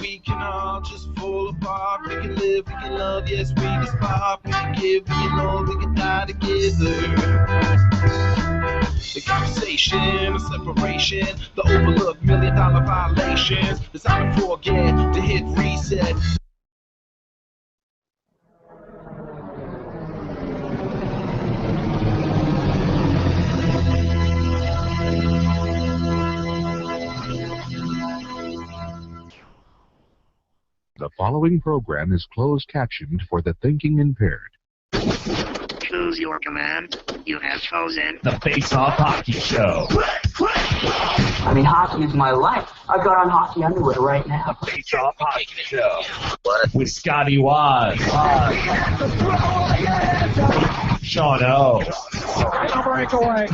we can all just fall apart. We can live, we can love, yes, we can spark. We can give, we can love, we can die together. The conversation, the separation, the overlooked $1,000,000 violations. It's time to forget, to hit reset. The following program is closed captioned for the thinking impaired. Choose your command. You have chosen the Face Off Hockey Show. I mean, hockey is my life. I've got on hockey underwear right now. The Face Off Hockey Show. With Scotty Waz. Sean O. Breakaway.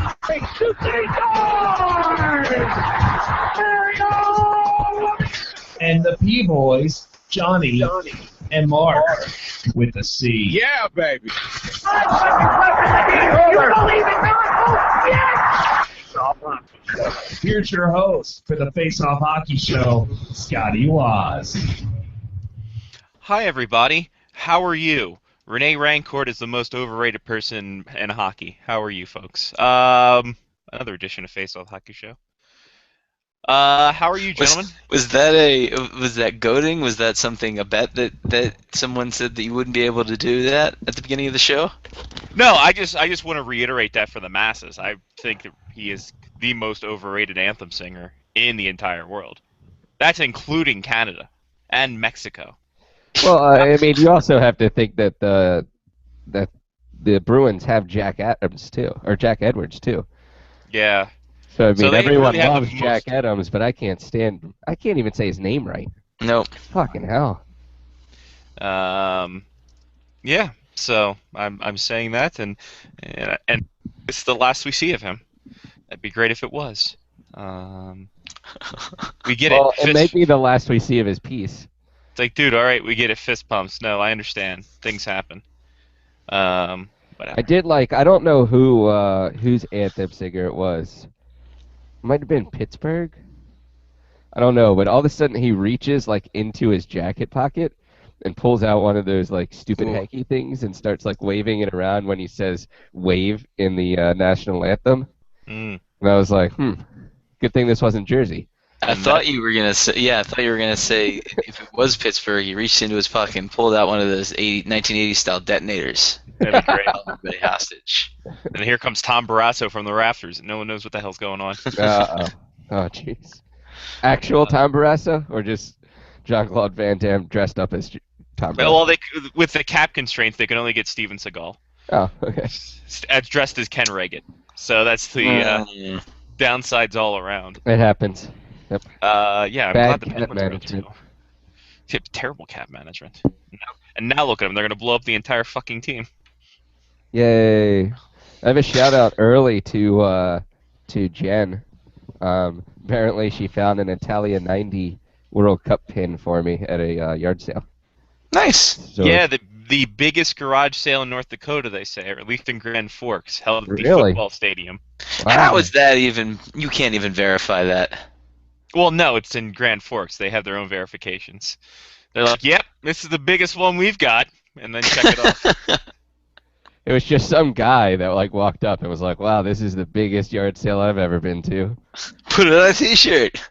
And the P-Boys, Johnny and Mark with the C. Yeah, baby. Here's your host for the Face Off Hockey Show, Scotty Waz. Hi, everybody. How are you? Renee Rancourt is the most overrated person in hockey. How are you, folks? Another edition of Face Off Hockey Show. How are you, gentlemen? Was that goading? Was that a bet that someone said that you wouldn't be able to do that at the beginning of the show? No, I just want to reiterate that for the masses. I think that he is the most overrated anthem singer in the entire world. That's including Canada and Mexico. Well, I mean, you also have to think that the Bruins have Jack Adams too, or Jack Edwards too. Yeah. So I mean, everyone really loves Jack Adams, but I can't even say his name right. Nope. Fucking hell. Yeah. So I'm saying that, and it's the last we see of him. That'd be great if it was. We get well, it. It may be the last we see of his piece. It's like, dude, all right, we get it. Fist pumps. No, I understand. Things happen. Whatever. I did like. I don't know whose anthem singer it was. Might have been Pittsburgh. I don't know, but all of a sudden he reaches like into his jacket pocket and pulls out one of those like stupid hanky things and starts like waving it around when he says "wave" in the national anthem. And I was like, good thing this wasn't Jersey. I thought you were gonna say if it was Pittsburgh, he reached into his pocket and pulled out one of those 1980 style detonators. That'd be great. Everybody hostage. And here comes Tom Barrasso from the rafters. No one knows what the hell's going on. Oh, jeez. Actual Tom Barrasso, or just Jean-Claude Van Damme dressed up as Tom Barrasso? Well, with the cap constraints, they can only get Steven Seagal. Oh, okay. Dressed as Ken Reagan. So that's the downsides all around. It happens. Yep. Yeah, I'm Bad glad the cap Penguins are management. too. Terrible cap management. And now look at them. They're going to blow up the entire fucking team. Yay. I have a shout out early to Jen. Apparently she found an Italia 90 World Cup pin for me at a yard sale. Nice. So, Yeah, the biggest garage sale in North Dakota, they say, or at least in Grand Forks, held at the Really? football stadium. wow. How is that even? You can't even verify that. Well, no, it's in Grand Forks. They have their own verifications. They're like, yep, this is the biggest one we've got, and then check it off. It was just some guy that like walked up and was like, "Wow, this is the biggest yard sale I've ever been to." Put it on a T-shirt.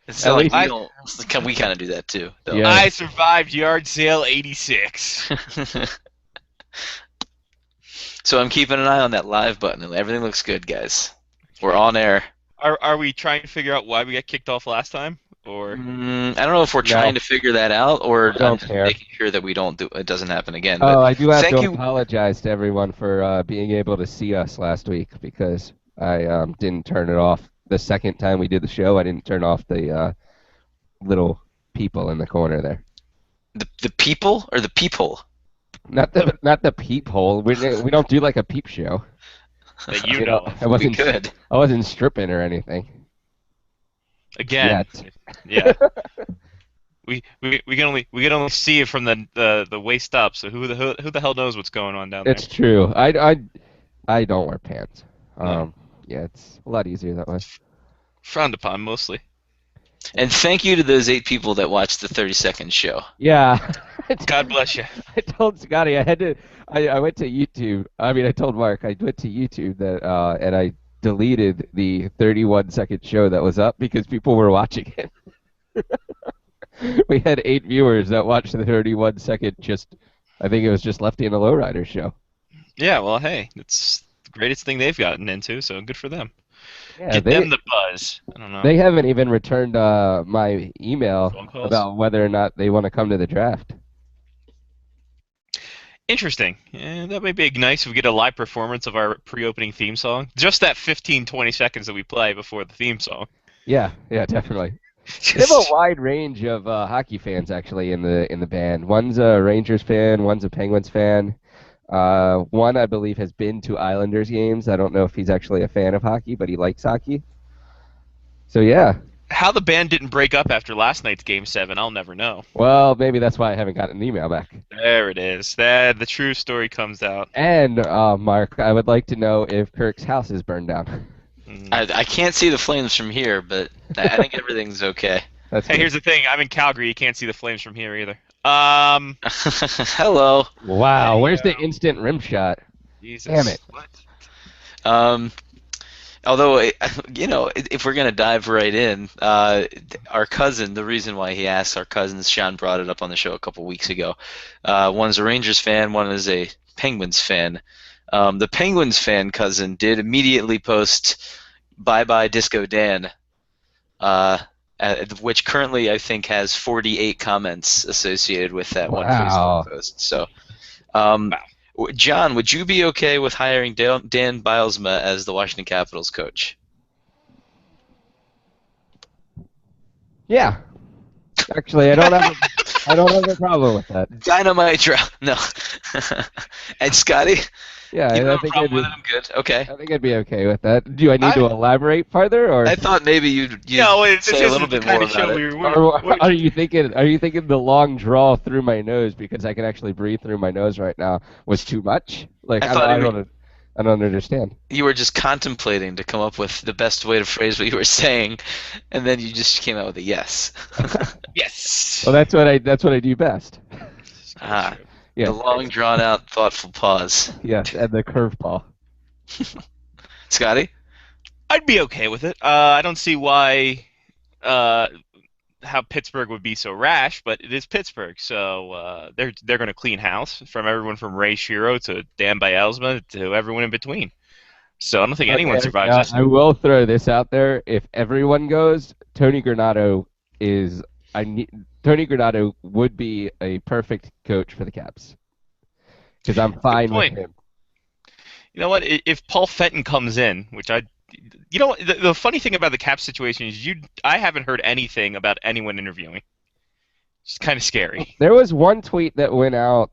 It's At like least we kind of do that too. Though. Yeah. I survived yard sale 86. So I'm keeping an eye on that live button. Everything looks good, guys. We're on air. Are we trying to figure out why we got kicked off last time? Or I don't know if we're trying to figure that out or Don't care. making sure that it doesn't happen again. Oh, But I do have thank to you. apologize to everyone for being able to see us last week because I didn't turn it off. The second time we did the show, I didn't turn off the little people in the corner there. The people or the peephole? Not the peephole. We don't do like a peep show. that you know of. I wasn't We could. I wasn't stripping or anything. Again, yeah. We can only see it from the waist up. So who the hell knows what's going on down there? It's true. I don't wear pants. Yeah, it's a lot easier that way. Frowned upon mostly. And thank you to those 8 people that watched the 30-second show. Yeah. God bless you. I told Scotty I had to. I went to YouTube. I mean, I told Mark I went to YouTube that and I deleted the 31-second show that was up because people were watching it. We had 8 viewers that watched the 31-second. I think it was just Lefty and the Lowrider show. Yeah, well, hey, it's the greatest thing they've gotten into, so good for them. Yeah, Get them the buzz. I don't know. They haven't even returned my email Phone calls? about whether or not they want to come to the draft. Interesting. Yeah, that might be nice if we get a live performance of our pre-opening theme song. Just that 15, 20 seconds that we play before the theme song. Yeah, definitely. They have a wide range of hockey fans actually in the band. One's a Rangers fan, one's a Penguins fan. One, I believe, has been to Islanders games. I don't know if he's actually a fan of hockey, but he likes hockey. So yeah. How the band didn't break up after last night's Game 7, I'll never know. Well, maybe that's why I haven't gotten an email back. There it is. The true story comes out. And Mark, I would like to know if Kirk's house is burned down. I can't see the flames from here, but I think everything's okay. That's Hey, good. here's the thing. I'm in Calgary. You can't see the flames from here either. Hello. Wow, where's the instant rim shot? Jesus. Damn it. What? Although, if we're gonna dive right in, our cousin, the reason why he asked, our cousins, Sean brought it up on the show a couple weeks ago. One's a Rangers fan, one is a Penguins fan. The Penguins fan cousin did immediately post "Bye Bye Disco Dan," which currently I think has 48 comments associated with that one Wow. Facebook post. So, John, would you be okay with hiring Dan Bilesma as the Washington Capitals coach? Yeah. Actually, I don't have a problem with that. Dynamite drop. No. And Scotty? Yeah, You I have a think problem with it? I'm good. Okay. I think I'd be okay with that. Do I need to elaborate further, or I thought maybe you'd No, it's say a little bit more about it. or are you thinking the long draw through my nose because I can actually breathe through my nose right now was too much? Like I thought I it don't understand. You were just contemplating to come up with the best way to phrase what you were saying, and then you just came out with a yes. Yes. Well, that's what I do best. Ah, Yeah. the long, drawn-out, thoughtful pause. Yes, and the curveball. Scotty? I'd be okay with it. I don't see why how Pittsburgh would be so rash, but it is Pittsburgh, so they're going to clean house from everyone from Ray Shiro to Dan Bilesma to everyone in between. So I don't think anyone survives this. I will throw this out there: if everyone goes, Tony Granato would be a perfect coach for the Caps because I'm fine with point. him. You know what? If Paul Fenton comes in, which the funny thing about the Caps situation is I haven't heard anything about anyone interviewing. It's kind of scary. There was one tweet that went out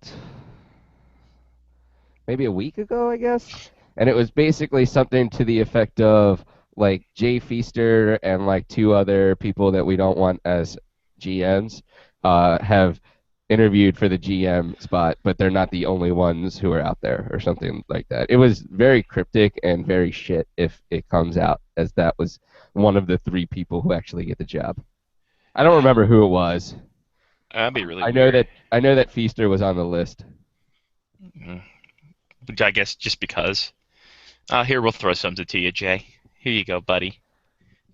maybe a week ago, I guess, and it was basically something to the effect of like Jay Feaster and like 2 other people that we don't want as GMs have interviewed for the GM spot, but they're not the only ones who are out there or something like that. It was very cryptic and very shit if it comes out as that was one of the 3 people who actually get the job. I don't remember who it was. That'd be really I weird. know that Feaster was on the list. Which I guess just because. Here, we'll throw something to you, Jay. Here you go, buddy.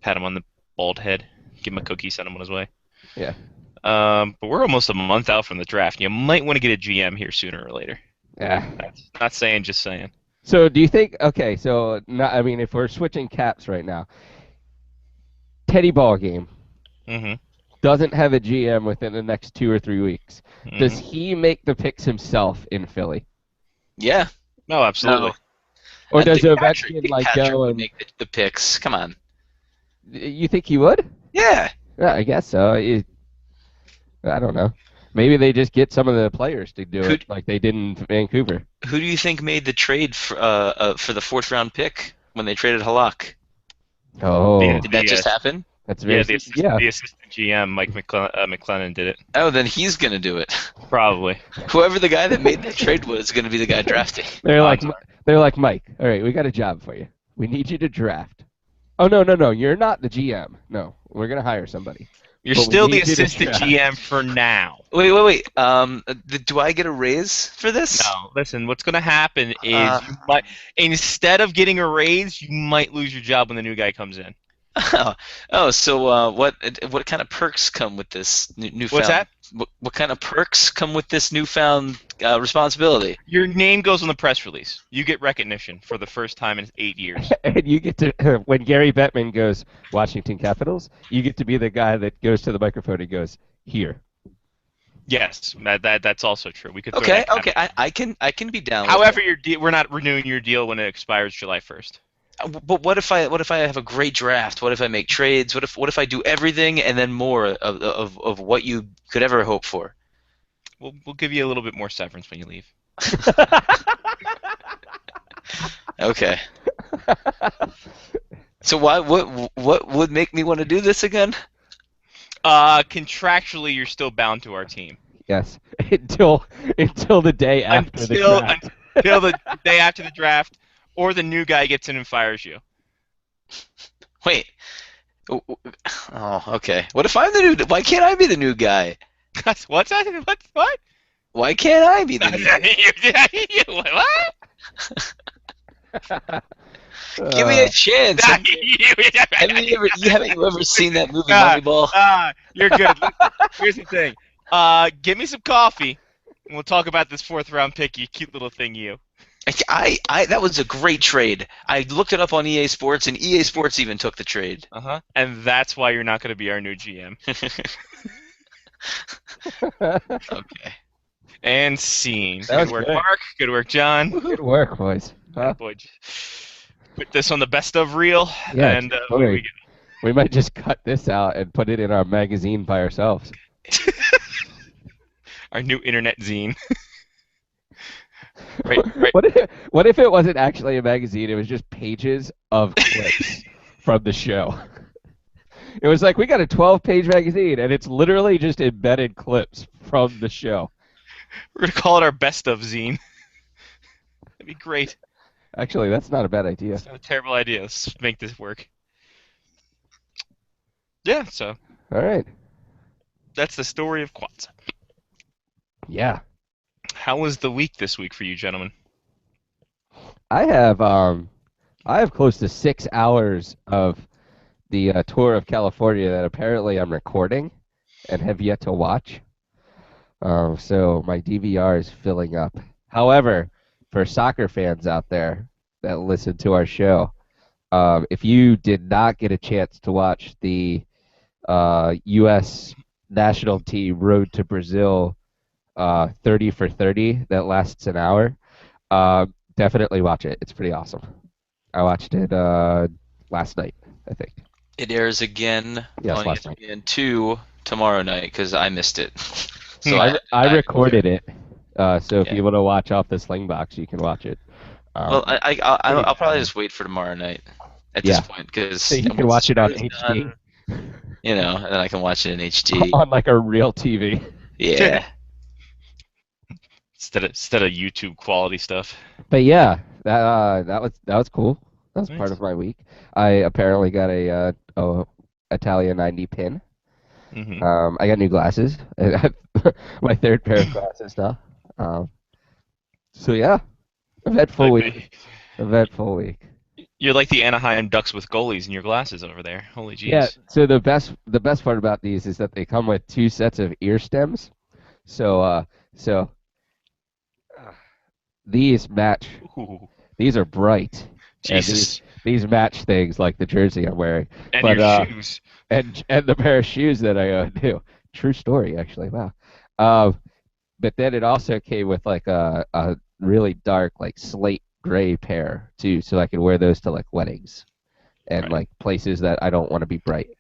Pat him on the bald head. Give him a cookie, send him on his way. Yeah. But we're almost a month out from the draft. You might want to get a GM here sooner or later. Yeah. Not saying, just saying. So do you think? Okay, so if we're switching Caps right now, Teddy Ballgame Mm-hmm. doesn't have a GM within the next 2 or 3 weeks. Mm-hmm. Does he make the picks himself in Philly, Yeah. No, absolutely. No. or I does think Ovechkin Patrick go would and? make the picks? Come on. You think he would? Yeah. Yeah, I guess so. I don't know. Maybe they just get some of the players to do it like they did in Vancouver. Who do you think made the trade for the 4th-round pick when they traded Halak? Oh, Did that just happen? that's very The assistant GM, Mike McLennan, did it. Oh, then he's gonna do it. Probably. Whoever the guy that made that trade was going to be the guy drafting. They're like Mike. All right, we got a job for you. We need you to draft Oh no! You're not the GM. No, we're gonna hire somebody. You're But we still the need you to assistant draft. GM for now. Wait. Do I get a raise for this? No, listen. What's going to happen is Uh. you might, instead of getting a raise, you might lose your job when the new guy comes in. So what kind of perks come with this newfound? What's that? What kind of perks come with this newfound responsibility? Your name goes on the press release. You get recognition for the first time in 8 years. And you get to, when Gary Bettman goes Washington Capitals, you get to be the guy that goes to the microphone and goes, here. Yes, that's also true. We could. Throw Okay, that kind okay, I can be down. of- However, we're not renewing your deal when it expires July 1st. But what if I have a great draft? What if I make trades? What if I do everything and then more of what you could ever hope for? We'll give you a little bit more severance when you leave. Okay. So what would make me want to do this again? Contractually, you're still bound to our team. Yes, until the day after the draft. Until the day after the draft, or the new guy gets in and fires you. Wait. Oh, okay. What if I'm the new? Why can't I be the new guy? What's that? What? Why can't I be the new guy? What? Give me a chance. Haven't you ever seen that movie Moneyball? You're good. Here's the thing. Give me some coffee, and we'll talk about this 4th round pick. You cute little thing, you. That was a great trade. I looked it up on EA Sports, and EA Sports even took the trade. And that's why you're not going to be our new GM. Okay. And scene. That was Good work, good. Mark. Good work, John. Good work, boys. Huh? Boy, put this on the best of reel, Yeah, and totally. away we go. We might just cut this out and put it in our magazine by ourselves. Our new internet zine. right. What if it wasn't actually a magazine? It was just pages of clips from the show. It was like, we got a 12-page magazine, and it's literally just embedded clips from the show. We're going to call it our best of zine. That'd be great. Actually, that's not a bad idea. It's not a terrible idea. Let's make this work. Yeah, so All right. that's the story of Kwanzaa. Yeah. How was the week this week for you, gentlemen? I have close to 6 hours of the tour of California that apparently I'm recording and have yet to watch. So my DVR is filling up. However, for soccer fans out there that listen to our show, if you did not get a chance to watch the U.S. national team Road to Brazil 30 for 30 that lasts an hour, definitely watch it. It's pretty awesome. I watched it last night, I think. It airs again Yes, on last night. ESPN2 tomorrow night because I missed it. So I recorded it. So if Yeah. you want to watch off the Slingbox, you can watch it. Well, I'll probably just wait for tomorrow night at Yeah. this point because So you can watch it on HD. You know, and then I can watch it in HD. On like a real TV. Yeah. Instead of YouTube quality stuff. But yeah, that was cool. That was part Nice. of my week. I apparently got a Italia 90 pin. Mm-hmm. I got new glasses. My 3rd pair of glasses now. So yeah, I've had full week. You're like the Anaheim Ducks with goalies in your glasses over there. Holy jeez. Yeah. So the best part about these is that they come with 2 sets of ear stems. So these match. Ooh, These are bright. And Jesus. these match things like the jersey I'm wearing. And but, your shoes. And the pair of shoes that I do. True story, actually. Wow. But then it also came with like a really dark, like slate gray pair too, so I could wear those to like weddings and Right. like places that I don't want to be bright.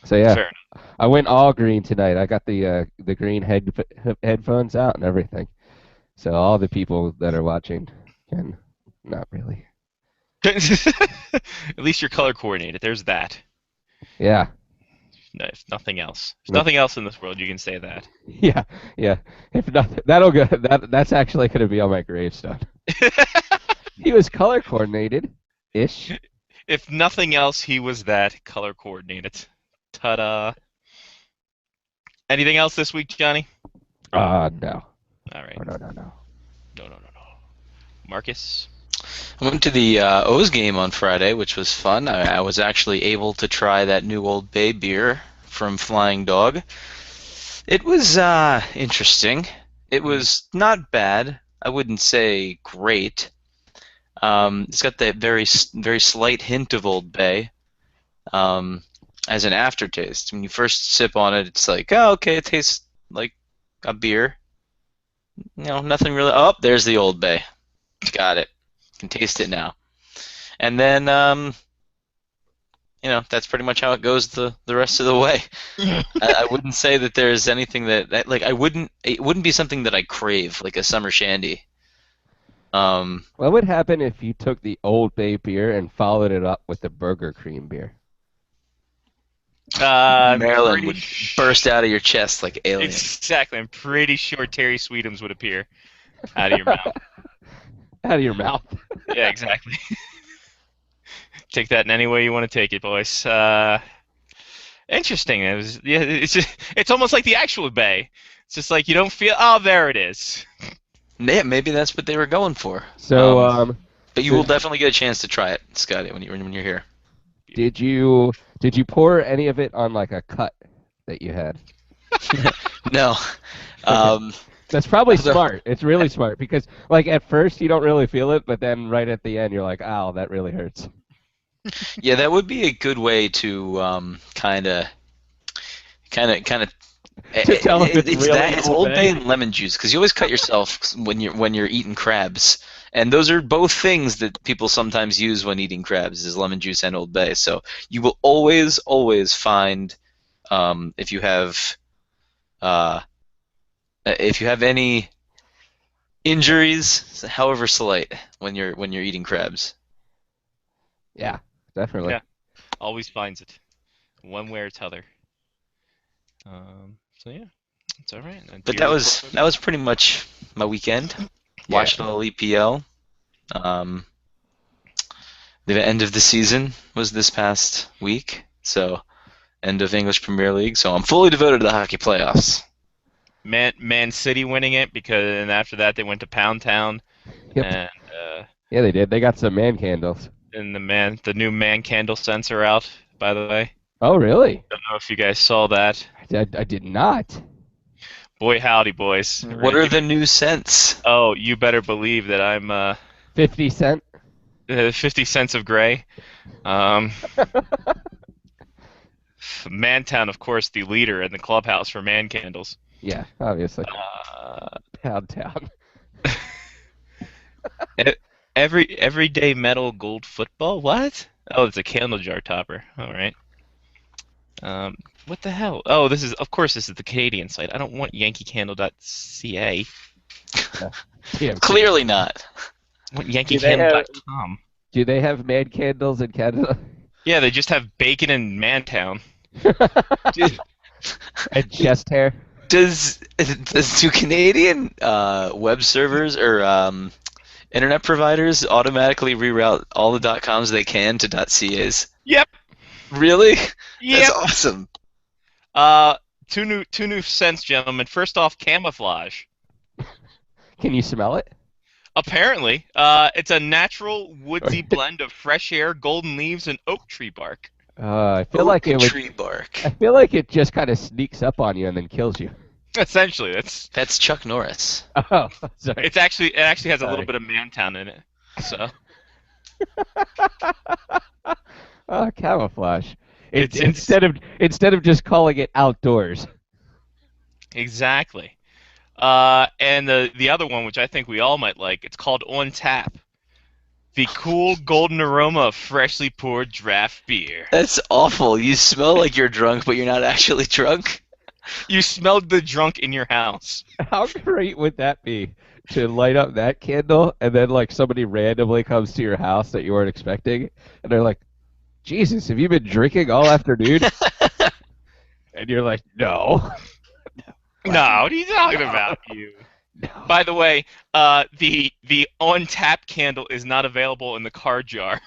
So yeah, Fair enough. I went all green tonight. I got the green headphones out and everything. So all the people that are watching can not really. At least you're color coordinated. There's that. Yeah. No, if nothing else. There's Nope. nothing else in this world you can say that. Yeah, yeah. If not, that'll go. That's actually going to be on my gravestone. He was color coordinated, ish. If nothing else, he was that color coordinated. Ta-da. Anything else this week, Johnny? No. All right. No. No. Marcus? I went to the O's game on Friday, which was fun. I was actually able to try that new Old Bay beer from Flying Dog. It was interesting. It was not bad. I wouldn't say great. It's got that very slight hint of Old Bay as an aftertaste. When you first sip on it, it's like, oh, okay, it tastes like a beer. Nothing really. Oh, there's the Old Bay. Got it. Can taste it now. And then, that's pretty much how it goes the rest of the way. I wouldn't say that there's anything that like it wouldn't be something that I crave, like a summer shandy. What would happen if you took the Old Bay beer and followed it up with the Burger Cream beer? Maryland would burst out of your chest like alien. Exactly. I'm pretty sure Terry Sweetums would appear out of your mouth. Out of your mouth. Yeah, exactly. Take that in any way you want to take it, boys. Interesting. It's almost like the actual Bay. It's just like you don't feel. Oh, there it is. Yeah, maybe that's what they were going for. So, but you will definitely get a chance to try it, Scotty, when you're here. Did you pour any of it on like a cut that you had? No. That's probably smart. It's really smart because, like, at first you don't really feel it, but then right at the end you're like, "Ow, that really hurts." Yeah, that would be a good way to kind of. To tell if it's really it's Old Bay and lemon juice because you always cut yourself when you're eating crabs, and those are both things that people sometimes use when eating crabs is lemon juice and Old Bay. So you will always find if you have any injuries, however slight, when you're eating crabs. Yeah, definitely. Yeah, always finds it, one way or t'other. So yeah, it's all right. But that was pretty much my weekend. Watched all EPL. The end of the season was this past week, so end of English Premier League. So I'm fully devoted to the hockey playoffs. Man City winning it and after that they went to Pound Town. Yep. And yeah, they did. They got some man candles. And the new man candle scents are out, by the way. Oh, really? Don't know if you guys saw that. I did not. Boy, howdy, boys. What are the new scents? Oh, you better believe that I'm 50 Cent? 50 Cents of Gray. Mantown, of course, the leader in the clubhouse for man candles. Yeah, obviously. Pound Town. Everyday metal gold football? What? Oh, it's a candle jar topper. All right. What the hell? Oh, this is the Canadian site. I don't want YankeeCandle.ca. Yeah, clearly not. I want YankeeCandle.com. Do they have man candles in Canada? Yeah, they just have bacon in Mantown. And chest hair. Do Canadian web servers or internet providers automatically reroute all the .coms they can to .cas? Yep. Really? Yep. That's awesome. Two new scents, gentlemen. First off, camouflage. Can you smell it? Apparently, it's a natural woodsy blend of fresh air, golden leaves, and oak tree bark. I feel like it would. Tree bark. I feel like it just kind of sneaks up on you and then kills you. Essentially, that's Chuck Norris. Oh, sorry. It actually has a little bit of Mantown in it. So. Oh, camouflage. Instead of just calling it outdoors. Exactly. And the other one, which I think we all might like, it's called On Tap. The cool golden aroma of freshly poured draft beer. That's awful. You smell like you're drunk, but you're not actually drunk. You smelled the drunk in your house. How great would that be to light up that candle and then like somebody randomly comes to your house that you weren't expecting and they're like, Jesus, have you been drinking all afternoon? And you're like, no. No, what are you talking about, you? No. By the way, the On Tap candle is not available in the car jar.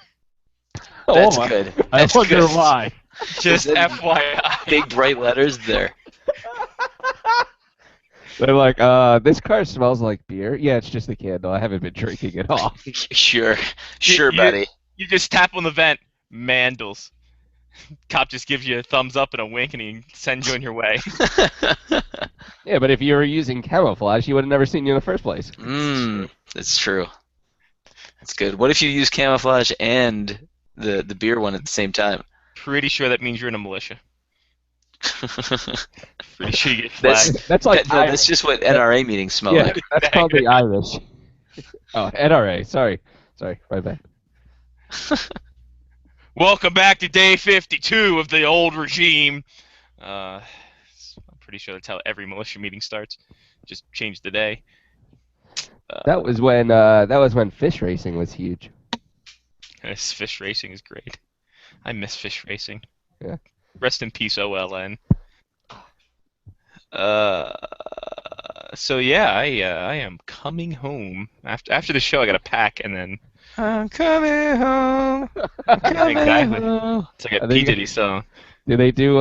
That's my. good. I That's wonder good. why. Just Is that FYI. Big bright letters there. They're like, this car smells like beer. Yeah, it's just a candle. I haven't been drinking at all. Sure, You- buddy. You just tap on the vent, Mandels. Cop just gives you a thumbs up and a wink, and he sends you on your way. Yeah, but if you were using camouflage, he would have never seen you in the first place. That's true. That's good. What if you use camouflage and the beer one at the same time? Pretty sure that means you're in a militia. Pretty sure you get That's flagged. That's like no, that's just what NRA meetings smell yeah, like. that's called the Irish. Oh, NRA. Sorry, my bad. Welcome back to day 52 of the old regime. I'm pretty sure that's how every militia meeting starts. Just change the day. That was when fish racing was huge. This fish racing is great. I miss fish racing. Yeah. Rest in peace, OLN. So yeah, I am coming home after the show. I got to pack and then I'm coming home. Exactly. It's like a P Diddy song. Do they do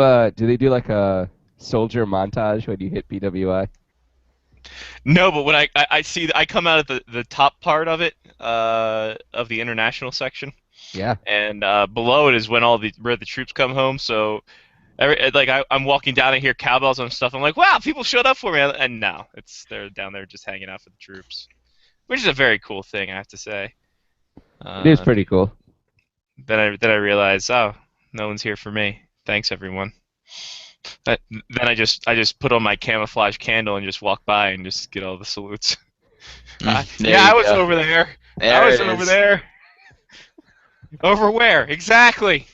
like a soldier montage when you hit BWI? No, but when I see I come out at the top part of it of the international section. Yeah. And below it is when where the troops come home. So, I'm walking down and hear cowbells and stuff. I'm like, wow, people showed up for me. And no, they're down there just hanging out for the troops, which is a very cool thing, I have to say. It is pretty cool. Then I realized, oh, no one's here for me. Thanks, everyone. Then I just put on my camouflage candle and just walk by and just get all the salutes. I was over there. I was over there. Over where? Exactly.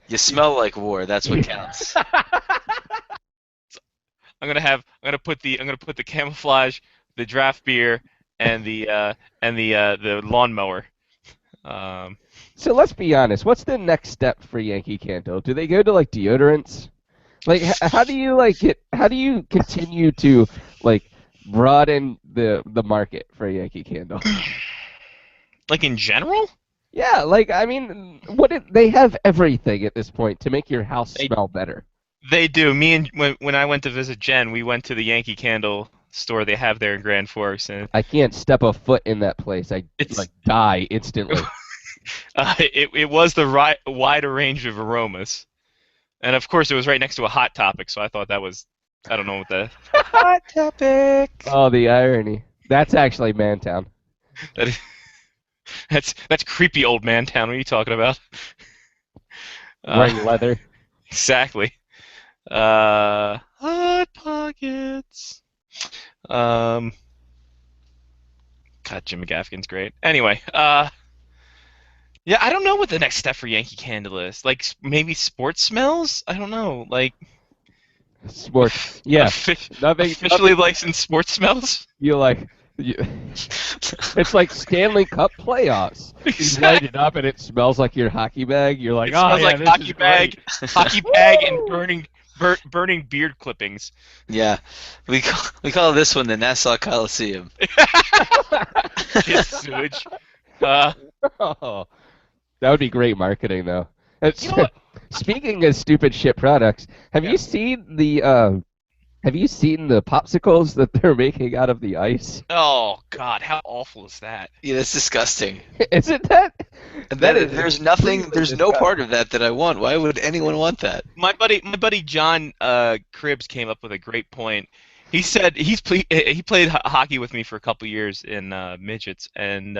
You smell like war. That's what counts. I'm gonna put the camouflage, the draft beer, and the lawnmower. So let's be honest. What's the next step for Yankee Candle? Do they go to like deodorants? Like, how do you How do you continue to broaden the market for Yankee Candle? Like in general? Yeah, I mean, they have everything at this point to make your house smell better. They do. When I went to visit Jen, we went to the Yankee Candle store they have there in Grand Forks, and I can't step a foot in that place. I die instantly. It was the wider range of aromas, and of course it was right next to a Hot Topic, so I thought that was, I don't know what the Hot Topic. Oh, the irony. That's actually Mantown. That's creepy old man town. What are you talking about? Wearing leather. Exactly. Hot Pockets. God, Jim McGaffin's great. Anyway, yeah, I don't know what the next step for Yankee Candle is. Like maybe sports smells? I don't know. Like sports. Yeah. Officially licensed sports smells? It's like Stanley Cup playoffs. You light it up and it smells like your hockey bag. You're like, it smells like this hockey is bag, great. hockey bag, and burning beard clippings. Yeah, we call this one the Nassau Coliseum. It's sewage. Oh, that would be great marketing, though. You know what? Speaking of stupid shit products, have you seen the popsicles that they're making out of the ice? Oh God, how awful is that? Yeah, that's disgusting. Isn't that? There's no part of that I want. Why would anyone want that? My buddy John Cribbs came up with a great point. He said he played hockey with me for a couple years in midgets, and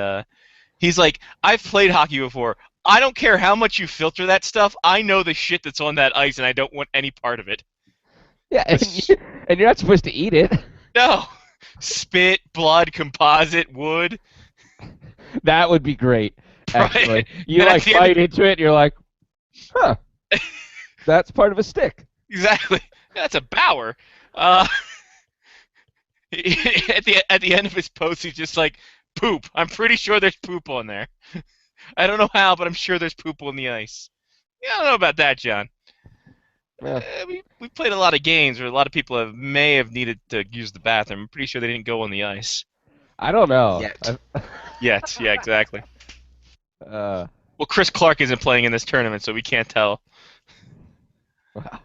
he's like, I've played hockey before. I don't care how much you filter that stuff. I know the shit that's on that ice, and I don't want any part of it. Yeah, and you're not supposed to eat it. No. Spit, blood, composite, wood. That would be great, actually. Right. You And bite into it, and you're like, huh, that's part of a stick. Exactly. That's a Bauer. At the end of his post, he's just like, poop. I'm pretty sure there's poop on there. I don't know how, but I'm sure there's poop on the ice. Yeah, I don't know about that, John. Yeah. We played a lot of games where a lot of people may have needed to use the bathroom. I'm pretty sure they didn't go on the ice. I don't know. Yet. Yet, yeah, exactly. Well, Chris Clark isn't playing in this tournament, so we can't tell. Wow.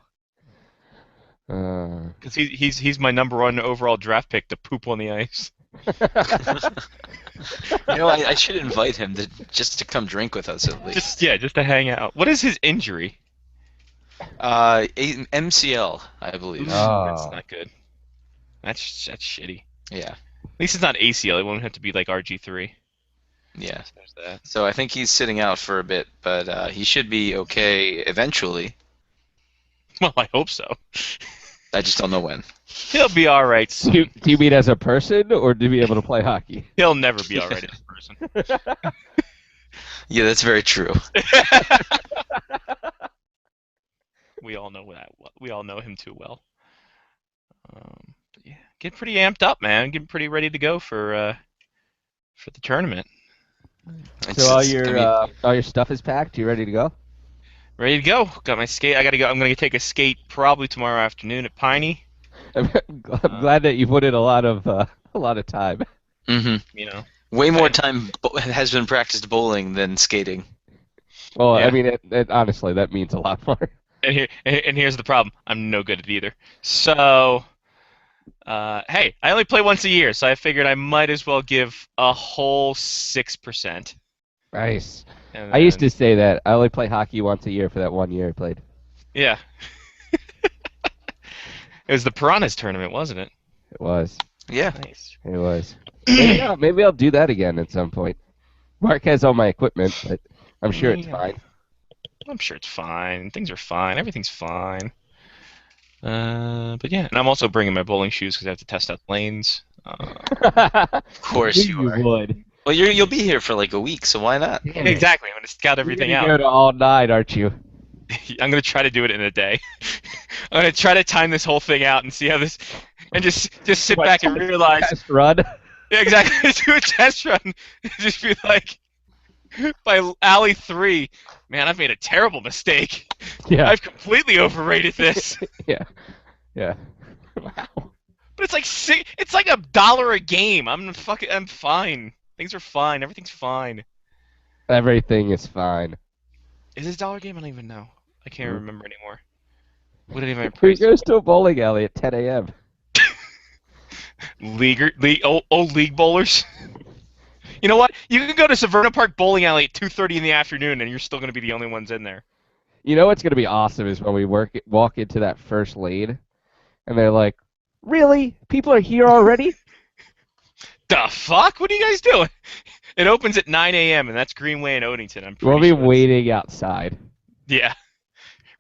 Because he's my #1 overall draft pick to poop on the ice. I should invite him just to come drink with us at least. Just to hang out. What is his injury? MCL, I believe. That's not good. That's shitty. Yeah. At least it's not ACL. It won't have to be like RG3. Yeah. So there's that. So I think he's sitting out for a bit, but he should be okay eventually. Well, I hope so. I just don't know when. He'll be all right soon. Do you mean as a person, or to be able to play hockey? He'll never be all right as a person. Yeah, that's very true. We all know that. We all know him too well. Yeah, get pretty amped up, man. Getting pretty ready to go for the tournament. So all your stuff is packed. You ready to go? Ready to go. Got my skate. I gotta go. I'm gonna take a skate probably tomorrow afternoon at Piney. I'm glad that you put in a lot of time. Mm-hmm. You know, way more time has been practiced bowling than skating. Well, Yeah. I mean, honestly, that means a lot more. And here's the problem. I'm no good at either. So, hey, I only play once a year, so I figured I might as well give a whole 6%. Nice. And I used then- to say that. I only play hockey once a year for that 1 year I played. Yeah. It was the Piranhas tournament, wasn't it? It was. Yeah. Nice. It was. Maybe I'll do that again at some point. Mark has all my equipment, but I'm sure it's Yeah. fine. I'm sure it's fine. Things are fine. Everything's fine. But yeah, and I'm also bringing my bowling shoes because I have to test out lanes. Of course you are. would. Well, you'll be here for like a week, so why not? Exactly. I'm going to scout everything You're out. gonna go to all night, aren't you? I'm going to try to do it in a day. I'm going to try to time this whole thing out and see how this, and just sit What, back and realize. Test run. Yeah, exactly. Do a test run. Just be like, by alley 3, man, I've made a terrible mistake. Yeah. I've completely overrated this. Yeah. Yeah. Wow. But it's like it's like $1 a game. I'm fine. Things are fine. Everything's fine. Everything is fine. Is it $1 game? I don't even know. I can't remember anymore. What did even Who price? goes to a bowling alley at 10 a.m.? Old league bowlers. You know what? You can go to Severna Park Bowling Alley at 2:30 in the afternoon, and you're still going to be the only ones in there. You know what's gonna be awesome is when we walk into that first lane, and they're like, "Really? People are here already?" The fuck? What are you guys doing? It opens at 9 a.m. and that's Greenway and Odenton. I'm pretty We'll be sure that's- waiting outside. Yeah.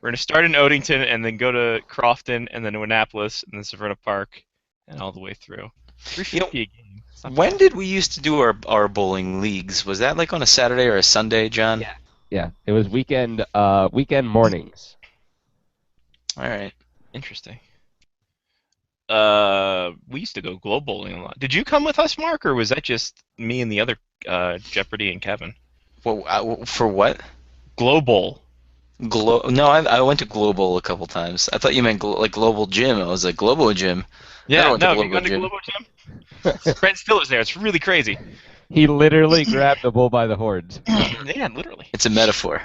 We're going to start in Odenton and then go to Crofton and then to Annapolis and then Severna Park and all the way through. $3.50 a game. It's not When bad. did we used to do our bowling leagues? Was that like on a Saturday or a Sunday, John? Yeah. Yeah, it was weekend mornings. All right. Interesting. We used to go glow bowling a lot. Did you come with us, Mark, or was that just me and the other Jeopardy and Kevin? Well, for what? Glow bowl. No, I went to Global a couple times. I thought you meant like Global Gym. I was like, Global Gym? Yeah, went to no, you Globo went to Gym. Globo Gym? Brent Stiller's there. It's really crazy. He literally grabbed the bull by the horns. Yeah, literally. It's a metaphor.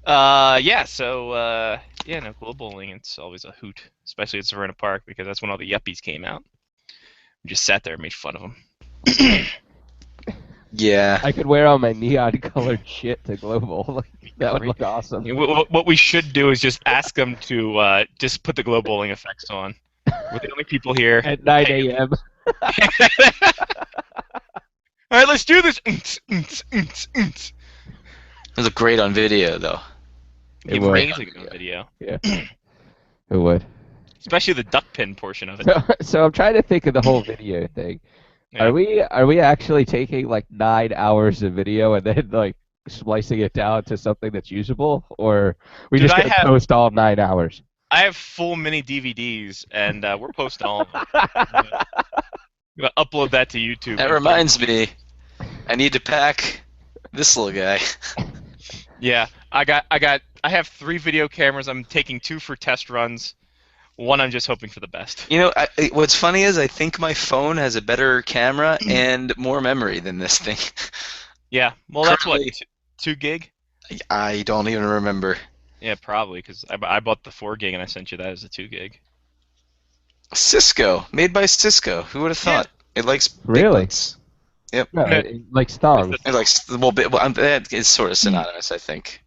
Yeah, so, no, glow bowling, it's always a hoot, especially at Severna Park, because that's when all the yuppies came out. We just sat there and made fun of them. Yeah. I could wear all my neon-colored shit to Global. Like, that would look awesome. What we should do is just ask them to just put the glow bowling effects on. We're the only people here. At 9 a.m. All right, let's do this. It looked great on video, though. It would. Amazing on video, Yeah. It would. especially the duck pin portion of it. So I'm trying to think of the whole video thing. Yeah. Are we actually taking like 9 hours of video and then like splicing it down to something that's usable, or we Dude, just I gonna have- post all 9 hours? I have full mini DVDs, and we're posting all of them. I'm gonna upload that to YouTube. That reminds me, I need to pack this little guy. Yeah, I have 3 video cameras. I'm taking 2 for test runs. 1 I'm just hoping for the best. You know, what's funny is I think my phone has a better camera and more memory than this thing. Yeah. Well, that's what Currently- 2 gig. I don't even remember. Yeah, probably because I bought the 4 gig and I sent you that as a 2 gig. Cisco, made by Cisco. Who would have thought? It likes big Really? butts. Yep. No, it likes thongs. It likes that is sort of synonymous, I think.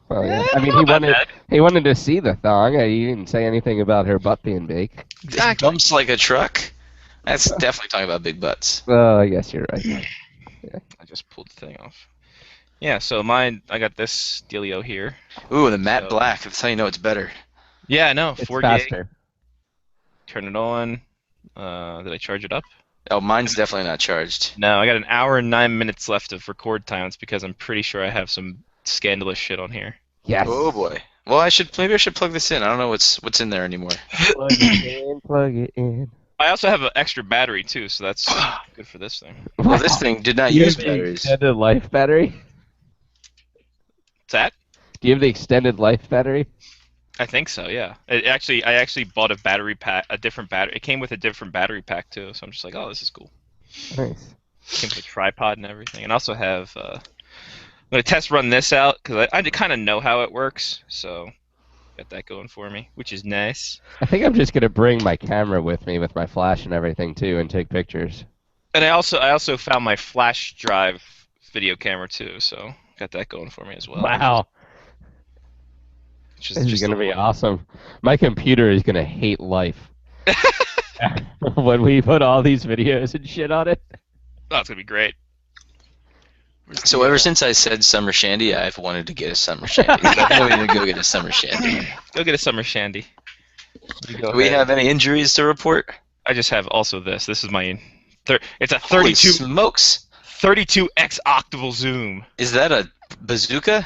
Well, yeah. I mean, he wanted to see the thong. He didn't say anything about her butt being big. Exactly. Bumps like a truck. That's definitely talking about big butts. Well, I guess you're right. I just pulled the thing off. Yeah, so mine, I got this dealio here. Ooh, the matte So- black. That's how you know it's better. Yeah, I know. It's 4 gig. faster. Turn it on. Did I charge it up? Oh, mine's definitely not charged. No, I got an hour and 9 minutes left of record time. It's because I'm pretty sure I have some scandalous shit on here. Yes. Oh boy. Well, maybe I should plug this in. I don't know what's in there anymore. Plug it in. Plug it in. I also have an extra battery too, so that's good for this thing. Well, this thing did not Do you use have the batteries. extended life battery? What's that? Do you have the extended life battery? I think so. Yeah. I actually bought a battery pack, a different battery. It came with a different battery pack too, so I'm just like, oh, this is cool. Nice. Came with a tripod and everything, and also have. I'm gonna test run this out because I kind of know how it works, so got that going for me, which is nice. I think I'm just gonna bring my camera with me with my flash and everything too, and take pictures. And I also found my flash drive video camera too, so got that going for me as well. Wow. Which This is just gonna a be little- awesome. My computer is gonna hate life when we put all these videos and shit on it. Oh, it's gonna be great. So ever since I said summer shandy, I've wanted to get a summer shandy. I've wanted to go get a summer shandy. Go get a summer shandy. You go Do we ahead. have any injuries to report? I just have also this. This is my. It's a Holy 32 smokes! 32x octaval zoom. Is that a bazooka?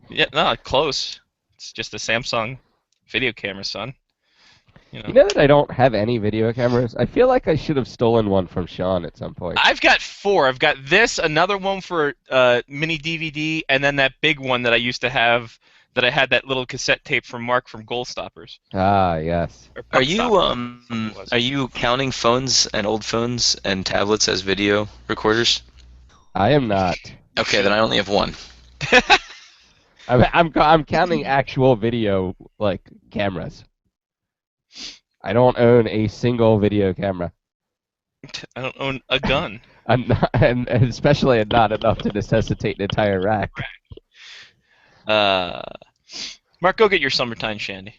Yeah, no, close. It's just a Samsung video camera, son. You know. You know that I don't have any video cameras? I feel like I should have stolen one from Sean at some point. I've got 4. I've got this, another one for mini DVD, and then that big one that I used to have. That I had that little cassette tape from Mark from Goal Stoppers. Ah, yes. Or Are Puck you Stoppers, it was. are you counting phones and old phones and tablets as video recorders? I am not. Okay, then I only have one. I'm counting actual video like cameras. I don't own a single video camera. I don't own a gun. I'm not, and especially not enough to necessitate an entire rack. Mark, go get your summertime shandy.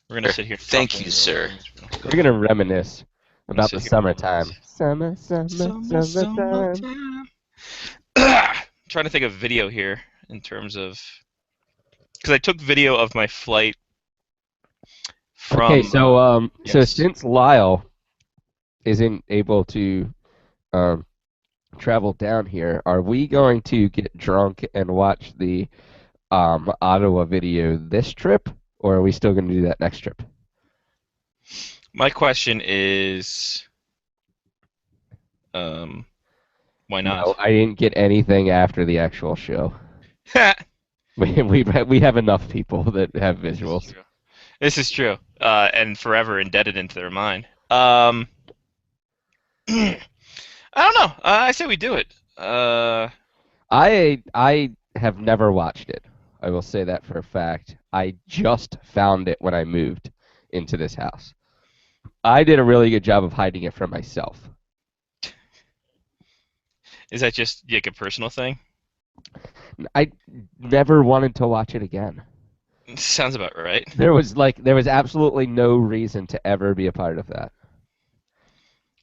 We're gonna sit here. and Thank talk you, a little sir. bit. We're gonna reminisce about sit the here. summertime. Summertime. Trying to think of video here in terms of because I took video of my flight from. Okay, so yes. since Lyle isn't able to travel down here, are we going to get drunk and watch the Ottawa video this trip, or are we still going to do that next trip? My question is, why No, not? I didn't get anything after the actual show. We have enough people that have visuals. This is true, and forever indebted into their mind. I don't know. I say we do it. I have never watched it. I will say that for a fact. I just found it when I moved into this house. I did a really good job of hiding it from myself. Is that just like a personal thing? I never wanted to watch it again. Sounds about right. There was absolutely no reason to ever be a part of that.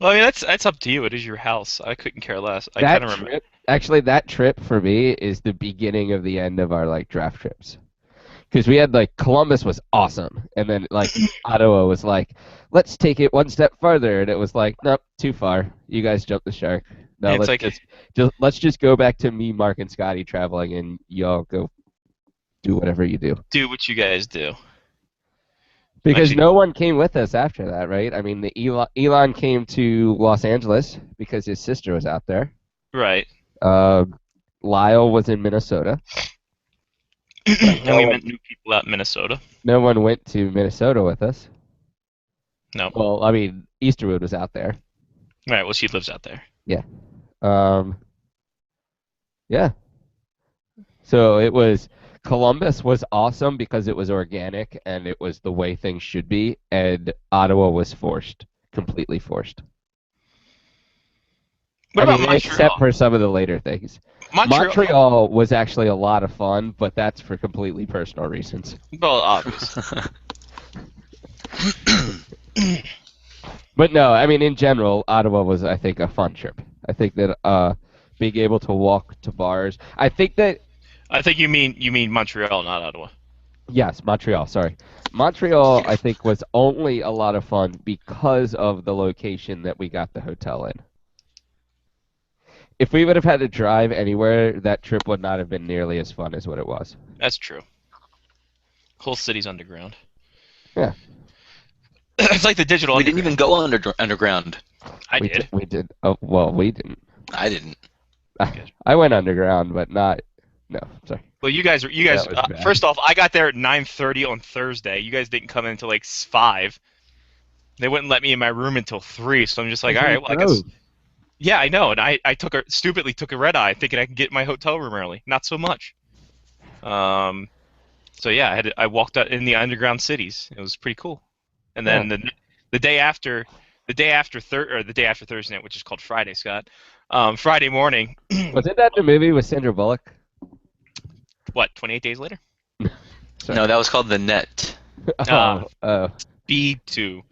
Well, I mean, that's up to you. It is your house. I couldn't care less. I That kind of remember. trip, actually, that trip for me is the beginning of the end of our like draft trips. Because we had like Columbus was awesome, and then like Ottawa was like, let's take it one step further, and it was like, nope, too far. You guys jumped the shark. No, It's let's just go back to me, Mark, and Scotty traveling, and y'all go do whatever you do. Do what you guys do. Because Actually- no one came with us after that, right? I mean, the Elon came to Los Angeles because his sister was out there. Right. Lyle was in Minnesota. And we met new people out in Minnesota. No one went to Minnesota with us. No. Well, I mean, Easterwood was out there. Right. Well, she lives out there. Um, Yeah. So it was Columbus was awesome because it was organic and it was the way things should be, and Ottawa was forced, completely forced. What I about mean, Montreal? except for some of the later things. Montreal was actually a lot of fun, but that's for completely personal reasons. Well, obvious. But no, I mean, in general, Ottawa was, I think, a fun trip. I think that being able to walk to bars. I think you mean Montreal, not Ottawa. yes, Montreal. Sorry, Montreal. I think was only a lot of fun because of the location that we got the hotel in. If we would have had to drive anywhere, that trip would not have been nearly as fun as what it was. That's true. Whole city's underground. Yeah. It's like the digital. We didn't even go underground. I did. We did. Oh, well, we didn't. I didn't. I went underground, but not. No, sorry. Well, you guys. That was bad. First off, I got there at 9:30 on Thursday. You guys didn't come in until like 5. They wouldn't let me in my room until 3. So I'm just like, all right, well, I guess. Yeah, I know, and I stupidly took a red eye, thinking I could get in my hotel room early. Not so much. So yeah, I walked out in the underground cities. It was pretty cool. And then the day after Thursday night, which is called Friday, Scott. Friday morning. Wasn't that the movie with Sandra Bullock? What? 28 days later. No, that was called The Net. B2.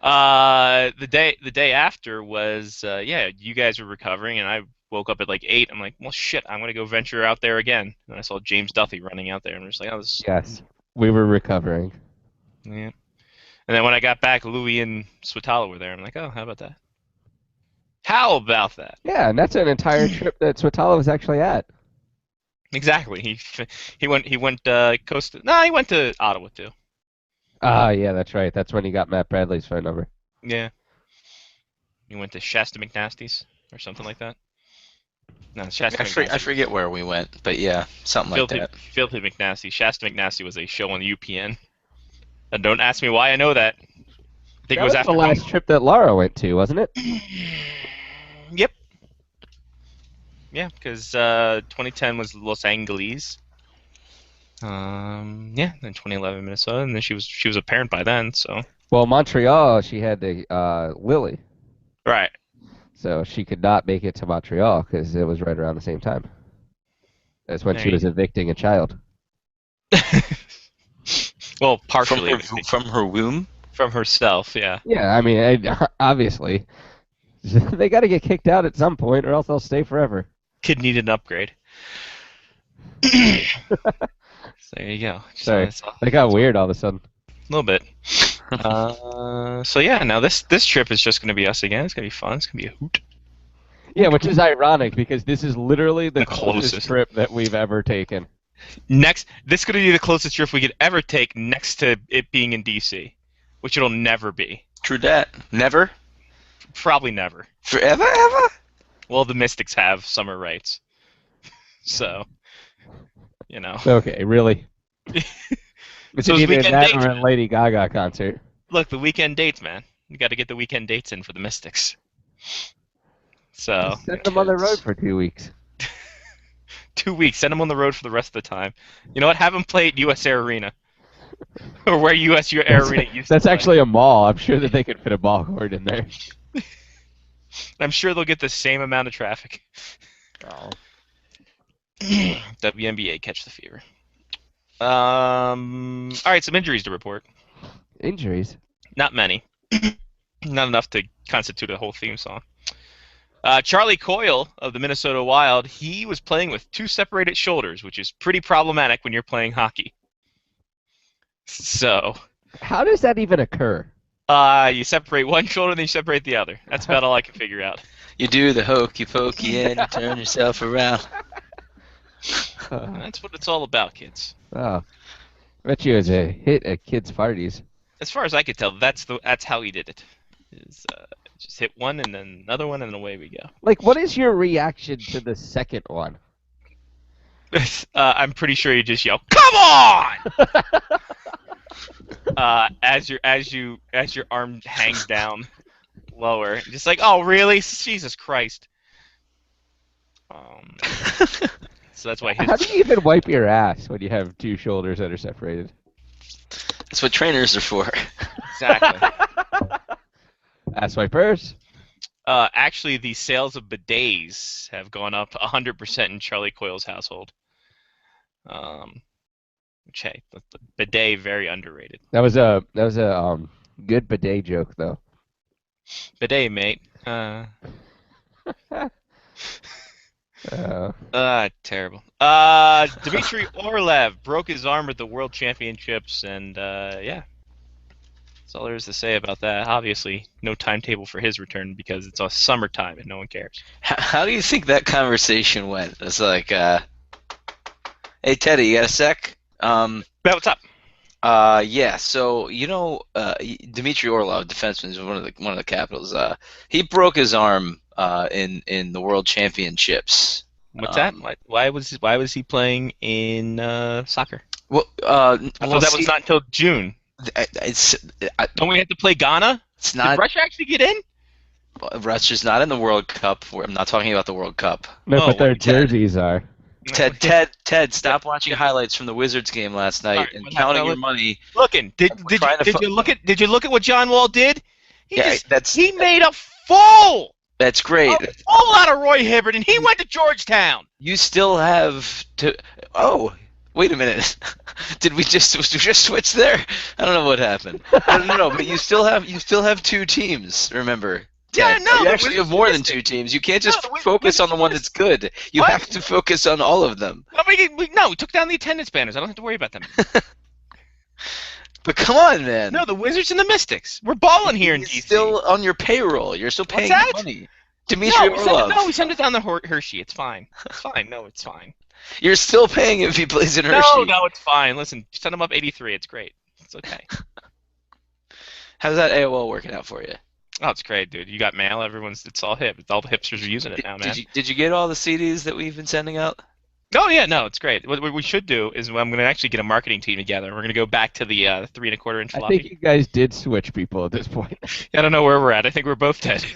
The day after was you guys were recovering, and I woke up at like 8. I'm like, well, shit, I'm gonna go venture out there again. And I saw James Duffy running out there, and I'm just like, oh, this. Yes, we were recovering. Yeah. And then when I got back, Louis and Swatala were there. I'm like, oh, how about that? How about that? Yeah, and that's an entire trip that Swatala was actually at. Exactly. He went coast. No, he went to Ottawa too. Yeah, that's right. That's when he got Matt Bradley's phone number. Yeah. He went to Shasta McNasty's or something like that. No, Shasta McNasty. I forget where we went, but yeah, something like that. Filthy McNasty. Shasta McNasty was a show on UPN. And don't ask me why I know that. I think That it was was after the last trip that Laura went to, wasn't it? Yep. Yeah, because 2010 was Los Angeles. Then 2011 Minnesota, and then she was a parent by then, so. Well, Montreal, she had the Lily, Right. so she could not make it to Montreal because it was right around the same time. That's when There she you was evicting a child. Well, partially From her womb? from herself, yeah. Yeah, I mean, obviously, they got to get kicked out at some point, or else they'll stay forever. Kid needed an upgrade. So there you go. Sorry, So they got weird all of a sudden. a little bit. So yeah, now this trip is just gonna be us again. It's gonna be fun. It's gonna be a hoot. Yeah, which is ironic because this is literally the closest closest. trip that we've ever taken. This is gonna be the closest trip we could ever take next to it being in DC, which it'll never be. True that. Never? Probably never. Forever, ever? Well, the Mystics have summer rights, so you know. Okay, really? It's So it's either weekend that dates, or a Lady Gaga concert. Look, the weekend dates, man. You got to get the weekend dates in for the Mystics. So Send them on the road for 2 weeks. 2 weeks. Send them on the road for the rest of the time. You know what? Have them play at US Air Arena, or where US Air Arena used to That's play. actually a mall. I'm sure that they could fit a ball court in there. I'm sure they'll get the same amount of traffic. Oh. WNBA catch the fever. All right, some injuries to report. Injuries? Not many. Not enough to constitute a whole theme song. Charlie Coyle of the Minnesota Wild, he was playing with 2 separated shoulders, which is pretty problematic when you're playing hockey. So, How does that even occur? you separate one shoulder, then you separate the other. That's about all I can figure out. You do the hokey pokey and you turn yourself around. That's what it's all about, kids. Oh. I bet you it was a hit at kids' parties. As far as I could tell, that's how he did it. Just hit one and then another one, and then away we go. Like, what is your reaction to the second one? I'm pretty sure you just yell, "Come on!" As your arm hangs down lower, just like, oh really? Jesus Christ! So that's why his. How do you even wipe your ass when you have two shoulders that are separated? That's what trainers are for. Exactly. Ass wipers. Actually, the sales of bidets have gone up 100% in Charlie Coyle's household. Which, hey, the bidet very underrated. That was a good bidet joke though. Bidet, mate. Terrible. Dmitry Orlev broke his arm at the World Championships, and yeah. That's all there is to say about that. Obviously, no timetable for his return because it's summertime and no one cares. How do you think that conversation went? It's like, hey Teddy, you got a sec? What's up? Yeah. So Dmitry Orlov, defenseman, is one of the Capitals. He broke his arm in the World Championships. What's that? Why was he playing in soccer? Well, that was not until June. Don't we have to play Ghana? It's not. Did Russia actually get in? Russia's not in the World Cup. I'm not talking about the World Cup. No, but their jerseys are. Ted, stop watching highlights from the Wizards game last night and counting your money. Did you look at what John Wall did? He made a fool. That's great. A fool out of Roy Hibbert, and he went to Georgetown. You still have to. Oh, wait a minute. Did we just switch there? I don't know what happened. No. But you still have two teams. Remember. Yeah, no. You actually have more than two teams. You can't just focus on the one that's good. You have to focus on all of them. We took down the attendance banners. I don't have to worry about them. But come on, man. No, the Wizards and the Mystics. We're balling here in DC. Still on your payroll. You're still paying the money. Dmitry Orlov. We send it down the Hershey. It's fine. It's fine. No, it's fine. You're still paying if he plays in Hershey. No, it's fine. Listen, send him up 83. It's great. It's okay. How's that AOL working out for you? Oh, it's great, dude. You got mail. It's all hip. All the hipsters are using it now, man. Did you get all the CDs that we've been sending out? Oh yeah, no, it's great. What we should do is I'm going to actually get a marketing team together. We're going to go back to the 3 1/4 inch floppy. I think you guys did switch people at this point. I don't know where we're at. I think we're both dead.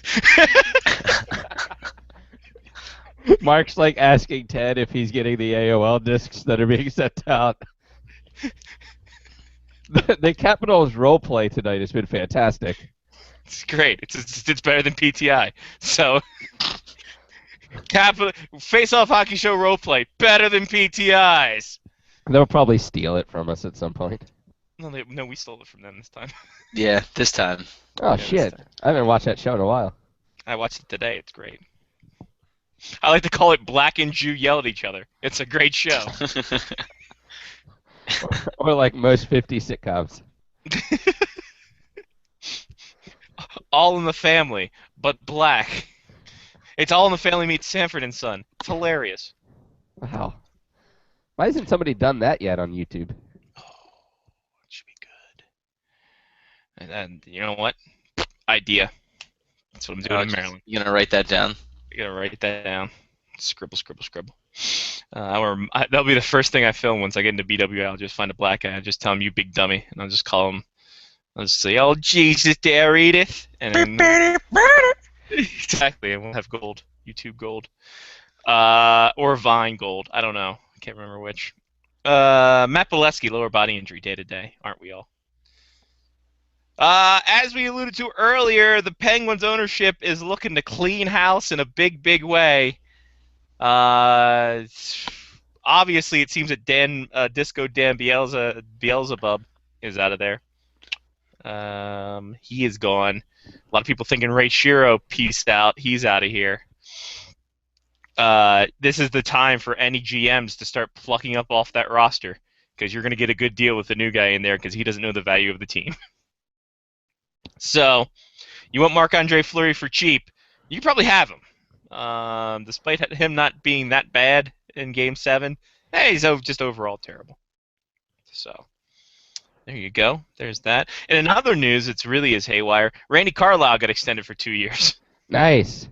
Mark's like asking Ted if he's getting the AOL discs that are being sent out. The Capitals roleplay tonight has been fantastic. It's great. It's better than PTI. So, Face-Off Hockey Show roleplay better than PTI's. They'll probably steal it from us at some point. No, we stole it from them this time. Yeah, this time. Oh shit! I haven't watched that show in a while. I watched it today. It's great. I like to call it Black and Jew yell at each other. It's a great show. Or like most 50 sitcoms. All in the Family, but black. It's All in the Family meets Sanford and Son. It's hilarious. Wow. Why hasn't somebody done that yet on YouTube? Oh, it should be good. And you know what? Idea. That's what I'm doing in Maryland. You gonna write that down? You gotta write that down. Scribble, scribble, scribble. That'll be the first thing I film once I get into BWA. I'll just find a black guy and just tell him, "You big dummy," and I'll just call him. I'll just say, "Oh Jesus, there, Edith," and then exactly, and we'll have gold, YouTube gold, or Vine gold. I don't know. I can't remember which. Matt Bolesky, lower body injury, day to day, aren't we all? As we alluded to earlier, the Penguins ownership is looking to clean house in a big, big way. Obviously, it seems that Disco Dan Beelzebub is out of there. He is gone. A lot of people thinking Ray Shero pieced out. He's out of here. This is the time for any GMs to start plucking up off that roster because you're going to get a good deal with the new guy in there because he doesn't know the value of the team. So, you want Marc-Andre Fleury for cheap, you can probably have him. Despite him not being that bad in Game 7, he's just overall terrible. So, there you go. There's that. And in other news, it's really is haywire. Randy Carlyle got extended for 2 years. Nice.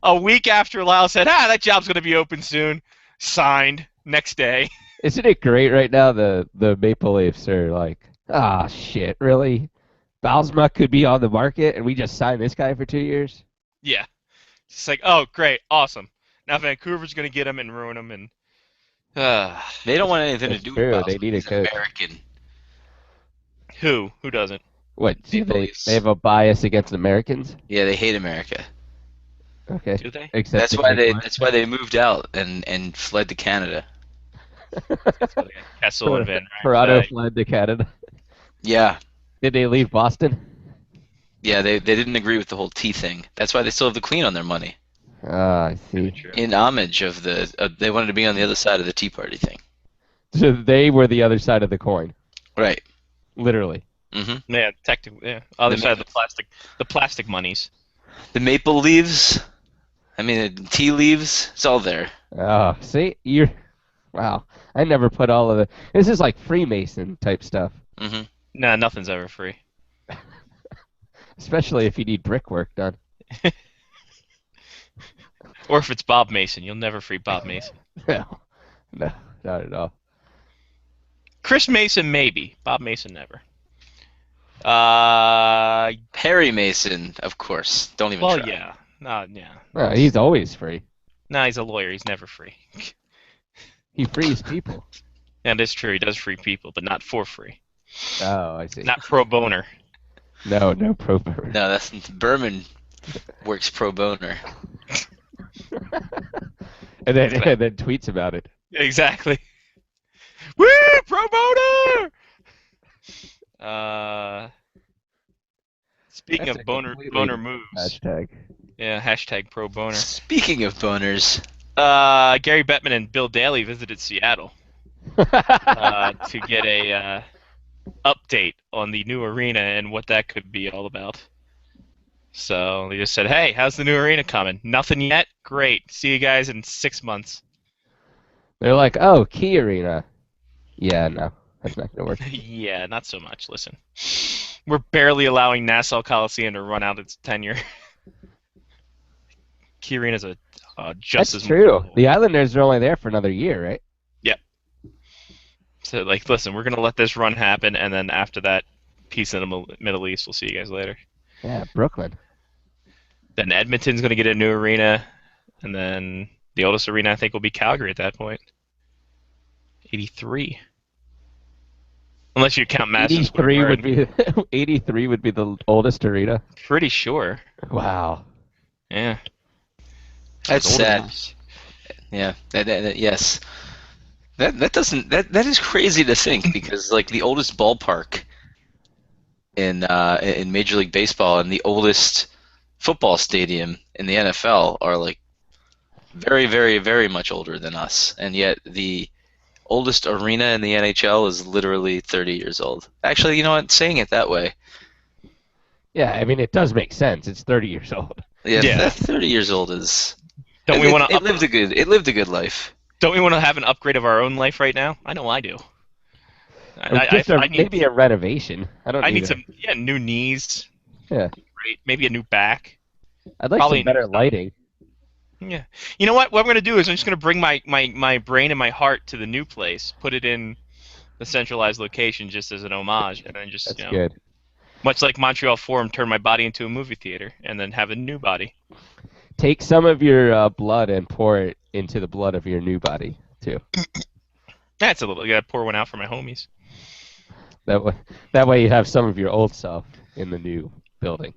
A week after Lyle said, that job's going to be open soon, signed next day. Isn't it great right now? The Maple Leafs are like, shit, really? Bausma could be on the market, and we just signed this guy for 2 years? Yeah. It's like, oh, great, awesome. Now Vancouver's going to get him and ruin him, and They don't want anything to That's do true, with Bowser. they need a He's coach. American. who doesn't? What? Do Maple they Leafs. have a bias against Americans? Yeah, they hate America. Okay. Do they? Except That's if why they- that's why they moved out and fled to Canada. Kessel and Van Toronto Riemsdyk. fled to Canada. Yeah. Did they leave Boston? Yeah, they didn't agree with the whole tea thing. That's why they still have the Queen on their money. Ah, I see. True. In homage of they wanted to be on the other side of the Tea Party thing. So they were the other side of the coin, Right. literally. Mm-hmm. Yeah, technically, yeah. Other The side of the plastic monies. The maple leaves. I mean, the tea leaves. It's all there. Oh, see, you're. Wow, I never put all of the. This is like Freemason type stuff, Mm-hmm. Nah, nothing's ever free. especially if you need brickwork done. Or if it's Bob Mason, you'll never free Bob Mason. No, no, not at all. Chris Mason, maybe. Bob Mason, never. Harry Mason, of course. Don't even Well, try. yeah. Yeah. No, he's always free. Nah, he's a lawyer. He's never free. He frees people. That is true. He does free people, but not for free. Oh, I see. Not pro boner. No pro. No, that's Berman works pro boner. and then tweets about it. Exactly. Woo! Pro boner! Speaking That's of a boner completely moves. Hashtag. Yeah, hashtag pro boner. Speaking of boners, Gary Bettman and Bill Daly visited Seattle to get a update on the new arena and what that could be all about. So they just said, "Hey, how's the new arena coming? Nothing yet? Great. See you guys in 6 months." They're like, oh, Key Arena. Yeah, no, that's not gonna work. Yeah, not so much. Listen, we're barely allowing Nassau Coliseum to run out its tenure. Key Arena's a just That's as true. much- The Islanders are only there for another year, right? So, like, listen, we're gonna let this run happen, and then after that, peace in the Middle East. We'll see you guys later. Yeah, Brooklyn. Then Edmonton's gonna get a new arena, and then the oldest arena I think will be Calgary at that point. 83. Unless you count Madison Square 83 would Garden. be 83 would be the oldest arena. Pretty sure. Wow. Yeah. that's It's older sad. than us. Yeah, yes. That is crazy to think because like the oldest ballpark in Major League Baseball and the oldest football stadium in the NFL are like very, very, very much older than us, and yet the oldest arena in the NHL is literally 30 years old. Actually, you know what? Saying it that way, Yeah, I mean, it does make sense. It's 30 years old. Yeah. 30 years old is. Don't we want to? It lived a good life. Don't we want to have an upgrade of our own life right now? I know I do. I need, maybe a renovation. I don't. I need a- some new knees. Yeah. Great. Maybe a new back. I'd like probably some better next- lighting. Yeah. You know what? What I'm gonna do is I'm just gonna bring my brain and my heart to the new place, put it in the centralized location just as an homage, and then just That's good. much like Montreal Forum, turn my body into a movie theater, and then have a new body. Take some of your blood and pour it into the blood of your new body too. That's a little. You gotta pour one out for my homies. That way you have some of your old self in the new building.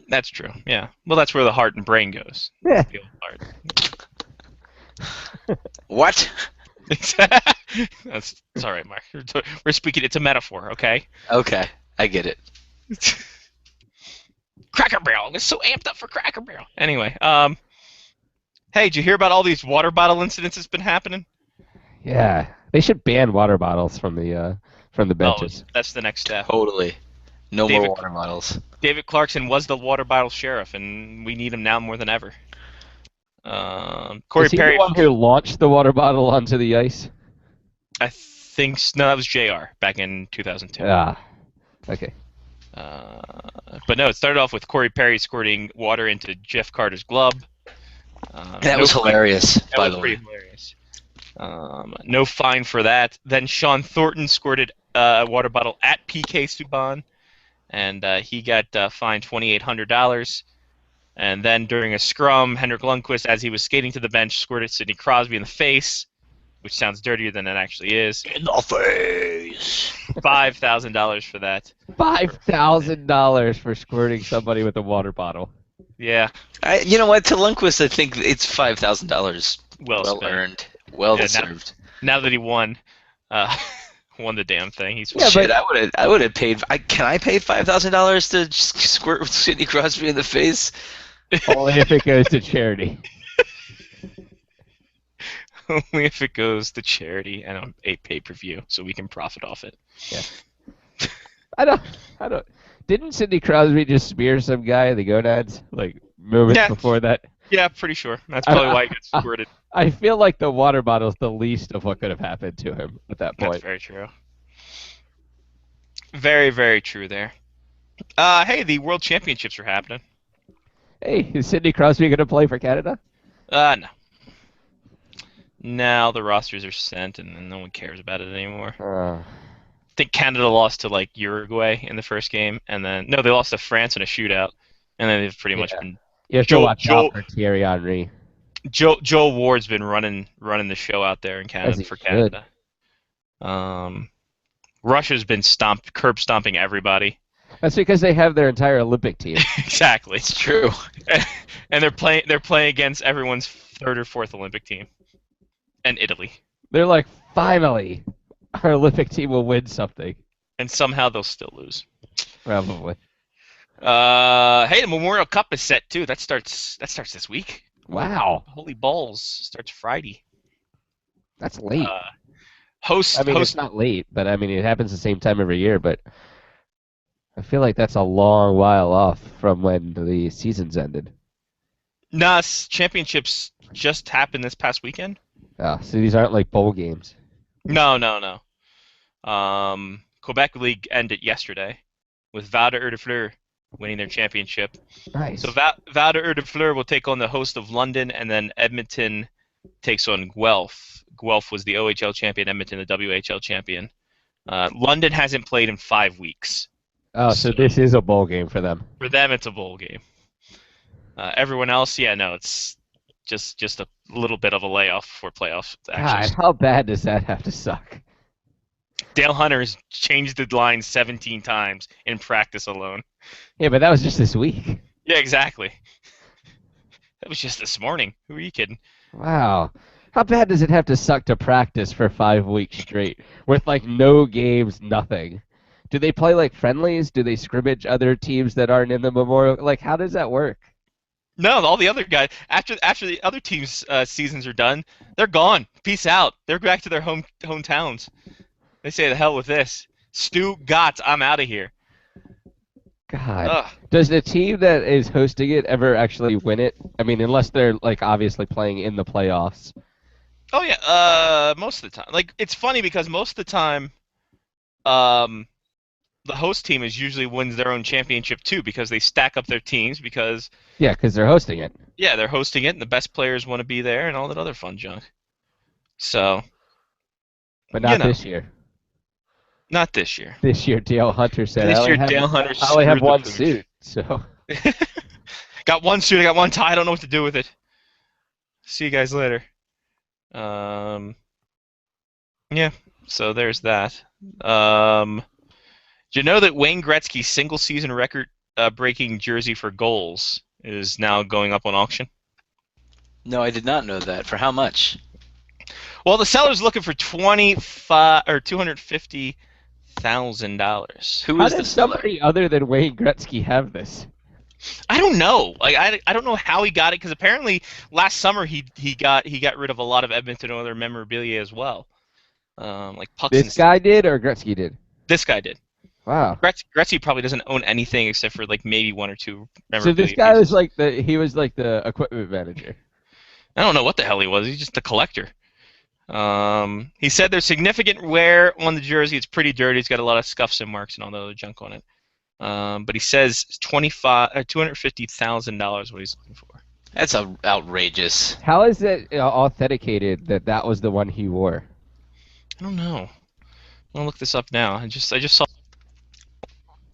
That's true. Yeah. Well, that's where the heart and brain goes. Yeah. The old heart. What? That's it's all right, Mark. We're speaking. It's a metaphor, okay? Okay, I get it. Cracker Barrel. I'm so amped up for Cracker Barrel. Anyway, hey, did you hear about all these water bottle incidents that's been happening? Yeah, they should ban water bottles from the benches. Oh, that's the next step. Totally. No David- more water bottles. David Clarkson was the water bottle sheriff, and we need him now more than ever. Corey Is he Perry. the one who launched the water bottle onto the ice? I think no, that was JR back in 2002. Ah, okay. But no, it started off with Corey Perry squirting water into Jeff Carter's glove. That was hilarious, That by was the pretty way. hilarious. No fine for that. Then Sean Thornton squirted a water bottle at PK Subban, and he got fined $2,800. And then during a scrum, Henrik Lundqvist, as he was skating to the bench, squirted Sidney Crosby in the face, which sounds dirtier than it actually is. In the face. $5,000 for that. $5,000 for squirting somebody with a water bottle. Yeah. You know what? To Lundqvist, I think it's $5,000 Well spent. earned, well Yeah, deserved. Now that he won the damn thing, he's Yeah, Shit, I would have paid. Can I pay $5,000 to just squirt with Sidney Crosby in the face? Only if it goes to charity. only if it goes to charity and on a pay-per-view, so we can profit off it. I don't. Didn't Sidney Crosby just spear some guy in the gonads like moments Yeah. before that? Yeah, pretty sure. That's probably why he gets squirted. I feel like the water bottle's the least of what could have happened to him at that That's point. very true. Very, very true there. Hey, the World Championships are happening. Hey, is Sidney Crosby gonna play for Canada? No. Now the rosters are sent, and no one cares about it anymore. I think Canada lost to like Uruguay in the first game, and then no, they lost to France in a shootout, and then they've pretty much been. You have to watch out for Thierry Henry. Joe Ward's been running the show out there in As Canada he for should. Canada. Russia's been curb stomping everybody. That's because they have their entire Olympic team. Exactly. It's true. And they're playing against everyone's third or fourth Olympic team. And Italy. They're like, finally, our Olympic team will win something. And somehow they'll still lose. Probably. Hey, the Memorial Cup is set too. That starts this week. Wow. Holy balls starts Friday. That's late. Host. It's not late, but I mean, it happens the same time every year, but I feel like that's a long while off from when the season's ended. Nah, championships just happened this past weekend. Oh, so these aren't like bowl games. No. Quebec League ended yesterday with Val de Fleur winning their championship. Nice. So Val de Fleur will take on the host of London, and then Edmonton takes on Guelph. Guelph was the OHL champion, Edmonton the WHL champion. London hasn't played in 5 weeks. Oh, so this is a bowl game for them. For them, it's a bowl game. Everyone else, it's just a little bit of a layoff for playoff actions. God, how bad does that have to suck? Dale Hunter has changed the line 17 times in practice alone. Yeah, but that was just this week. Yeah, exactly. That was just this morning. Who are you kidding? Wow. How bad does it have to suck to practice for 5 weeks straight with like no games, nothing? Do they play like friendlies? Do they scrimmage other teams that aren't in the Memorial? Like, how does that work? No, all the other guys after the other teams' seasons are done, they're gone. Peace out. They're back to their hometowns. They say, "The hell with this, Stu Gotts, I'm out of here." God. Ugh. Does the team that is hosting it ever actually win it? I mean, unless they're like obviously playing in the playoffs. Oh yeah, most of the time. Like it's funny because most of the time, the host team usually wins their own championship too because they stack up their teams because. Yeah, because they're hosting it. Yeah, they're hosting it, and the best players want to be there, and all that other fun junk. So. But not this year. Not this year. This year, Dale Hunter said. This year, Dale Hunter. I only have screwed the one pooch. suit, so. Got one suit. I got one tie. I don't know what to do with it. See you guys later. Yeah. So there's that. Do you know that Wayne Gretzky's single-season record-breaking jersey for goals is now going up on auction? No, I did not know that. For how much? Well, the seller's looking for $250,000. Who How is the does seller? somebody other than Wayne Gretzky have this? I don't know. Like I don't know how he got it because apparently last summer he got rid of a lot of Edmonton Oilers memorabilia as well. Like pucks. This guy did, or Gretzky did? This guy did. Wow. Gretzky probably doesn't own anything except for like maybe one or two So memorabilia this guy pieces. was he was like the equipment manager. I don't know what the hell he was. He's just a collector. He said there's significant wear on the jersey. It's pretty dirty. It's got a lot of scuffs and marks and all the other junk on it. But he says $250,000 what he's looking for. That's outrageous. How is it authenticated that was the one he wore? I don't know. I'm gonna look this up now. I just saw.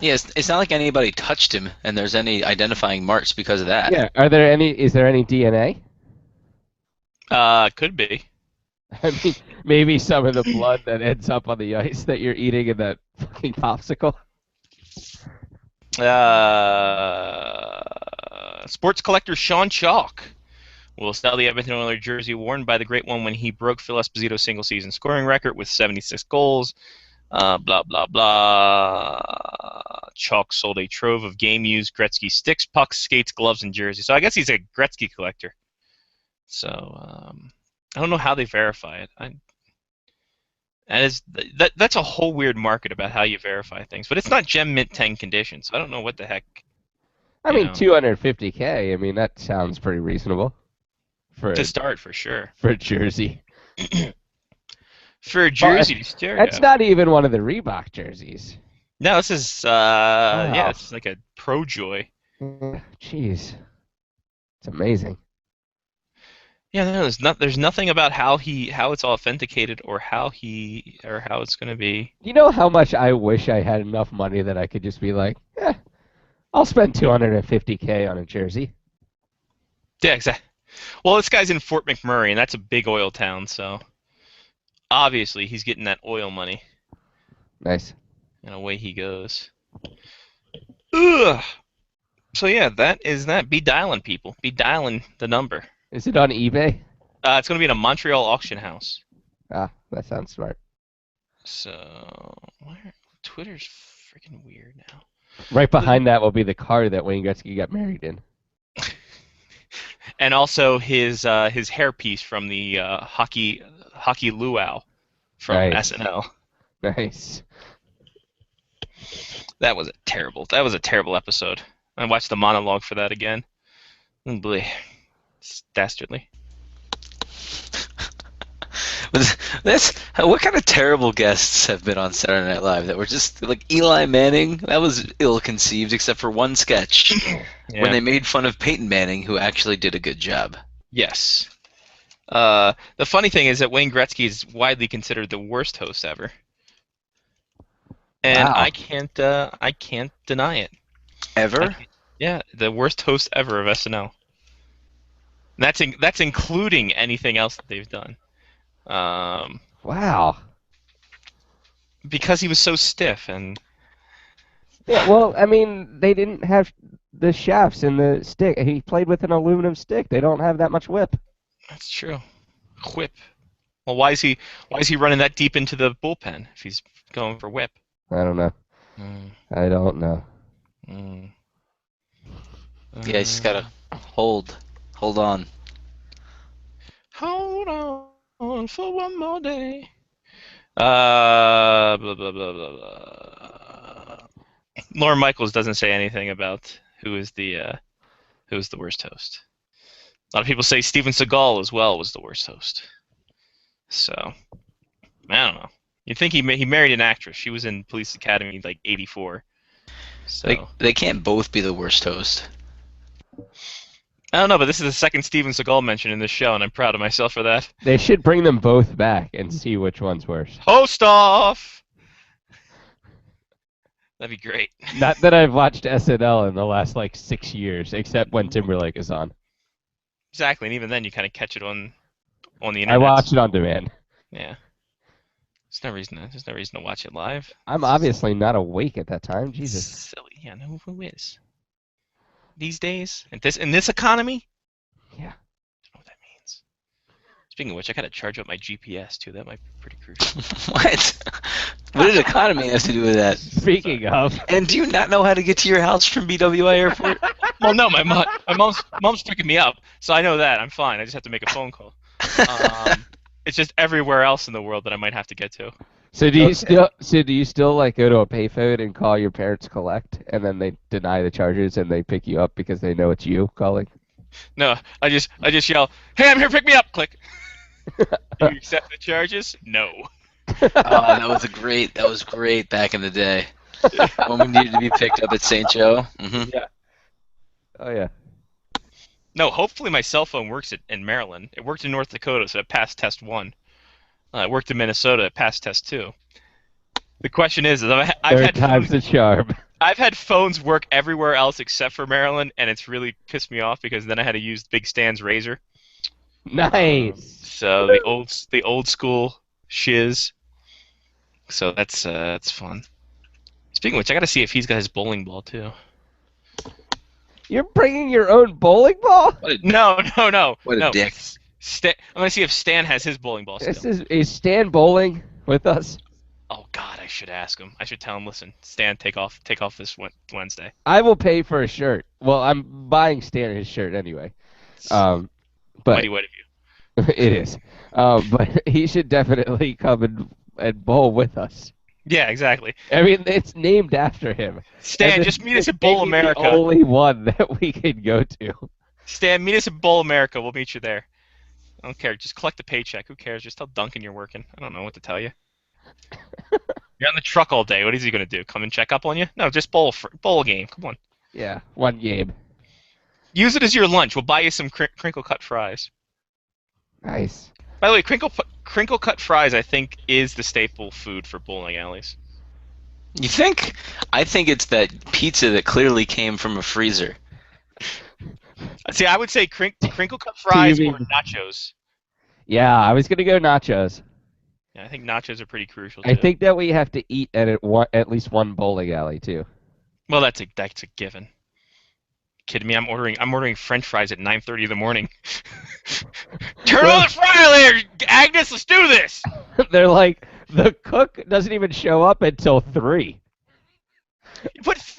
Yeah, it's not like anybody touched him, and there's any identifying marks because of that. Yeah. Is there any DNA? Could be. I mean, maybe some of the blood that ends up on the ice that you're eating in that fucking popsicle. Sports collector Sean Chalk will sell the Edmonton Oilers jersey worn by the Great One when he broke Phil Esposito's single-season scoring record with 76 goals. Blah, blah, blah. Chalk sold a trove of game-used Gretzky sticks, pucks, skates, gloves, and jerseys. So I guess he's a Gretzky collector. So I don't know how they verify it. That's a whole weird market about how you verify things. But it's not Gem Mint 10 condition, so I don't know what the heck. I mean, $250K. I mean, that sounds pretty reasonable. To start, for sure. For a jersey. For a jersey to stare That's at. not even one of the Reebok jerseys. No, this is yeah, it's like a Pro Joy. Jeez, it's amazing. Yeah, no, there's nothing about how it's authenticated or how it's gonna be. You know how much I wish I had enough money that I could just be like, I'll spend $250K on a jersey. Yeah, exactly. Well, this guy's in Fort McMurray, and that's a big oil town, so obviously he's getting that oil money. Nice. And away he goes. Ugh. So yeah, that is that. Be dialing, people. Be dialing the number. Is it on eBay? It's going to be in a Montreal auction house. Ah, that sounds smart. So, Twitter's freaking weird now. Right behind that will be the car that Wayne Gretzky got married in. And also his hairpiece from the hockey luau from SNL. Nice. That was a terrible episode. I watched the monologue for that again. Oh boy. It's dastardly. What kind of terrible guests have been on Saturday Night Live that were just like Eli Manning? That was ill-conceived, except for one sketch when they made fun of Peyton Manning, who actually did a good job. Yes. The funny thing is that Wayne Gretzky is widely considered the worst host ever, and wow. I can't deny it. Ever? Yeah, the worst host ever of SNL. And that's including anything else that they've done. Wow. Because he was so stiff and. Yeah, well, I mean, they didn't have the shafts in the stick. He played with an aluminum stick. They don't have that much whip. That's true. Whip. Well, why is he running that deep into the bullpen if he's going for whip? I don't know. I don't know. Yeah, he's gotta hold on. Hold on for one more day. Blah blah blah blah blah. Lorne Michaels doesn't say anything about who is the worst host. A lot of people say Steven Seagal as well was the worst host. So I don't know. You'd think he married an actress. She was in Police Academy like '84. So they can't both be the worst host. I don't know, but this is the second Steven Seagal mention in this show, and I'm proud of myself for that. They should bring them both back and see which one's worse. Host off! That'd be great. Not that I've watched SNL in the last, 6 years, except when Timberlake is on. Exactly, and even then you kind of catch it on the internet. I watch it on demand. Yeah. There's no reason to watch it live. I'm obviously not awake at that time. Jesus. Silly. Yeah, no, who is? These days? In this economy? Yeah. I don't know what that means. Speaking of which, I gotta charge up my GPS too. That might be pretty crucial. What? What did economy have to do with that? Speaking of. And do you not know how to get to your house from BWI Airport? Well, no, my mom's picking me up, so I know that I'm fine. I just have to make a phone call. It's just everywhere else in the world that I might have to get to. So do you still go to a payphone and call your parents collect, and then they deny the charges and they pick you up because they know it's you calling? No, I just yell, "Hey, I'm here, pick me up!" Click. Do you accept the charges? No. That was great back in the day when we needed to be picked up at St. Joe. Mm-hmm. Yeah. Oh yeah. No, hopefully my cell phone works in Maryland. It worked in North Dakota, so it passed test 1. It worked in Minnesota, it passed test 2. The question is I've had time's the charm. I've had phones work everywhere else except for Maryland, and it's really pissed me off because then I had to use Big Stan's razor. Nice. So the old school shiz. So that's fun. Speaking of which, I gotta see if he's got his bowling ball too. You're bringing your own bowling ball? No. What a no. dick. I'm gonna see if Stan has his bowling ball still. Is Stan bowling with us? Oh God, I should ask him. I should tell him. Listen, Stan, take off this Wednesday. I will pay for a shirt. Well, I'm buying Stan his shirt anyway. But Mighty white of you. it is. But he should definitely come and bowl with us. Yeah, exactly. I mean, it's named after him. Stan, just meet us at Bowl America. The only one that we can go to. Stan, meet us at Bowl America. We'll meet you there. I don't care. Just collect the paycheck. Who cares? Just tell Duncan you're working. I don't know what to tell you. You're on the truck all day. What is he gonna do? Come and check up on you? No, just bowl a game. Come on. Yeah, one game. Use it as your lunch. We'll buy you some crinkle cut fries. Nice. By the way, crinkle cut fries, I think, is the staple food for bowling alleys. You think? I think it's that pizza that clearly came from a freezer. See, I would say crinkle cut fries or nachos. Yeah, I was gonna go nachos. Yeah, I think nachos are pretty crucial too. I think that we have to eat at least one bowling alley too. Well, that's a given. Kidding me? I'm ordering French fries at 9:30 in the morning. Turn on the fryer later, Agnes. Let's do this. They're like, the cook doesn't even show up until 3.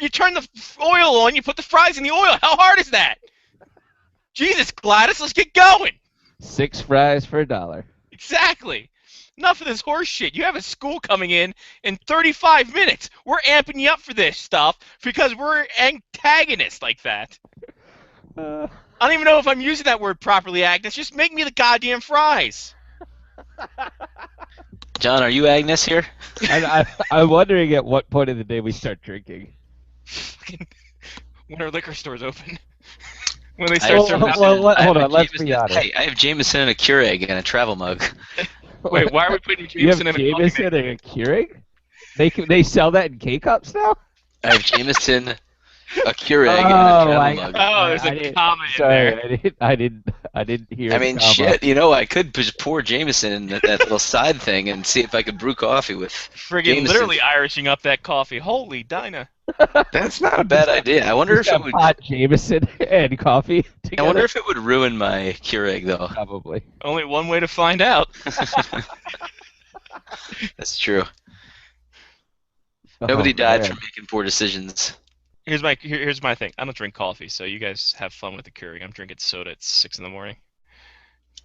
You turn the oil on. You put the fries in the oil. How hard is that? Jesus, Gladys, let's get going. 6 fries for $1. Exactly. Enough of this horse shit. You have a school coming in 35 minutes. We're amping you up for this stuff because we're antagonists like that. I don't even know if I'm using that word properly, Agnes. Just make me the goddamn fries. John, are you Agnes here? I'm wondering at what point of the day we start drinking. When our liquor stores open. When they start serving hold on, let's be honest. Hey, I have Jameson and a Keurig and a travel mug. Wait, why are we putting You have Jameson in a coffee Jameson maker? and a Keurig? They sell that in K-cups now? I have Jameson, a Keurig, and a travel mug. Oh, there's a comment in there. I didn't hear. I mean, the comma. shit. You know, I could just pour Jameson in that little side thing and see if I could brew coffee with. Friggin' Jameson. literally Irishing up that coffee. Holy Dinah. That's not a bad idea. I wonder if it would. Hot Jameson and coffee I together. wonder if it would ruin my Keurig though. Probably. Only one way to find out. That's true. Nobody died man. from making poor decisions. Here's my thing. I don't drink coffee, so you guys have fun with the Keurig. I'm drinking soda at 6 in the morning.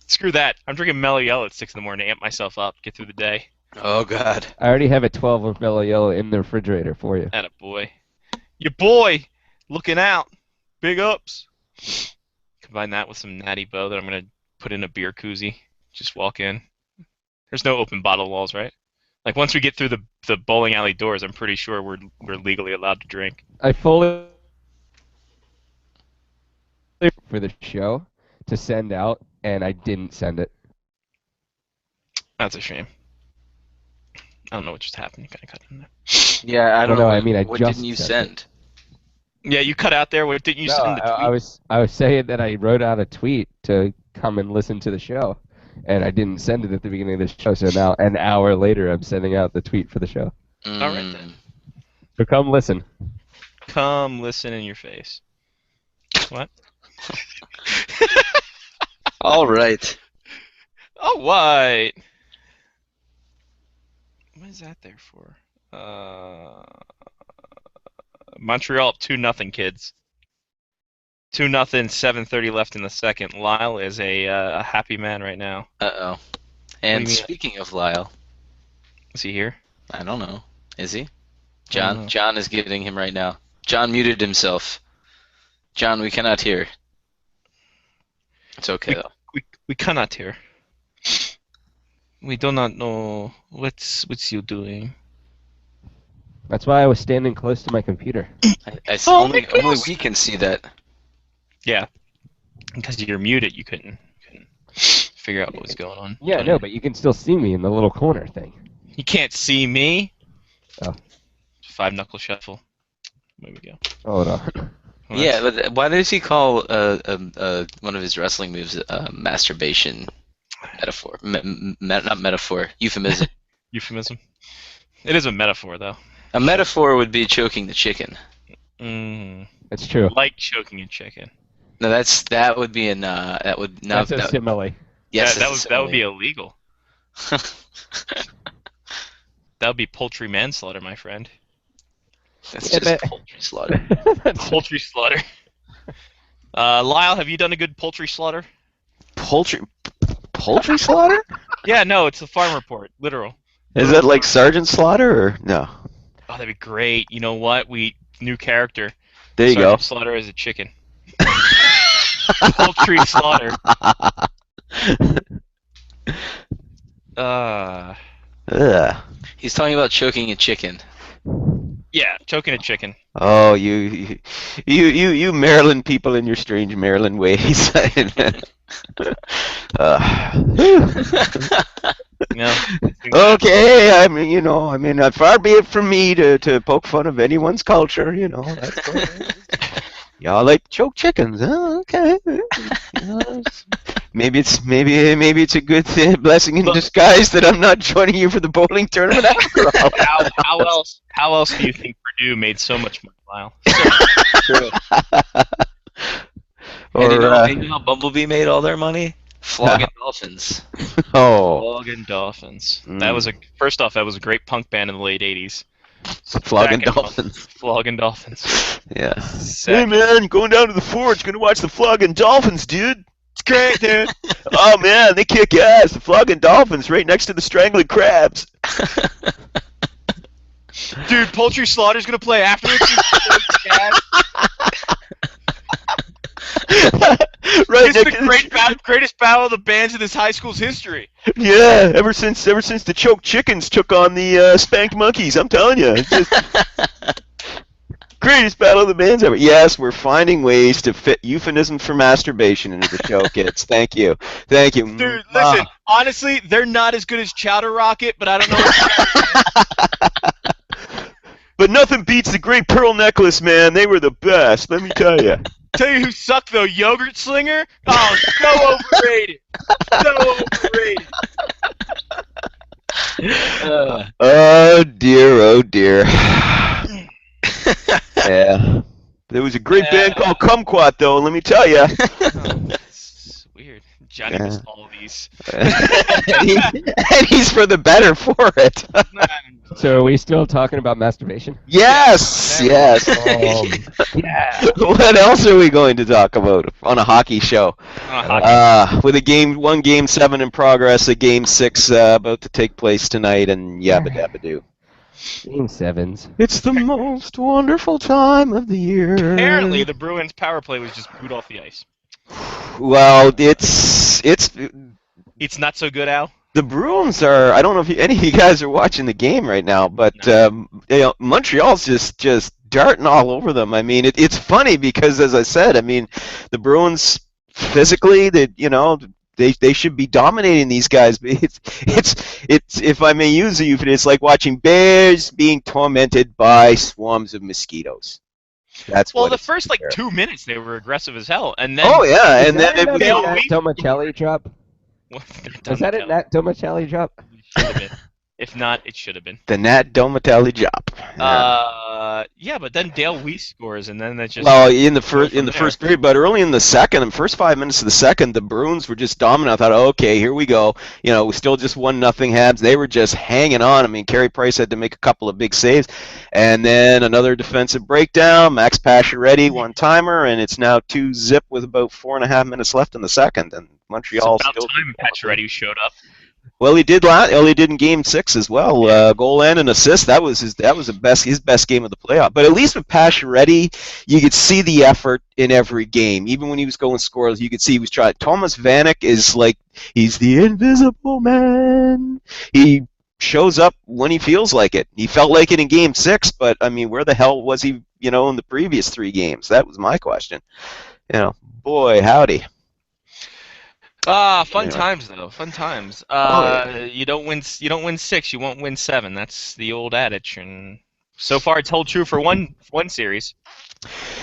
Screw that. I'm drinking Mellow Yellow at 6 in the morning to amp myself up, get through the day. Oh God. I already have a 12 of Mellow Yellow in the refrigerator for you. Atta boy. Your boy looking out. Big ups. Combine that with some Natty Boh that I'm going to put in a beer koozie. Just walk in. There's no open bottle walls, right? Like once we get through the bowling alley doors, I'm pretty sure we're legally allowed to drink. I fully for the show to send out, and I didn't send it. That's a shame. I don't know what just happened. You kind of cut in there. Yeah, I don't Well, know. no, I mean, I what just didn't you sent send? Yeah, you cut out there. What didn't you No, send the tweet? I was saying that I wrote out a tweet to come and listen to the show, and I didn't send it at the beginning of the show. So now, an hour later, I'm sending out the tweet for the show. All right then. So come listen. Come listen in your face. What? All right. Oh, what? What is that there for? Montreal up 2-0, kids. 2-0, 7:30 left in the second. Lyle is a happy man right now. Uh-oh. What And do you mean? speaking of Lyle, Is he here? I don't know. Is he? I don't know. John is getting him right now. John muted himself. John, we cannot hear. It's okay though. We cannot hear. We do not know what's you doing. That's why I was standing close to my computer. Only we can see that. Yeah, because you're muted, you couldn't figure out what was going on. Yeah, no, but you can still see me in the little corner thing. You can't see me. Oh. 5 knuckle shuffle. There we go. Hold on. Well, Yeah, but why does he call one of his wrestling moves masturbation metaphor? Not metaphor, euphemism. Euphemism. It is a metaphor, though. A metaphor would be choking the chicken. That's true. Like choking a chicken. No, that would be that would not. That's a simile. Yes, that would be illegal. That would be poultry manslaughter, my friend. That's Yeah, just but- poultry slaughter. Poultry slaughter. Lyle, have you done a good poultry slaughter? Poultry slaughter? Yeah, no, it's the farm report, literal. Is that like Sergeant Slaughter or no? Oh, that'd be great. You know what? New character. There you Sergeant Slaughter as a chicken. Poultry slaughter. Ugh. He's talking about choking a chicken. Yeah, choking a chicken. Oh, you Maryland people in your strange Maryland ways. No. Okay, I mean, far be it from me to poke fun of anyone's culture, That's y'all like choke chickens, huh? Okay. Maybe it's a good blessing in disguise that I'm not joining you for the bowling tournament after all. How else do you think Purdue made so much money, Lyle? And you know Or how Bumblebee made all their money? Flogging dolphins. Flogging Dolphins. That was first off, that was a great punk band in the late '80s. Flogging Second one, Dolphins. Flogging Dolphins. Yeah. Hey Second. man, going down to the forge, gonna watch the Flogging Dolphins, dude. It's great, dude. Oh man, they kick ass. The Flogging Dolphins, right next to the Strangling Crabs. Dude, Poultry Slaughter's gonna play afterwards. Right This is next the greatest battle of the bands in this high school's history. Yeah, ever since the Choke Chickens took on the Spanked Monkeys, I'm telling you, it's just greatest battle of the bands ever. Yes, we're finding ways to fit euphemism for masturbation into the show, kids. Thank you. Dude, listen, honestly, they're not as good as Chowder Rocket, but I don't know. But nothing beats the Great Pearl Necklace, man. They were the best, let me tell you. Tell you who sucked though, Yogurt Slinger. Oh, so overrated. So overrated. Oh dear. Yeah. There was a great band called Kumquat, though, let me tell you. It's weird. Johnny missed all of these. and he's for the better for it. So are we still talking about masturbation? Yes. Yeah. What else are we going to talk about on a hockey show? With one game 7 in progress, a game 6 about to take place tonight, and yabba dabba doo. Game 7s. It's the most wonderful time of the year. Apparently, the Bruins' power play was just booed off the ice. Well, it's It's not so good, Al. the Bruins are. I don't know if any of you guys are watching the game right now, but Montreal's just darting all over them. I mean, it's funny because, as I said, I mean, the Bruins physically, they should be dominating these guys. But it's if I may use a euphemism, it's like watching bears being tormented by swarms of mosquitoes. That's Well, what the it's first compared. 2 minutes they were aggressive as hell, and then Oh yeah, and then Is Dale that Weiss- a Tomacelli drop? Was that a Nat Tomacelli drop? Should have been. If not, it should have been. the Nat Domatelli job. Yeah, but then Dale Weiss scores, and then that just. Well, in the from first period, but early in the second, the first 5 minutes of the second, the Bruins were just dominant. I thought, okay, here we go. We still just 1-0 Habs. They were just hanging on. I mean, Carey Price had to make a couple of big saves, and then another defensive breakdown. Max Pacioretty one-timer, and it's now 2-0 with about 4.5 minutes left in the second, and Montreal It's about still. time Pacioretty showed up. Well, he did in Game 6 as well. Goal and an assist. That was his best game of the playoff. But at least with Pacioretty, you could see the effort in every game. Even when he was going scoreless, you could see he was trying. Thomas Vanek is like he's the invisible man. He shows up when he feels like it. He felt like it in Game 6, but I mean, where the hell was he? In the previous 3 games. That was my question. Boy, howdy. Fun Anyway. times though. Fun times. Yeah. You don't win 6, you won't win 7. That's the old adage, and so far it's held true for one series.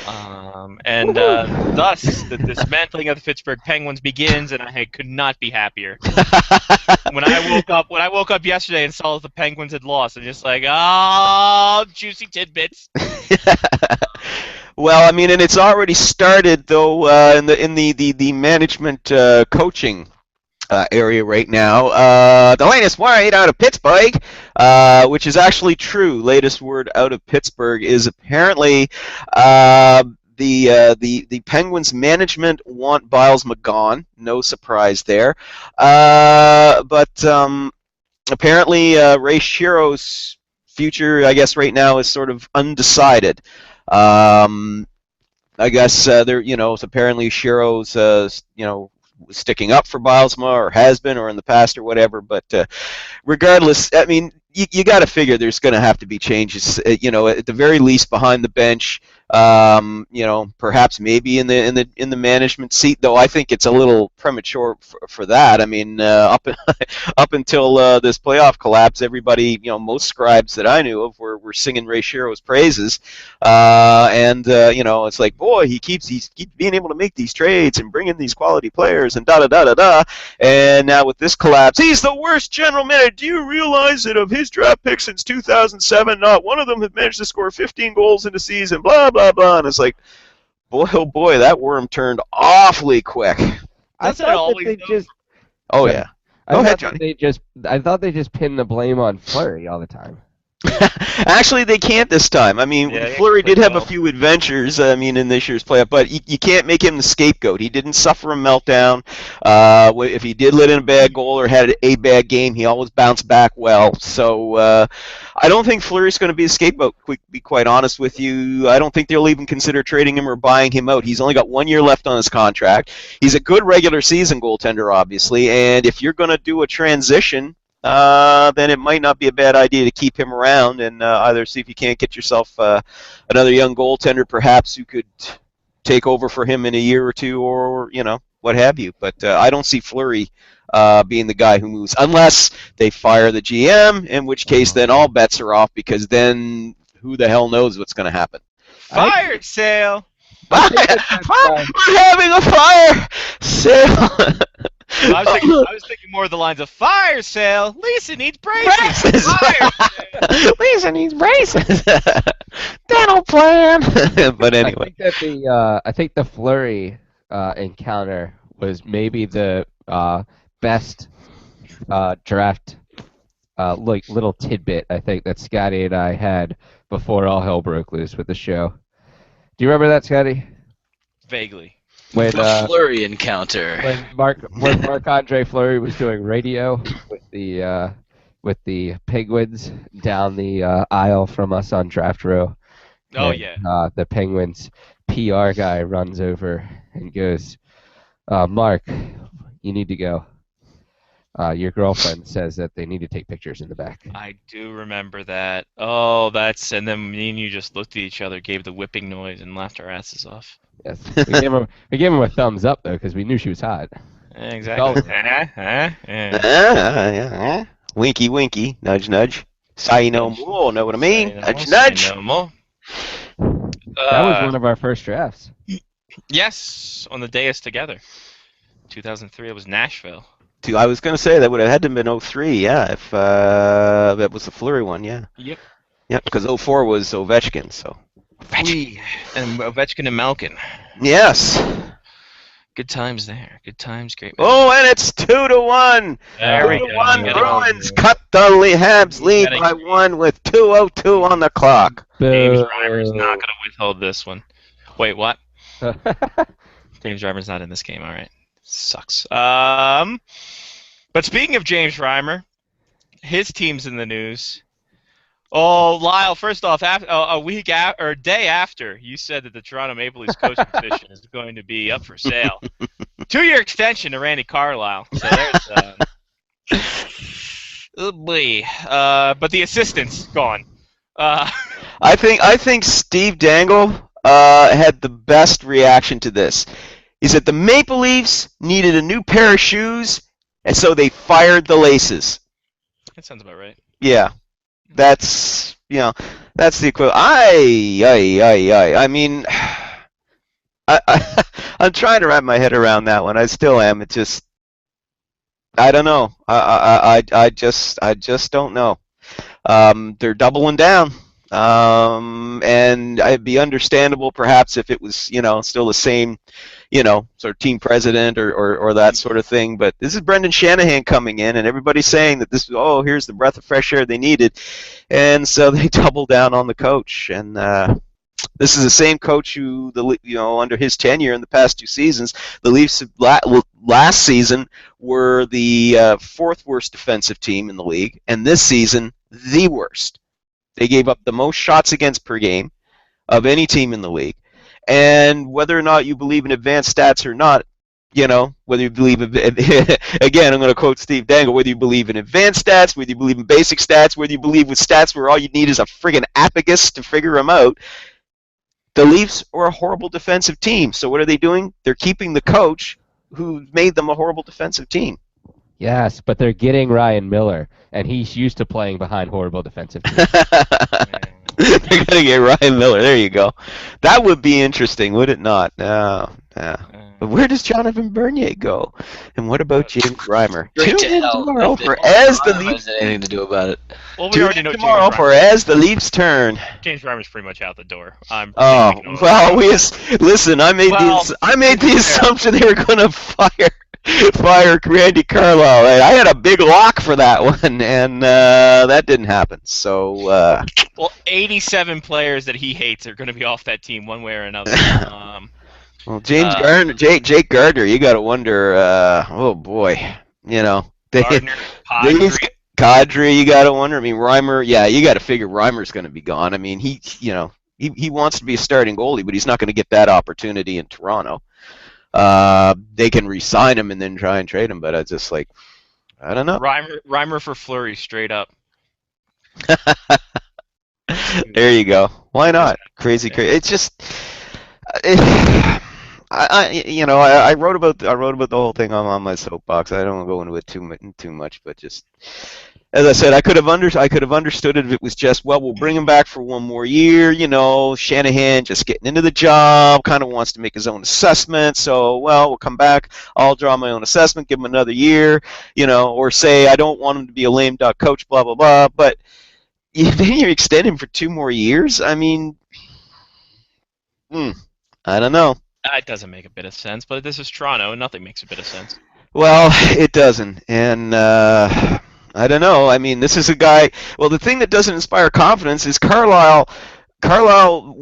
Thus, the dismantling of the Pittsburgh Penguins begins, and I could not be happier. When I woke up yesterday and saw that the Penguins had lost, I'm just like, oh, juicy tidbits. Well, I mean, and it's already started though in the management coaching area right now. The latest word out of Pittsburgh, which is actually true. Latest word out of Pittsburgh is apparently the Penguins management want Bylsma gone. No surprise there. But apparently Ray Shiro's future, I guess, right now is sort of undecided. I guess apparently Shiro's sticking up for Bylsma, or has been, or in the past, or whatever. But regardless, I mean, you got to figure there's going to have to be changes. At the very least behind the bench. Perhaps maybe in the management seat. Though I think it's a little premature for that. I mean, up until this playoff collapse, everybody, most scribes that I knew of were singing Ray Shiro's praises, it's like, boy, he keeps being able to make these trades and bring in these quality players and da da da da da. And now with this collapse, he's the worst general manager. Do you realize that of his draft picks since 2007, not one of them have managed to score 15 goals in a season? Blah blah blah. And it's like, boy, oh boy, that worm turned awfully quick. I thought that they just. Oh yeah. Go ahead, Johnny. I thought they just pinned the blame on Fleury all the time. Actually, they can't this time. I mean, Fleury did have a few adventures, in this year's playoff, but you can't make him the scapegoat. He didn't suffer a meltdown. If he did let in a bad goal or had a bad game, he always bounced back well. So I don't think Fleury's going to be a scapegoat, to be quite honest with you. I don't think they'll even consider trading him or buying him out. He's only got 1 year left on his contract. He's a good regular season goaltender, obviously, and if you're going to do a transition, then it might not be a bad idea to keep him around and either see if you can't get yourself another young goaltender, perhaps, who could take over for him in a year or two, or what have you. But I don't see Fleury being the guy who moves unless they fire the GM, in which case then all bets are off, because then who the hell knows what's going to happen. Fire sale. We're having a fire sale. I was thinking more of the lines of fire sale. Lisa needs braces. Fire sale. Lisa needs braces. Dental plan. But anyway, I think the Fleury encounter was maybe the best draft little tidbit I think that Scotty and I had before all hell broke loose with the show. Do you remember that, Scotty? Vaguely. When the Fleury encounter. When Marc-Andre Fleury was doing radio with the Penguins down the aisle from us on draft row. Oh, and, yeah. The Penguins PR guy runs over and goes, Mark, you need to go. Your girlfriend says that they need to take pictures in the back. I do remember that. Oh, and then me and you just looked at each other, gave the whipping noise, and laughed our asses off. Yes, we gave him a thumbs up though, because we knew she was hot. Exactly. Winky, winky, nudge, nudge. Say no more. Know what I mean? Nudge, nudge. No more. That was one of our first drafts. Yes, on the dais together. 2003. It was Nashville. I was going to say that would have had to have been 03, yeah, if that was the Fleury one, yeah. Yep. Yep, because 04 was Ovechkin, so. Ovechkin. And Ovechkin and Malkin. Yes. Good times there. Good times, great. Oh, and it's 2-1. There we go. 2-1. Bruins cut the Habs lead by 1 with 2:02 on the clock. James Reimer's not going to withhold this one. Wait, what? James Reimer's not in this game. All right. Sucks. But speaking of James Reimer, his team's in the news. Oh, Lyle, first off, a day after you said that the Toronto Maple Leafs coaching position is going to be up for sale. 2-year extension to Randy Carlyle. So there's oh boy. But the assistant's gone. I think Steve Dangle had the best reaction to this. He said the Maple Leafs needed a new pair of shoes, and so they fired the laces. That sounds about right. Yeah. That's, That's the equivalent. I mean, I'm trying to wrap my head around that one. I still am. It just, I don't know. I just don't know. They're doubling down. And it'd be understandable perhaps if it was, still the same, sort of team president or that sort of thing. But this is Brendan Shanahan coming in, and everybody's saying that here's the breath of fresh air they needed. And so they double down on the coach. And this is the same coach who, under his tenure in the past 2 seasons, the Leafs last season were the fourth worst defensive team in the league, and this season, the worst. They gave up the most shots against per game of any team in the league. And whether or not you believe in advanced stats or not, whether you believe in, again, I'm going to quote Steve Dangle, whether you believe in advanced stats, whether you believe in basic stats, whether you believe with stats where all you need is a friggin' abacus to figure them out, the Leafs are a horrible defensive team. So what are they doing? They're keeping the coach who made them a horrible defensive team. Yes, but they're getting Ryan Miller, and he's used to playing behind horrible defensive teams. They're going to get Ryan Miller. There you go. That would be interesting, would it not? No. But where does Jonathan Bernier go? And what about James Reimer? Straight Tune to in hell. tomorrow for As the Leafs. Has anything to do about it. Well, we Tune already in know tomorrow James for Reimer. As the Leafs turn. James Reimer's pretty much out the door. Oh well, listen. I made the assumption they were going to fire Randy Carlyle. I had a big lock for that one, and that didn't happen. So. Well, 87 players that he hates are going to be off that team one way or another. Well, James Gardner, Jake Gardner, you got to wonder. Oh boy, Gardner, Kadri, you got to wonder. I mean, Reimer, yeah, you got to figure Reimer's going to be gone. I mean, he wants to be a starting goalie, but he's not going to get that opportunity in Toronto. They can re-sign him and then try and trade him, but it's just like, I don't know. Reimer for Fleury, straight up. There you go. Why not? Crazy. It's just, I wrote about the whole thing on my soapbox. I don't want to go into it too much, but just as I said, I could have understood it if it was just, well, we'll bring him back for one more year. Shanahan just getting into the job, kind of wants to make his own assessment. So, well, we'll come back. I'll draw my own assessment, give him another year, or say I don't want him to be a lame duck coach, blah blah blah. But then you extend him for 2 more years. I mean, I don't know. It doesn't make a bit of sense, but this is Toronto, and nothing makes a bit of sense. Well, it doesn't, and I don't know. I mean, this is a guy. Well, the thing that doesn't inspire confidence is Carlyle. Carlyle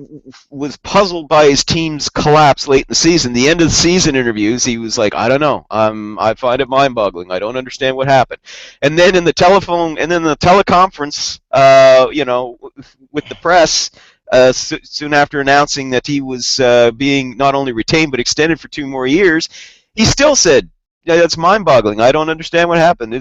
was puzzled by his team's collapse late in the season. The end of the season interviews, he was like, "I don't know. I find it mind-boggling. I don't understand what happened." And then in the teleconference, with the press. Soon after announcing that he was being not only retained but extended for 2 more years, he still said, "Yeah, that's mind-boggling. I don't understand what happened."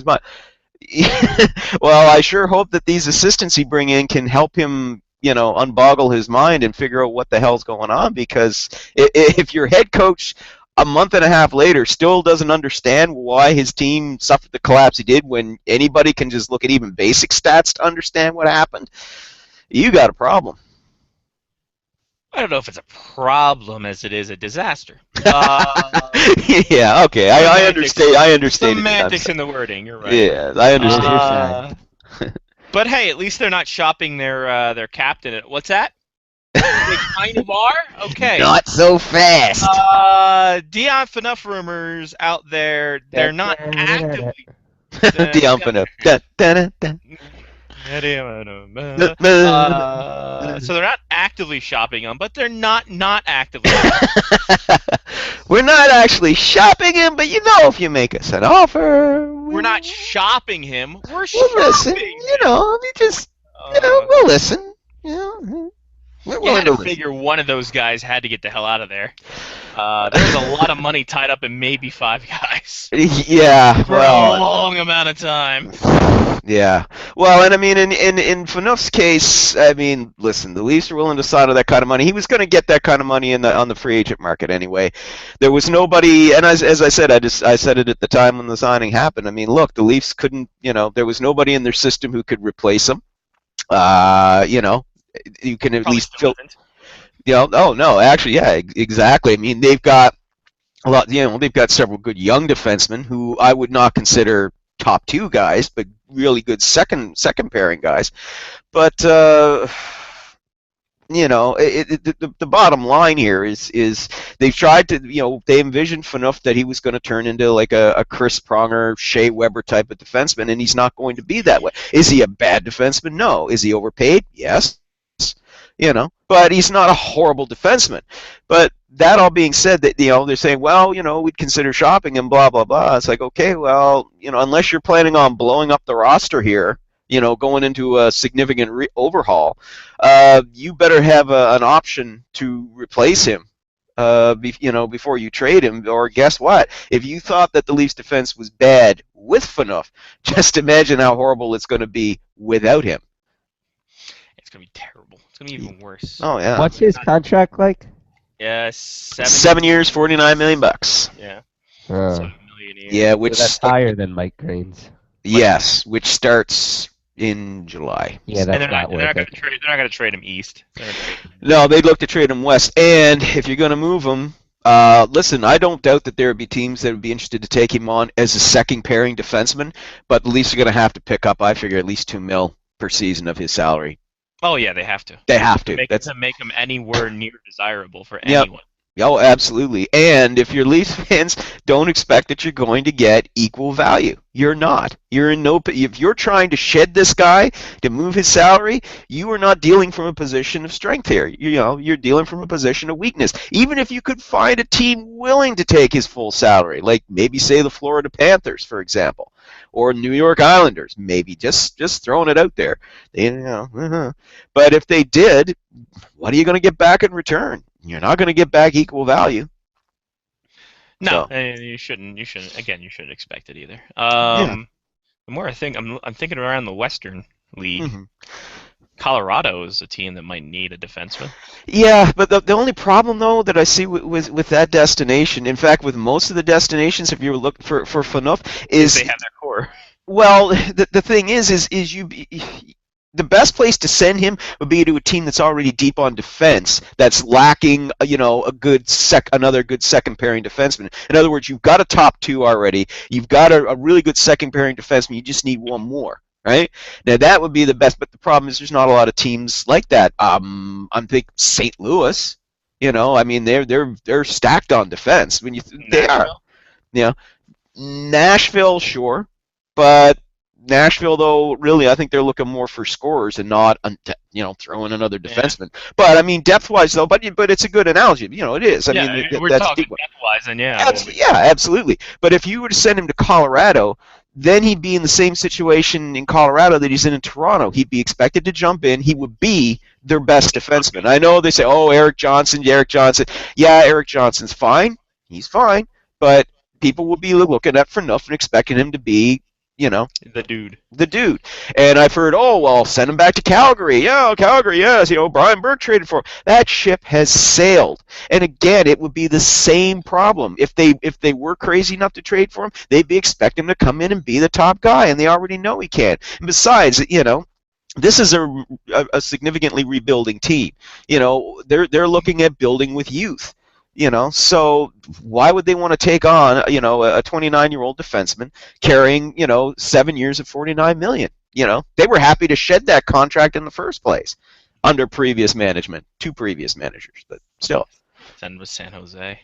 Well, I sure hope that these assistants he bring in can help him, unboggle his mind and figure out what the hell's going on. Because if your head coach a month and a half later still doesn't understand why his team suffered the collapse he did, when anybody can just look at even basic stats to understand what happened, you got a problem. I don't know if it's a problem as it is a disaster. Yeah, okay. I understand. I understand. Semantics in the wording. You're right. Yeah, I understand. But hey, at least they're not shopping their captain. What's that? They kind of are. Okay. Not so fast. Dion Phaneuf rumors out there. They're not actively. Dion Phaneuf. So they're not actively shopping him, but they're not actively. We're not actually shopping him, but if you make us an offer, we're not shopping him. We're we'll shopping. listen. We'll listen. We're willing to listen. Figure one of those guys had to get the hell out of there. There was a lot of money tied up in maybe 5 guys. Yeah, for a long amount of time. Yeah. Well, and I mean, in Phaneuf's case, I mean, listen, the Leafs are willing to side with that kind of money. He was going to get that kind of money on the free agent market anyway. There was nobody, and as I said, I said it at the time when the signing happened. I mean, look, the Leafs couldn't, there was nobody in their system who could replace him. you can at Probably least still fill. isn't. Oh no, actually, yeah, exactly. I mean, they've got a lot. They've got several good young defensemen who I would not consider top 2 guys, but really good second pairing guys. But the bottom line here is they've tried to, they envisioned Phaneuf that he was going to turn into like a Chris Pronger, Shea Weber type of defenseman, and he's not going to be that way. Is he a bad defenseman? No. Is he overpaid? Yes. But he's not a horrible defenseman. But that all being said, that they're saying, well, we'd consider shopping him, blah blah blah. It's like, okay, well, unless you're planning on blowing up the roster here, going into a significant overhaul, you better have an option to replace him, before you trade him. Or guess what? If you thought that the Leafs defense was bad with Phaneuf, just imagine how horrible it's going to be without him. It's going to be terrible. It's going to be even worse. Oh yeah. What's his contract like? Yeah, 7 years, $49 million. Yeah. 7 million a year. Yeah, So which that's higher than Mike Crane's. yes, which starts in July. Yeah, And that's they're not worth going it. to trade. They're not going to trade him east. They're gonna trade him- No, they'd look to trade him west. And if you're going to move him, listen, I don't doubt that there would be teams that would be interested to take him on as a second pairing defenseman, but the Leafs are going to have to pick up, I figure, at least $2 million per season of his salary. Oh yeah, they have to. They have to. Make him anywhere near desirable for anyone. Oh, absolutely. And if you're Leafs fans, don't expect that you're going to get equal value. You're not. You're in no. If you're trying to shed this guy to move his salary, you are not dealing from a position of strength here. You're dealing from a position of weakness. Even if you could find a team willing to take his full salary, like maybe say the Florida Panthers, for example, or New York Islanders, maybe just throwing it out there. But if they did, what are you going to get back in return? You're not going to get back equal value. No, So. and you shouldn't. Again, you shouldn't expect it either. The more I think, I'm thinking around the Western League. Mm-hmm. Colorado is a team that might need a defenseman. Yeah, but the only problem though that I see with that destination, in fact, with most of the destinations, if you're looking for Phaneuf, is They have their core. well, the thing is you. The best place to send him would be to a team that's already deep on defense, that's lacking, another good second pairing defenseman. In other words, you've got a top 2 already. You've got a really good second pairing defenseman. You just need one more, right? Now that would be the best, but the problem is there's not a lot of teams like that. I'm thinking St. Louis. I mean they're stacked on defense. They are. Yeah, Nashville, sure, but. Nashville, though, really, I think they're looking more for scorers and not, throwing another defenseman. But I mean, depth-wise, though, but it's a good analogy. It is. I mean, we're that's talking depth-wise, and yeah. Absolutely. But if you were to send him to Colorado, then he'd be in the same situation in Colorado that he's in Toronto. He'd be expected to jump in. He would be their best defenseman. I know they say, "Oh, Erik Johnson." Yeah, Erik Johnson's fine. He's fine, but people will be looking at Phaneuf and expecting him to be. The dude. And I've heard, send him back to Calgary. Yeah, Calgary, yes. Brian Burke traded for him. That ship has sailed. And again, it would be the same problem. If they were crazy enough to trade for him, they'd be expecting him to come in and be the top guy, and they already know he can. And besides, this is a significantly rebuilding team. They're looking at building with youth. So why would they want to take on, a 29-year-old defenseman carrying, 7 years of $49 million? They were happy to shed that contract in the first place under previous management, 2 previous managers, but still. Send him to San Jose.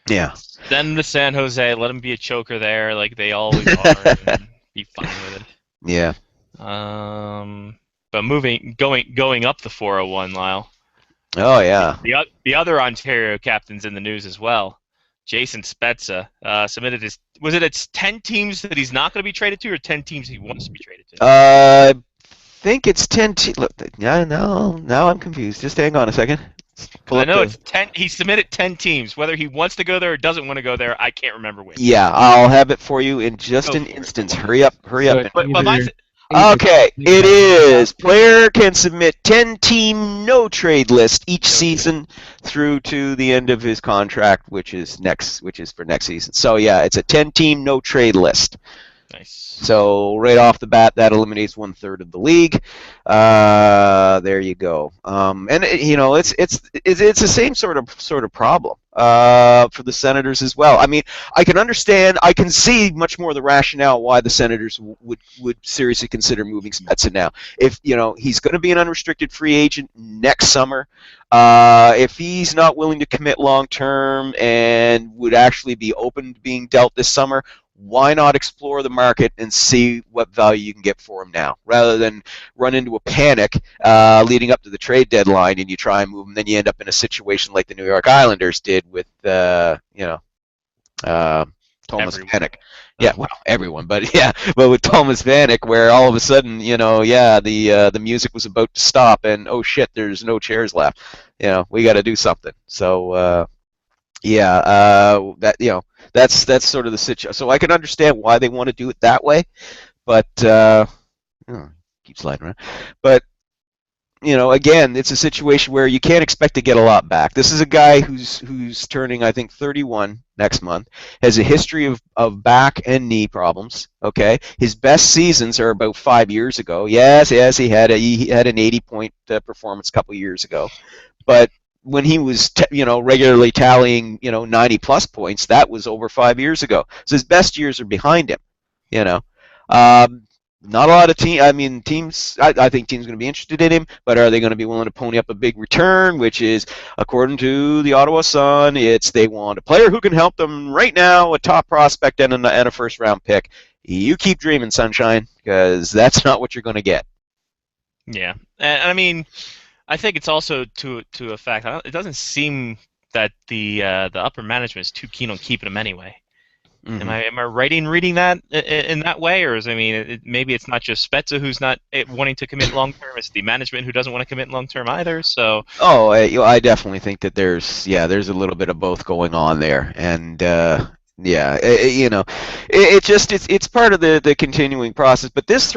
Yeah. Send him to San Jose. Let him be a choker there, like they always are, and be fine with it. Yeah. But going up the 401, Lyle. Oh yeah. The other Ontario captain's in the news as well. Jason Spezza submitted his. Was it's 10 teams that he's not going to be traded to, or 10 teams he wants to be traded to? I think it's 10. Now I'm confused. Just hang on a second. I know it's 10. He submitted 10 teams. Whether he wants to go there or doesn't want to go there, I can't remember which. Yeah, I'll have it for you in just an instant. Hurry up. Okay, it is. Player can submit 10-team no-trade list each season through to the end of his contract, which is for next season. So yeah, it's a 10-team no-trade list. Nice. So right off the bat, that eliminates 1/3 of the league. there you go. And it's the same sort of problem for the Senators as well. I mean, I can see much more the rationale why the Senators would seriously consider moving Spezza now. If he's going to be an unrestricted free agent next summer, if he's not willing to commit long term and would actually be open to being dealt this summer, why not explore the market and see what value you can get for him now, rather than run into a panic leading up to the trade deadline and you try and move him, then you end up in a situation like the New York Islanders did with Thomas Vanek. Yeah, well, everyone, but with Thomas Vanek, where all of a sudden, the music was about to stop, and oh shit, there's no chairs left. We got to do something. So. That's sort of the situation. So I can understand why they want to do it that way, but keep sliding around. But again, it's a situation where you can't expect to get a lot back. This is a guy who's turning, I think, 31 next month, has a history of back and knee problems. Okay, his best seasons are about 5 years ago. Yes, he had an 80-point performance a couple years ago, but when he was, regularly tallying, 90-plus points, that was over 5 years ago. So his best years are behind him. Not a lot of teams. I think teams are going to be interested in him, but are they going to be willing to pony up a big return? Which is, according to the Ottawa Sun, they want a player who can help them right now, a top prospect and a first-round pick. You keep dreaming, Sunshine, because that's not what you're going to get. Yeah, and I mean, I think it's also to a fact. It doesn't seem that the upper management is too keen on keeping him anyway. Mm-hmm. Am I right in reading that in that way, or maybe it's not just Spezza who's not wanting to commit long term? It's the management who doesn't want to commit long term either. So. Oh, I definitely think that there's a little bit of both going on there, and. It's part of the continuing process, but this is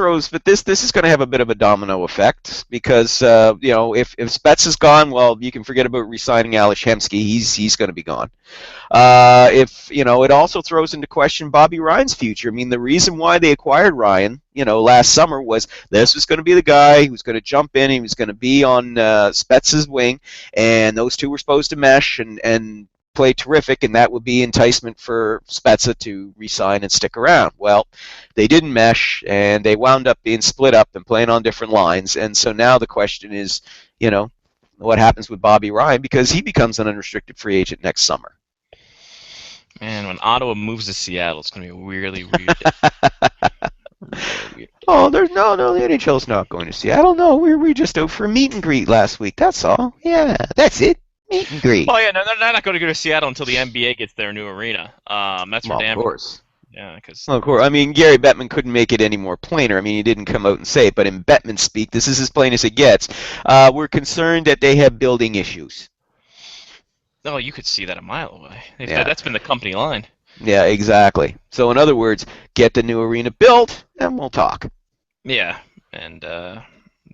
going to have a bit of a domino effect because if Spetz is gone, well, you can forget about re-signing Alex Hemsky. He's going to be gone. It also throws into question Bobby Ryan's future. I mean, the reason why they acquired Ryan, last summer was this was going to be the guy who was going to jump in. He was going to be on Spetz's wing, and those two were supposed to mesh and play terrific, and that would be enticement for Spezza to re-sign and stick around. Well, they didn't mesh, and they wound up being split up and playing on different lines, and so now the question is, what happens with Bobby Ryan, because he becomes an unrestricted free agent next summer. Man, when Ottawa moves to Seattle, it's going to be really weird. Oh, the NHL's not going to Seattle. No, we just out for a meet and greet last week, that's all. Yeah, that's it. Meet and greet. Oh yeah, no, they're not going to go to Seattle until the NBA gets their new arena. That's for damn. Of course. Yeah, because. Well, of course. I mean, Gary Bettman couldn't make it any more plainer. I mean, he didn't come out and say it, but in Bettman speak, this is as plain as it gets. We're concerned that they have building issues. Oh, you could see that a mile away. That's been the company line. Yeah, exactly. So in other words, get the new arena built, and we'll talk. Yeah, and.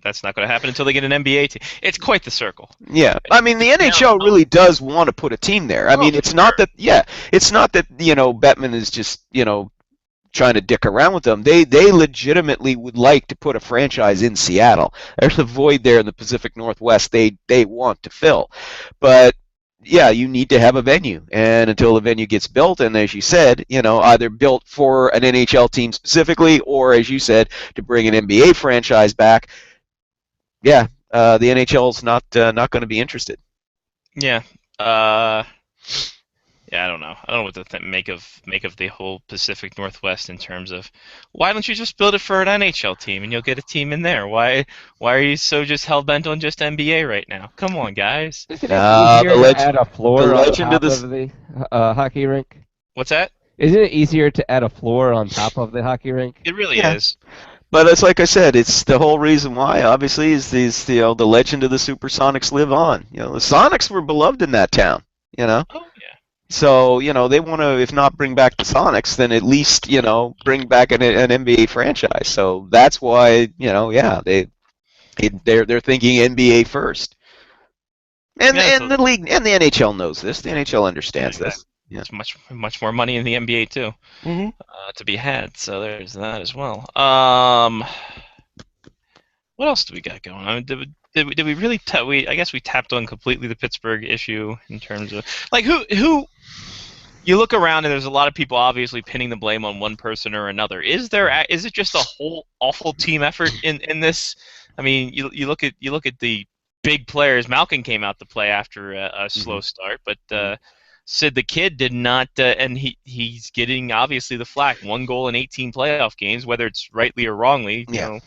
That's not going to happen until they get an NBA team. It's quite the circle. Yeah, I mean the NHL really does want to put a team there. I mean, it's not that Bettman is just trying to dick around with them. They legitimately would like to put a franchise in Seattle. There's a void there in the Pacific Northwest they want to fill, but. Yeah, you need to have a venue, and until the venue gets built, and as you said, either built for an NHL team specifically, or as you said, to bring an NBA franchise back. Yeah, the NHL's not going to be interested. Yeah. Yeah, I don't know. I don't know what to make of the whole Pacific Northwest in terms of why don't you just build it for an NHL team and you'll get a team in there? Why are you so just hell bent on just NBA right now? Come on, guys. Isn't it easier to add a floor on top of the hockey rink? What's that? Isn't it easier to add a floor on top of the hockey rink? It really is. But it's like I said, it's the whole reason why. Obviously, is the legend of the Supersonics live on. The Sonics were beloved in that town. Oh yeah. So, they want to, if not bring back the Sonics, then at least, bring back an NBA franchise. So that's why, they're thinking NBA first. And the league and the NHL knows this. The NHL understands this. Yeah. There's much more money in the NBA too, mm-hmm. To be had. So there's that as well. what else do we got going on? Did we really? I guess we tapped on completely the Pittsburgh issue in terms of like who. You look around and there's a lot of people obviously pinning the blame on one person or another. Is it just a whole awful team effort in this? I mean, you look at the big players. Malkin came out to play after a slow start, but Sid the Kid did not, and he's getting obviously the flack. 1 goal in 18 playoff games, whether it's rightly or wrongly. You know,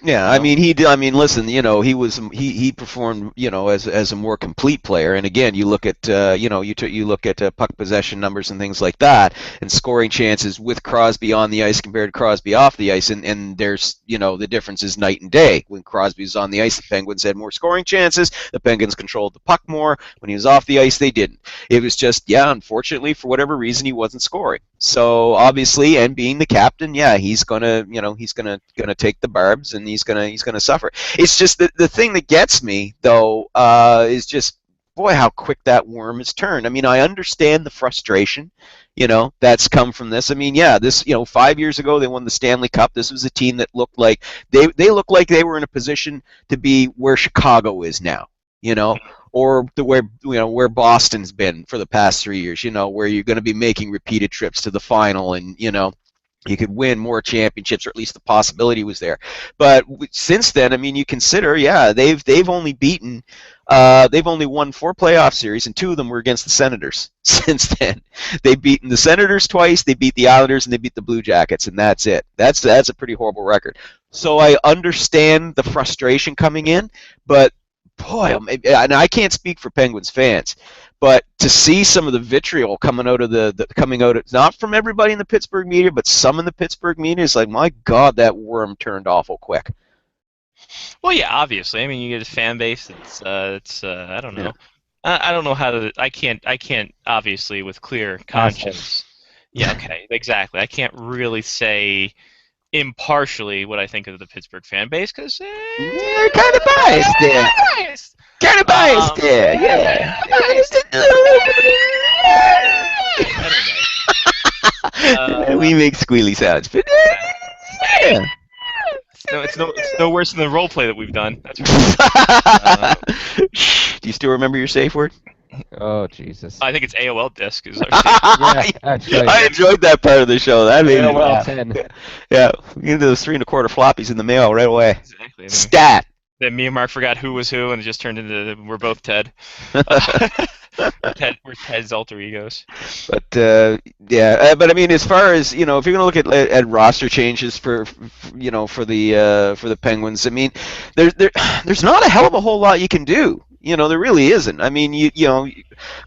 Yeah, I mean he did. I mean, listen, he performed, as a more complete player. And again, you look at you look at puck possession numbers and things like that, and scoring chances with Crosby on the ice compared to Crosby off the ice, and there's the difference is night and day. When Crosby was on the ice, the Penguins had more scoring chances. The Penguins controlled the puck more. When he was off the ice, they didn't. It was just unfortunately for whatever reason he wasn't scoring. So obviously, and being the captain, he's gonna take the barbs and he's gonna suffer. It's just the thing that gets me though is just boy how quick that worm has turned. I mean, I understand the frustration, that's come from this. I mean, this 5 years ago they won the Stanley Cup. This was a team that looked like they looked like they were in a position to be where Chicago is now. Or where Boston's been for the past 3 years, where you're going to be making repeated trips to the final, and you could win more championships, or at least the possibility was there. But since then, I mean, you consider, they've only won 4 playoff series, and 2 of them were against the Senators. Since then, they've beaten the Senators twice, they beat the Islanders, and they beat the Blue Jackets, and that's it. That's a pretty horrible record. So I understand the frustration coming in, but boy, and I can't speak for Penguins fans, but to see some of the vitriol coming out of not from everybody in the Pittsburgh media, but some in the Pittsburgh media, is like, my God, that worm turned awful quick. Well, yeah, obviously. I mean, you get a fan base. It's I don't know. I don't know how to. I can't obviously with clear conscience. Yeah, okay, exactly. I can't really say impartially what I think of the Pittsburgh fan base, because you're kind of biased there. Kind of biased there, yeah. Anyway. We make squealy sounds, but yeah. It's no worse than the role play that we've done. That's right. Do you still remember your safe word? Oh, Jesus. I think it's AOL disk. I enjoyed that part of the show. That made me laugh. 10. Yeah, we get those 3 1/4 floppies in the mail right away. Exactly. Stat. Then me and Mark forgot who was who, and it just turned into we're both Ted. We're Ted's alter egos. But but I mean, as far as if you're going to look at roster changes for the Penguins, I mean, there's not a hell of a whole lot you can do. There really isn't. I mean,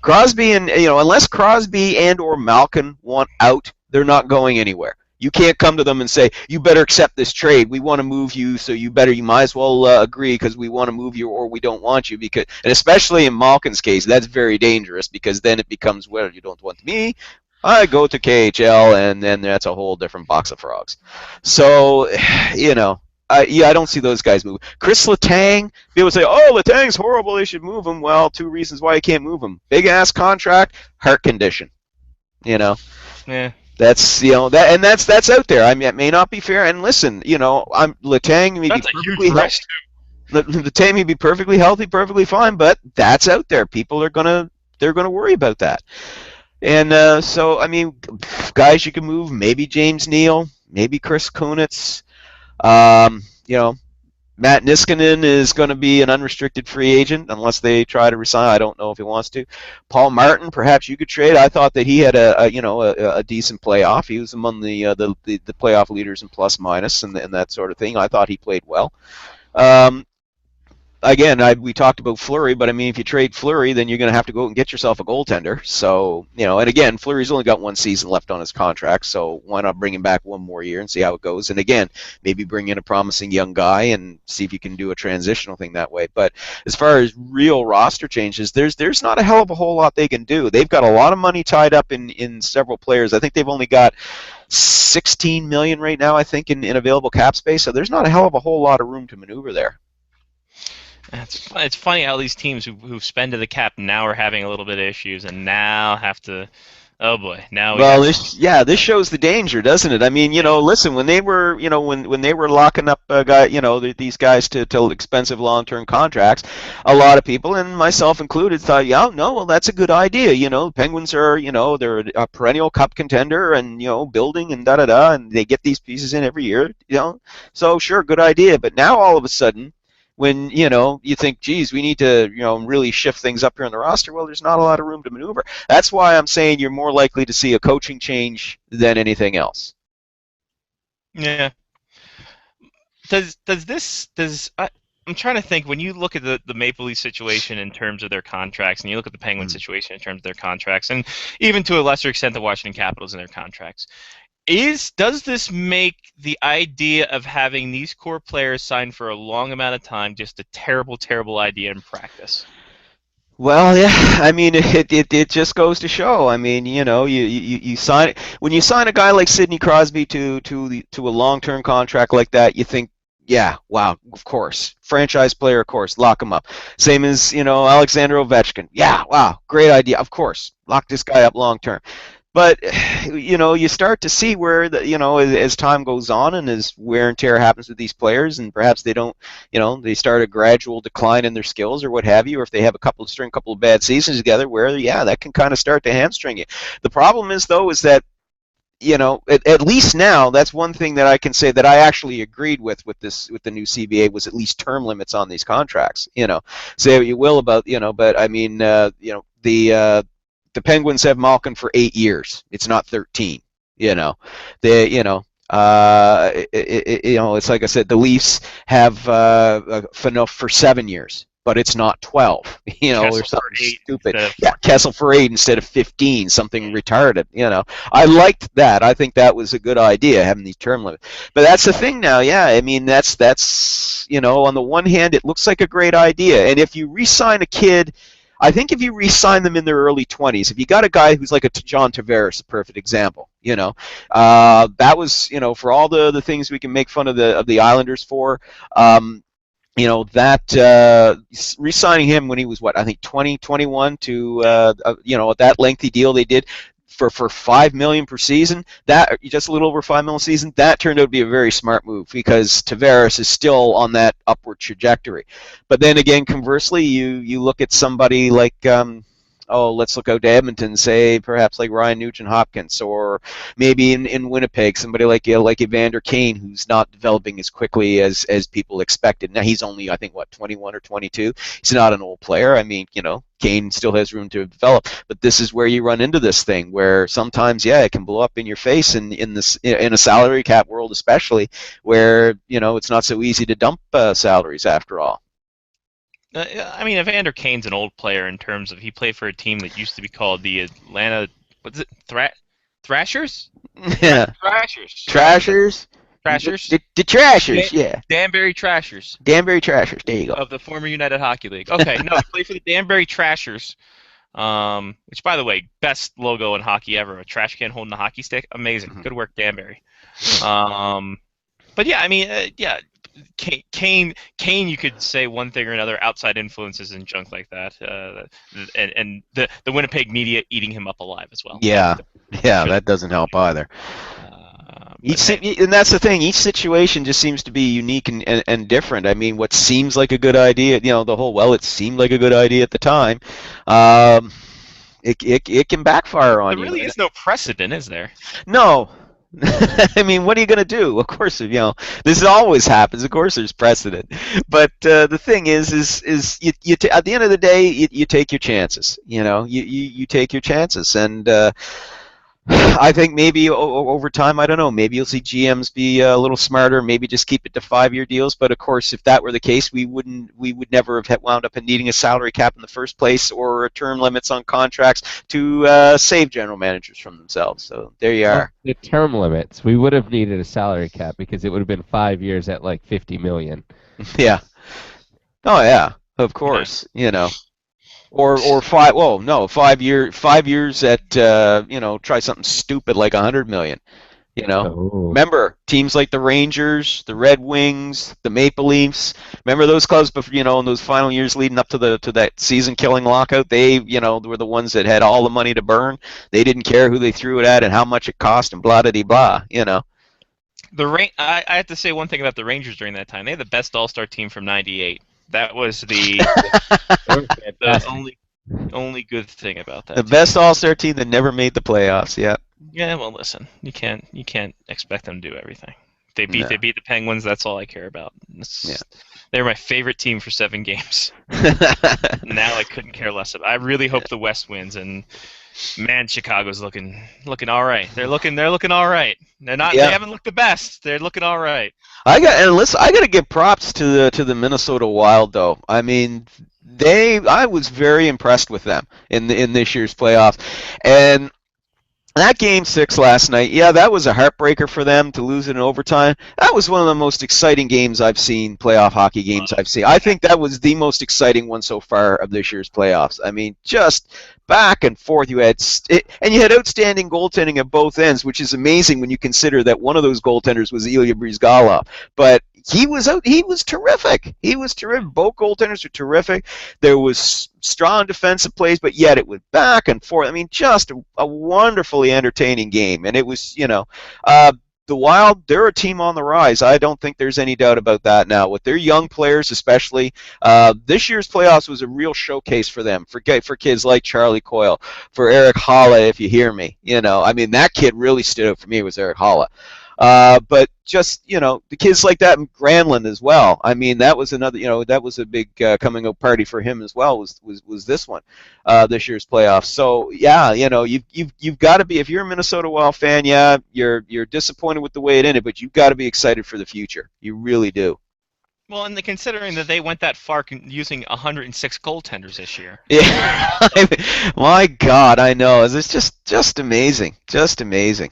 Crosby and unless Crosby and or Malkin want out, they're not going anywhere. You can't come to them and say, you better accept this trade. We want to move you, so you might as well agree, because we want to move you or we don't want you. And especially in Malkin's case, that's very dangerous, because then it becomes, well, you don't want me, I go to KHL, and then that's a whole different box of frogs. So, I don't see those guys move. Chris Letang, people say, oh, Letang's horrible, they should move him. Well, 2 reasons why you can't move him. Big-ass contract, heart condition. Yeah. That's that's out there. I mean, it may not be fair. And listen, Letang may be perfectly healthy. Letang may be perfectly healthy, perfectly fine, but that's out there. People are gonna worry about that. And so I mean, guys, you can move. Maybe James Neal, maybe Chris Kunitz. Matt Niskanen is going to be an unrestricted free agent unless they try to resign. I don't know if he wants to. Paul Martin, perhaps you could trade. I thought that he had a decent playoff. He was among the playoff leaders in plus minus and that sort of thing. I thought he played well. Again, we talked about Fleury, but I mean, if you trade Fleury, then you're going to have to go out and get yourself a goaltender. So, and again, Fleury's only got 1 season left on his contract, so why not bring him back 1 more year and see how it goes? And again, maybe bring in a promising young guy and see if you can do a transitional thing that way. But as far as real roster changes, there's not a hell of a whole lot they can do. They've got a lot of money tied up in several players. I think they've only got $16 million right now, I think, in available cap space, so there's not a hell of a whole lot of room to maneuver there. It's funny how these teams who spend to the cap now are having a little bit of issues and now have to Oh boy, now we Well, have this shows the danger, doesn't it? I mean, listen, when they were, when they were locking up these guys to expensive long-term contracts, a lot of people, and myself included, thought, yeah, no, well, that's a good idea. Penguins are, they're a perennial cup contender, and building and and they get these pieces in every year, So sure, good idea. But now all of a sudden, when you think, geez, we need to really shift things up here on the roster, well, there's not a lot of room to maneuver. That's why I'm saying you're more likely to see a coaching change than anything else. Yeah. I'm trying to think, when you look at the Maple Leaf situation in terms of their contracts, and you look at the Penguins situation in terms of their contracts, and even to a lesser extent the Washington Capitals and their contracts, does this make the idea of having these core players signed for a long amount of time just a terrible, terrible idea in practice? Well, yeah, I mean, it just goes to show. I mean, you sign when you sign a guy like Sidney Crosby to a long-term contract like that, you think, yeah, wow, of course, franchise player, of course, lock him up. Same as Alexander Ovechkin. Yeah, wow, great idea, of course, lock this guy up long-term. But you start to see where as time goes on and as wear and tear happens with these players, and perhaps they don't, they start a gradual decline in their skills or what have you, or if they have a couple of bad seasons together, where that can kind of start to hamstring you. The problem is though is that at least now, that's one thing that I can say that I actually agreed with the new CBA was at least term limits on these contracts. Say what you will about but I mean the Penguins have Malkin for 8 years. It's not 13. It's like I said, the Leafs have Phaneuf for 7 years, but it's not 12. Or something stupid. Yeah, Kessel for 8 instead of 15, something retarded. I liked that. I think that was a good idea, having these term limits. But that's the thing now. Yeah, I mean that's on the one hand, it looks like a great idea, and if you re-sign a kid. I think if you re-sign them in their early 20s, if you got a guy who's like a John Tavares, a perfect example, that was, for all the things we can make fun of the Islanders for, that re-signing him when he was I think 20, 21 to that lengthy deal they did for $5 million per season, that just a little over $5 million a season, that turned out to be a very smart move because Tavares is still on that upward trajectory. But then again, conversely, you look at somebody like let's look out to Edmonton, say perhaps like Ryan Nugent-Hopkins, or maybe in Winnipeg, somebody like Evander Kane, who's not developing as quickly as people expected. Now he's only, I think, 21 or 22. He's not an old player. I mean, Kane still has room to develop, but this is where you run into this thing where sometimes, it can blow up in your face in a salary cap world, especially where it's not so easy to dump salaries after all. I mean, Evander Kane's an old player in terms of he played for a team that used to be called the Atlanta, Thrashers? Yeah. Trashers. The Trashers, yeah. Danbury Trashers. Danbury Trashers, there you go. Of the former United Hockey League. Okay, no, he played for the Danbury Trashers, which, by the way, best logo in hockey ever. A trash can holding a hockey stick. Amazing. Mm-hmm. Good work, Danbury. But yeah, I mean, Kane, you could say one thing or another, outside influences and junk like that, and the Winnipeg media eating him up alive as well. Yeah, that doesn't help either. And that's the thing. Each situation just seems to be unique and different. I mean, what seems like a good idea, it seemed like a good idea at the time. It can backfire on you. There really is no precedent, is there? No. I mean, what are you going to do? Of course, this always happens. Of course, there's precedent. But the thing is you at the end of the day, you take your chances. You take your chances, and I think maybe over time, I don't know, maybe you'll see GMs be a little smarter, maybe just keep it to 5-year deals. But of course, if that were the case, we would never have wound up in needing a salary cap in the first place or term limits on contracts to save general managers from themselves. So there you are. The term limits, we would have needed a salary cap because it would have been 5 years at like $50 million. Yeah. Oh yeah, of course. Or 5. Well, no, 5 years at try something stupid like $100 million. You know, Oh. remember teams like the Rangers, the Red Wings, the Maple Leafs. Remember those clubs, in those final years leading up to that season-killing lockout. They, were the ones that had all the money to burn. They didn't care who they threw it at and how much it cost and blah de blah. I have to say one thing about the Rangers during that time. They had the best All-Star team from '98. That was the only good thing about that. The best All-Star team that never made the playoffs. Yeah. Yeah, well, listen, you can't expect them to do everything. They beat the Penguins. That's all I care about. They're my favorite team for 7 games. Now I couldn't care less about. I really hope the West wins, and man, Chicago's looking all right. They're looking all right. They're not. Yeah. They haven't looked the best. They're looking all right. I got to give props to the Minnesota Wild though. I mean, I was very impressed with them in this year's playoffs, and that Game 6 last night, that was a heartbreaker for them to lose it in overtime. That was one of the most exciting games I've seen, playoff hockey games I've seen. I think that was the most exciting one so far of this year's playoffs. I mean, just back and forth. You had outstanding goaltending at both ends, which is amazing when you consider that one of those goaltenders was Ilya Bryzgalov. But he was terrific. He was terrific. Both goaltenders were terrific. There was strong defensive plays, but yet it was back and forth. I mean, just a wonderfully entertaining game. And it was, the Wild, they're a team on the rise. I don't think there's any doubt about that now. With their young players especially, this year's playoffs was a real showcase for them, for kids like Charlie Coyle, for Eric Haula, if you hear me. I mean, that kid really stood out for me, was Eric Haula. But just, the kids like that in Granlund as well. I mean, that was another, that was a big coming out party for him as well, was this one, this year's playoffs. So, yeah, you've got to be, if you're a Minnesota Wild fan, you're disappointed with the way it ended, but you've got to be excited for the future. You really do. Well, and considering that they went that far using 106 goaltenders this year. Yeah, my God, I know. It's just amazing. Just amazing,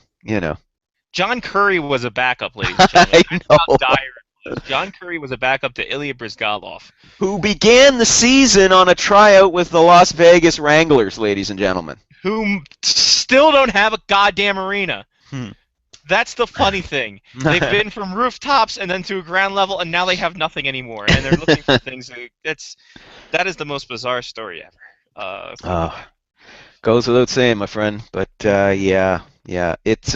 John Curry was a backup, ladies and gentlemen. I know. How dire it was. John Curry was a backup to Ilya Bryzgalov, who began the season on a tryout with the Las Vegas Wranglers, ladies and gentlemen. Who still don't have a goddamn arena. That's the funny thing. They've been from rooftops and then to ground level, and now they have nothing anymore, and they're looking for things. That is the most bizarre story ever. Goes without saying, my friend, but it's.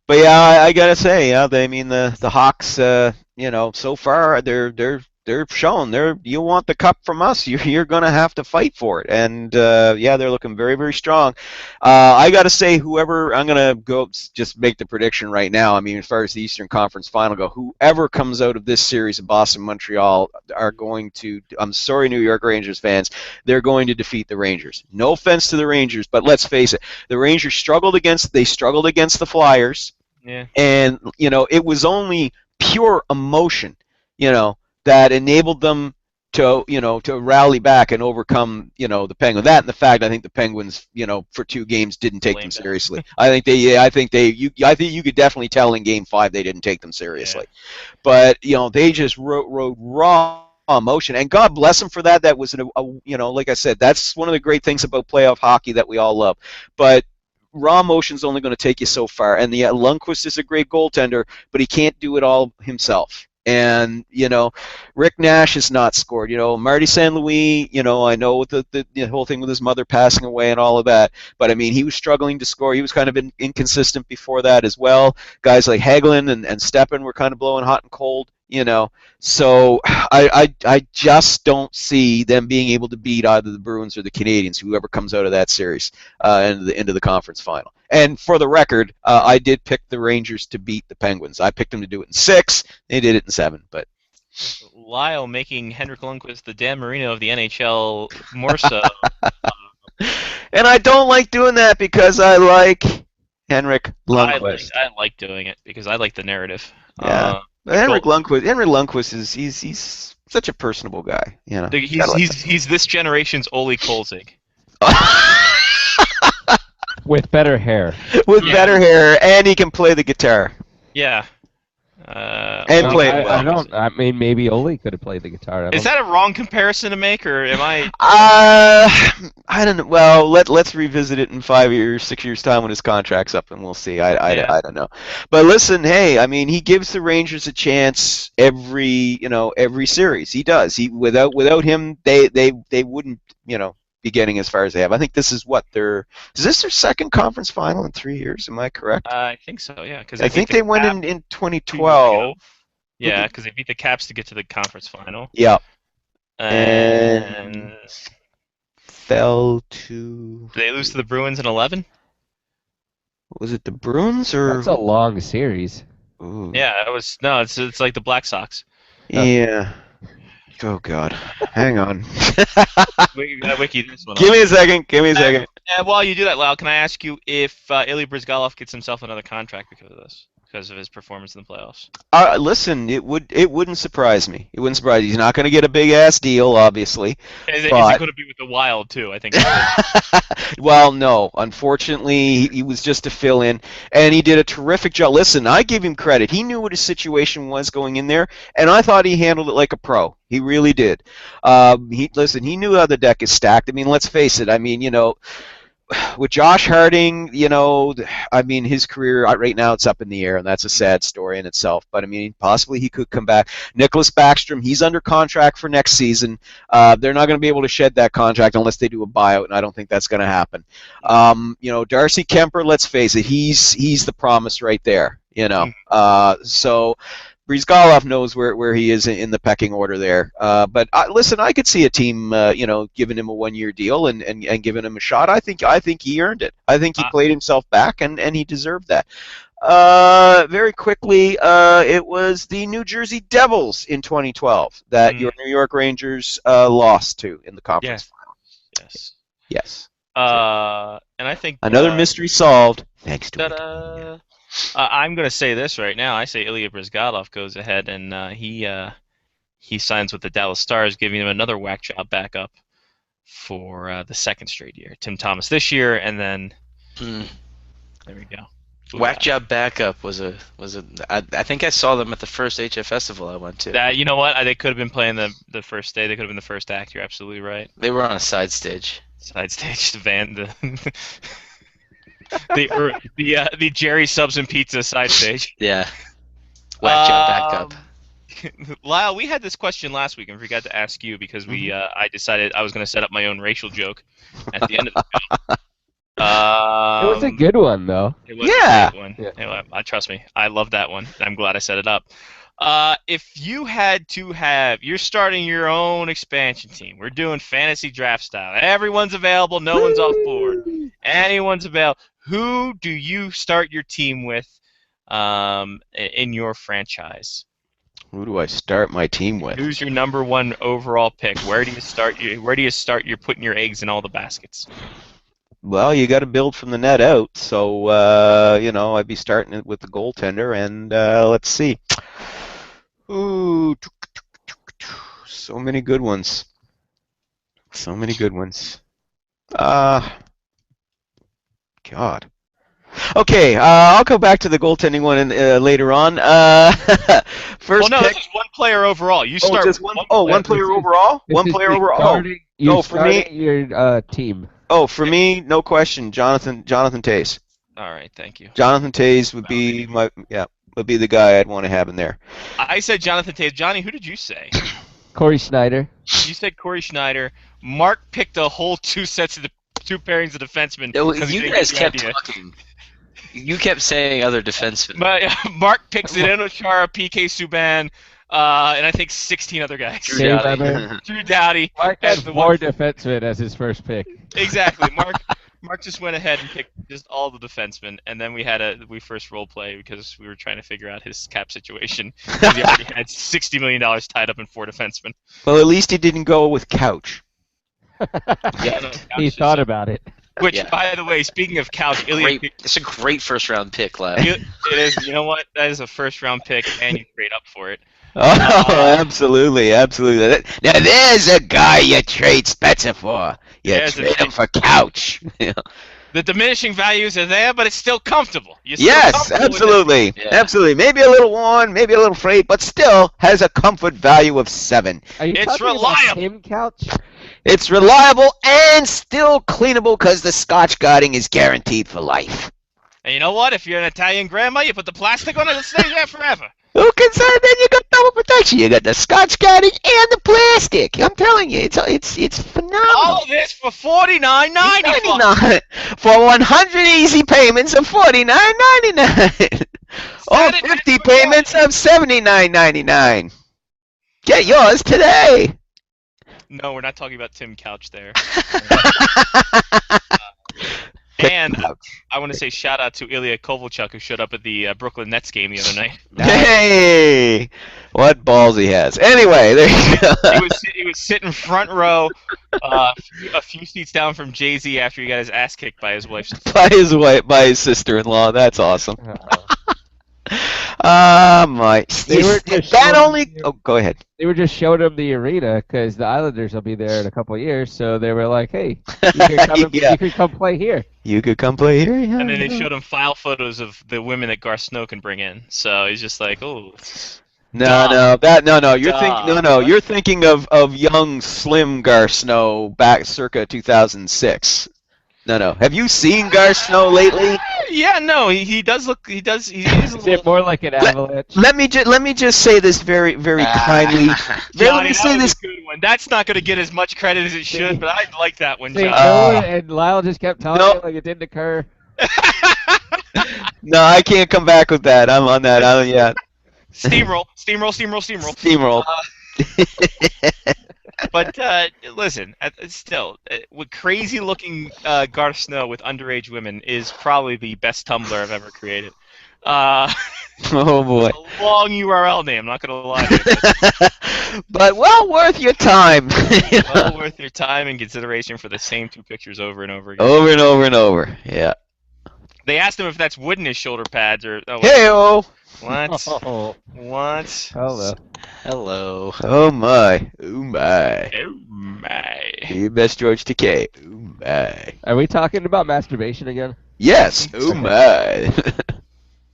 But yeah, I gotta say, the Hawks, so far they're showing you want the cup from us. You're gonna have to fight for it, and they're looking very, very strong. I gotta say, I'm gonna go just make the prediction right now. I mean, as far as the Eastern Conference Final go, whoever comes out of this series of Boston, Montreal are going to. I'm sorry, New York Rangers fans, they're going to defeat the Rangers. No offense to the Rangers, but let's face it, the Rangers struggled against the Flyers. Yeah. And, it was only pure emotion, that enabled them to rally back and overcome, the Penguins. That and the fact I think the Penguins, for 2 games didn't take them seriously. I think you could definitely tell in Game 5 they didn't take them seriously. Yeah. But, they just rode raw emotion, and God bless them for that. That was, like I said, that's one of the great things about playoff hockey that we all love. But raw emotion's only going to take you so far, and Lundqvist is a great goaltender, but he can't do it all himself. And Rick Nash has not scored. Marty St. Louis. I know with the whole thing with his mother passing away and all of that. But I mean, he was struggling to score. He was kind of inconsistent before that as well. Guys like Hagelin and Stepan were kind of blowing hot and cold. So I just don't see them being able to beat either the Bruins or the Canadiens, whoever comes out of that series, into the conference final. And for the record, I did pick the Rangers to beat the Penguins. I picked them to do it in 6. They did it in 7. But Lyle making Henrik Lundqvist the Dan Marino of the NHL more so. And I don't like doing that because I like Henrik Lundqvist. I like doing it because I like the narrative. Yeah. Henrik Lundqvist is he's such a personable guy. He's this generation's Ole Kolzig. With better hair. Better hair, and he can play the guitar. Yeah. And Oli- play it I well. don't. I mean, maybe Oli could have played the guitar. Is that a wrong comparison to make, or am I? I don't know. Well, let's revisit it in 5 years, 6 years time when his contract's up, and we'll see. Yeah. I don't know. But listen, hey, I mean, he gives the Rangers a chance every series. He does. Without him, they wouldn't be getting as far as they have. I think this is their second conference final in 3 years. Am I correct? I think so. Yeah, because I think they went in 2012. Yeah, because they beat the Caps to get to the conference final. Yeah. And Fell to. did they lose to the Bruins in 11? Was it the Bruins or? That's a long series. Ooh. Yeah, it was. No, it's like the Black Sox. Yeah. Oh God. Hang on. We gotta wiki this one. Give me a second. And while you do that, Lyle, can I ask you if Ilya Bryzgalov gets himself another contract because of this? Because of his performance in the playoffs. Listen, it wouldn't surprise me. It wouldn't surprise me. He's not going to get a big ass deal, obviously. Is it but... going to be with the Wild too? I think. Well, no. Unfortunately, he was just to fill in, and he did a terrific job. Listen, I give him credit. He knew what his situation was going in there, and I thought he handled it like a pro. He really did. He knew how the deck is stacked. I mean, let's face it. I mean, with Josh Harding, I mean, his career right now it's up in the air, and that's a sad story in itself. But I mean, possibly he could come back. Nicholas Backstrom, he's under contract for next season. They're not going to be able to shed that contract unless they do a buyout, and I don't think that's going to happen. Darcy Kemper, let's face it, he's the promise right there. So. Bryzgalov knows where he is in the pecking order there. But listen, I could see a team, giving him a 1-year deal and giving him a shot. I think he earned it. I think he played himself back, and he deserved that. Very quickly, it was the New Jersey Devils in 2012 that your New York Rangers lost to in the conference final. Yes. And I think another mystery solved thanks to it. I'm going to say this right now. I say Ilya Bryzgalov goes ahead and he signs with the Dallas Stars, giving him another whack job backup for the second straight year. Tim Thomas this year, and then there we go. Whack job backup was a. I think I saw them at the first HF festival I went to. You know what? They could have been playing the first day. They could have been the first act. You're absolutely right. They were on a side stage. Side stage, the Jerry Subs and Pizza side stage. Yeah. Whack job backup. Lyle, we had this question last week and forgot to ask you because I decided I was going to set up my own racial joke at the end of the show. It was a good one, though. It was a great one. Yeah. Trust me, I love that one. I'm glad I set it up. If you had to you're starting your own expansion team. We're doing fantasy draft style. Everyone's available. No one's off board. Anyone's available. Who do you start your team with in your franchise? Who do I start my team with? Who's your number one overall pick? Where do you start? You're putting your eggs in all the baskets. Well, you got to build from the net out. So I'd be starting it with the goaltender, and let's see. Ooh, so many good ones. God. Okay, I'll go back to the goaltending one later on. First pick. This is one player overall. You start. Just one player overall. One player overall. For me, your team. Oh, for me, no question, Jonathan Toews. All right, thank you. Jonathan Toews would be would be the guy I'd want to have in there. I said Jonathan Toews. Johnny, who did you say? Corey Schneider. You said Corey Schneider. Mark picked a whole two pairings of defensemen. You guys kept talking. You kept saying other defensemen. But, Mark picks Zdeno Chara, PK Subban, and I think 16 other guys. Drew Doughty. Mark had more defensemen as his first pick. Exactly. Mark just went ahead and picked just all the defensemen, and then we first role play because we were trying to figure out his cap situation. He already had $60 million tied up in 4 defensemen. Well, at least he didn't go with Couch. He thought about it. Which, by the way, speaking of Couch, it's a great first-round pick, lad. It is. You know what? That is a first-round pick, and you trade up for it. Oh, absolutely. Now there's a guy you trade Spezza for. You trade him for Couch. The diminishing values are there, but it's still comfortable. You're still Yes, comfortable with it. absolutely. Yeah. Absolutely. Maybe a little worn, maybe a little frayed, but still has a comfort value of 7. Are you It's talking reliable. about Tim Couch? It's reliable and still cleanable because the Scotch guarding is guaranteed for life. And you know what? If you're an Italian grandma, you put the plastic on it, it'll stay there forever. Who can say then you got double protection? You got the Scotch guarding and the plastic. I'm telling you, it's phenomenal. All of this for $49.95. $49 for 100 easy payments of $49.99. Or Saturday 50 night payments of $79.99. Get yours today. No, we're not talking about Tim Couch there. And I want to say shout out to Ilya Kovalchuk, who showed up at the Brooklyn Nets game the other night. Hey, what balls he has. Anyway, there you go. He was sitting front row, a few seats down from Jay-Z after he got his ass kicked by his wife. by his sister-in-law. That's awesome. My. They were just That showing only. you- Oh, go ahead. They were just showing him the arena because the Islanders will be there in a couple of years. So they were like, "Hey, you can come, Yeah. you can come play here." You could come play here. Yeah. And then they showed him file photos of the women that Garth Snow can bring in. So he's just like, oh. No. You're thinking of young, slim Gar Snow back circa 2006. No. Have you seen Gar Snow lately? Yeah, no, he does look. He is a Is little. it more like an avalanche? Let me just say this very, very kindly. Let Johnny, me that say was this. a good one. That's not going to get as much credit as it should, but I like that one, See, Johnny. no, and Lyle just kept talking No. like it didn't occur. No, I can't come back with that. I'm on that. Yeah. Steamroll. Steamroll. But listen, still, with crazy-looking Garth Snow with underage women is probably the best Tumblr I've ever created. Oh boy. A long URL name, not going to lie to you. But well worth your time. Well worth your time and consideration for the same 2 pictures over and over again. Over and over and over. Yeah. They asked him if that's wood in his shoulder pads or. Oh, Hey-oh. What? Oh, What? hello. Hello. Oh my. Oh my. Oh my. You best George Takei. Oh my. Are we talking about masturbation again? Yes. Oh my.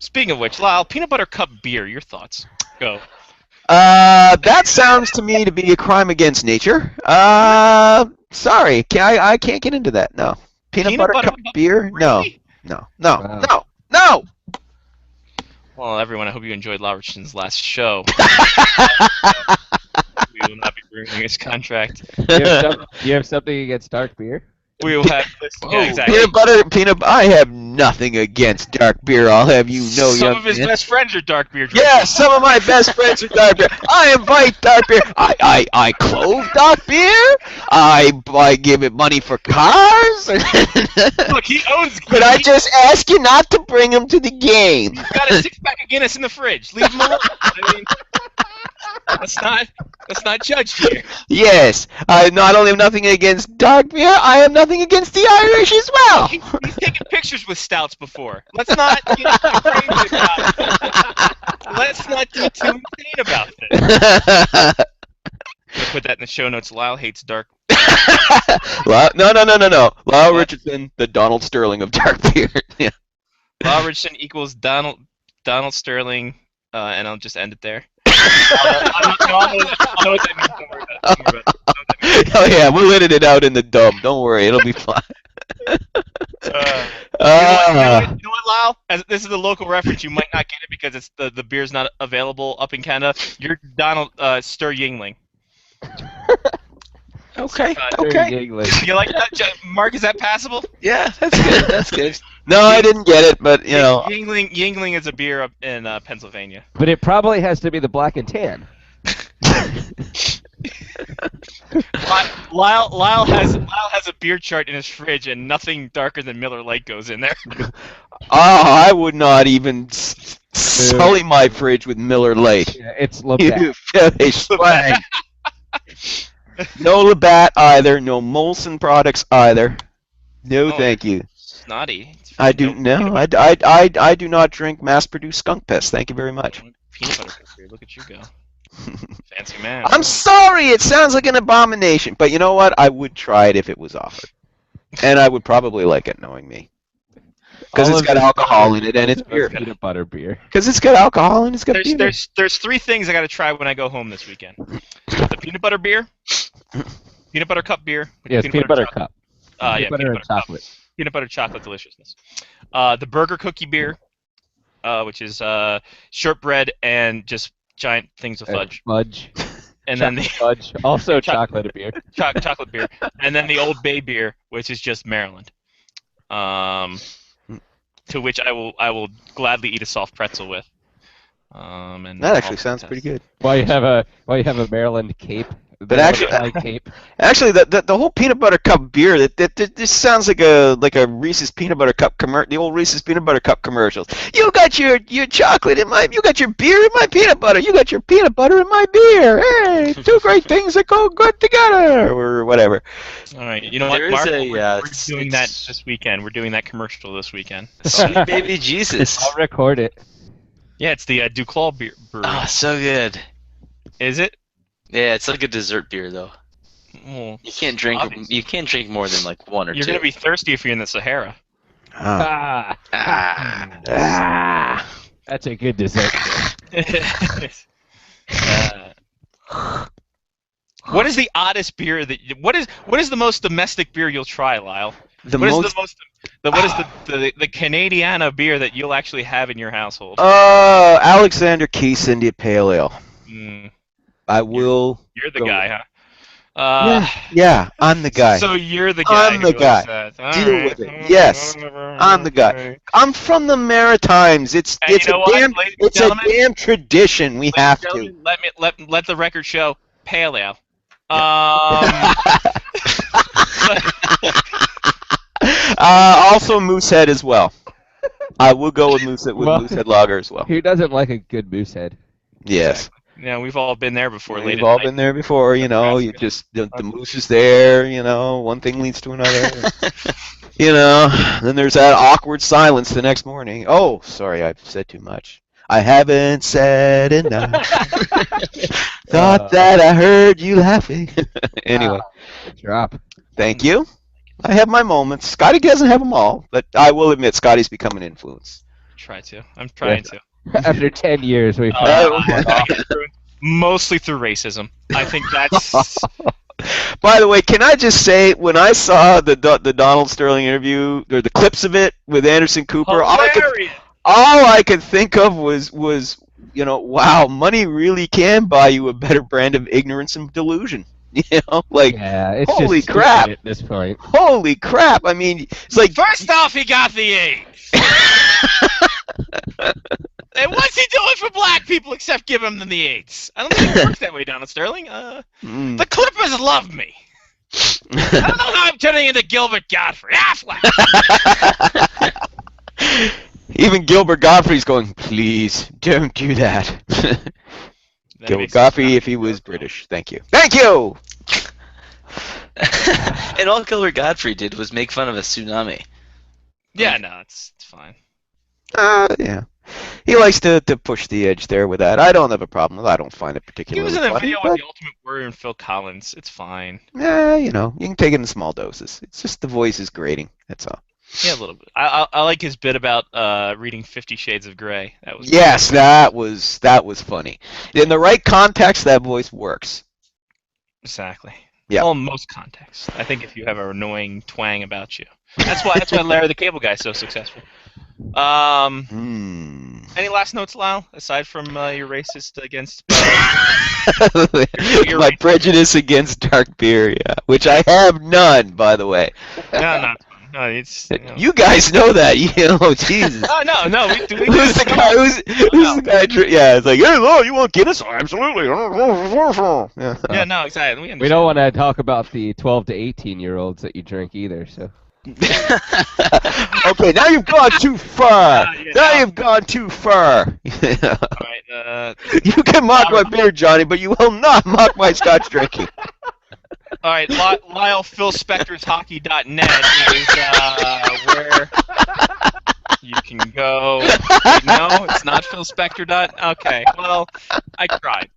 Speaking of which, Lyle, peanut butter cup beer. Your thoughts? Go. That sounds to me to be a crime against nature. Sorry, I can't get into that. No. Peanut butter cup beer? No. Really? No. Wow. Well, everyone, I hope you enjoyed Lyle Richardson's last show. We will not be ruining his contract. You have something against dark beer? We will have. Yeah, exactly. I have nothing against dark beer. I'll have you know, Some young of his man. best friends are dark beer drinkers. Yeah, some of my best friends are dark beer. I invite dark beer. I clothe dark beer. I give it money for cars. Look, he owns. But I just ask you not to bring him to the game. He's got a 6-pack of Guinness in the fridge. Leave him alone. I mean, let's not judge here. Yes, I not only have nothing against dark beer, I have nothing against the Irish as well. He's taken pictures with stouts before. Let's not get too crazy about it. Let's not get too insane about this. I'm gonna put that in the show notes. Lyle hates dark. No. Lyle Richardson, the Donald Sterling of dark beer. Yeah. Lyle Richardson equals Donald Sterling, and I'll just end it there. I know what that means. Don't worry about it. Oh yeah, we'll edit it out in the dub. Don't worry, it'll be fine. You know what, Lyle? As this is a local reference, you might not get it because it's the beer's not available up in Canada. You're Donald Stir Yingling. Okay. You like that, Mark? Is that passable? Yeah, that's good. That's good. No, I didn't get it, but you know. Yingling is a beer up in Pennsylvania. But it probably has to be the black and tan. Lyle has a beer chart in his fridge, and nothing darker than Miller Lite goes in there. I would not even sully my fridge with Miller Lite. Yeah, it's Labatt. You filthy swag. No Labatt either. No Molson products either. No, thank you. Snotty. I do no. I do not drink mass-produced skunk piss. Thank you very much. Peanut butter beer. Look at you go. Fancy man. I'm sorry. It sounds like an abomination, but you know what? I would try it if it was offered. And I would probably like it, knowing me. Because All it's of got this alcohol in it, and it's is beer. peanut butter beer. Because it's got alcohol and it's got beer. There's three things I got to try when I go home this weekend. The peanut butter beer, peanut butter cup beer. Yes, peanut butter cup. Yeah, Peanut butter and cup. chocolate. Peanut butter chocolate deliciousness. The burger cookie beer, which is shortbread and just giant things of fudge. Fudge. And then the fudge. Also chocolate beer. chocolate beer. And then the Old Bay beer, which is just Maryland. To which I will gladly eat a soft pretzel with. And That actually sounds pretty good. While you have a Maryland cape. But actually, the whole peanut butter cup beer that this sounds like a Reese's peanut butter cup the old Reese's peanut butter cup commercials. You got your chocolate in you got your beer in my peanut butter. You got your peanut butter in my beer. Hey, two great things that go good together, or whatever. All right, you know what, There Mark? is We're doing that this weekend. We're doing that commercial this weekend. Sweet baby Jesus. I'll record it. Yeah, it's the Duclaw beer brewery. Oh, so good. Is it? Yeah, it's like a dessert beer though. Well, You can't drink. obviously. You can't drink more than like one or You're two. gonna be thirsty if you're in the Sahara. That's a good dessert. What is the oddest beer that? What is the most domestic beer you'll try, Lyle? What is the Canadiana beer that you'll actually have in your household? Alexander Keith's India Pale Ale. I will. You're the go guy, huh? Yeah, I'm the guy. So you're the guy. I'm the who guy. likes that. Deal All with right. it. Yes, I'm the guy. I'm from the Maritimes. It's And you know what, ladies and it's a gentlemen? damn tradition. We have to. Gentlemen, let the record show. Pale ale. Also Moosehead as well. I will go with Moosehead Lager as well. Who doesn't like a good Moosehead? Yes. Yeah, we've all been there before. late We've at all night. been there before, you just, the moose is there, one thing leads to another. Then there's that awkward silence the next morning. Oh, sorry, I've said too much. I haven't said enough. Thought that I heard you laughing. Anyway. Drop. Thank you. I have my moments. Scotty doesn't have them all, but I will admit Scotty's become an influence. I'm trying to. After 10 years, we mostly through racism. I think that's. By the way, can I just say, when I saw the Donald Sterling interview, or the clips of it with Anderson Cooper, all I could think of was wow, money really can buy you a better brand of ignorance and delusion. Yeah, it's holy just crap at this point. Holy crap! I mean, it's like First off, he got the AIDS. And what's he doing for black people except give them the AIDS? I don't think it works that way, Donald Sterling. The Clippers love me. I don't know how I'm turning into Gilbert Godfrey. Even Gilbert Godfrey's going, please don't do that. Gilbert Godfrey, if he was British. Thank you. Thank you. And all Gilbert Godfrey did was make fun of a tsunami. Yeah, no, it's fine. Yeah. He likes to push the edge there with that. I don't have a problem with it. I don't find it He particularly was in a funny, video but, with the Ultimate Warrior and Phil Collins. It's fine. yeah, you can take it in small doses. It's just the voice is grating. That's all. Yeah, a little bit. I like his bit about reading 50 Shades of Grey. That was Yes, that was funny. In the right context, that voice works. Exactly. Yeah. Well, most contexts. I think if you have an annoying twang about you. That's why Larry the Cable Guy is so successful. Any last notes, Lyle, aside from your racist against My prejudice against dark beer, yeah, which I have none, by the way. No, it's You guys know that, Jesus. Oh no, we Who's the guy? Who's the guy? Yeah, it's like, hey, Lo, you want Guinness? Oh, absolutely. Yeah, no, exactly. We don't want to talk about the 12 to 18-year-olds that you drink either, so. Okay, now you've gone too far. You've gone too far. All right, you can mock my beer, Johnny, but you will not mock my Scotch drinking. All right, Lyle, PhilSpectorsHockey.net is where you can go. No, it's not PhilSpector. Okay, well, I tried.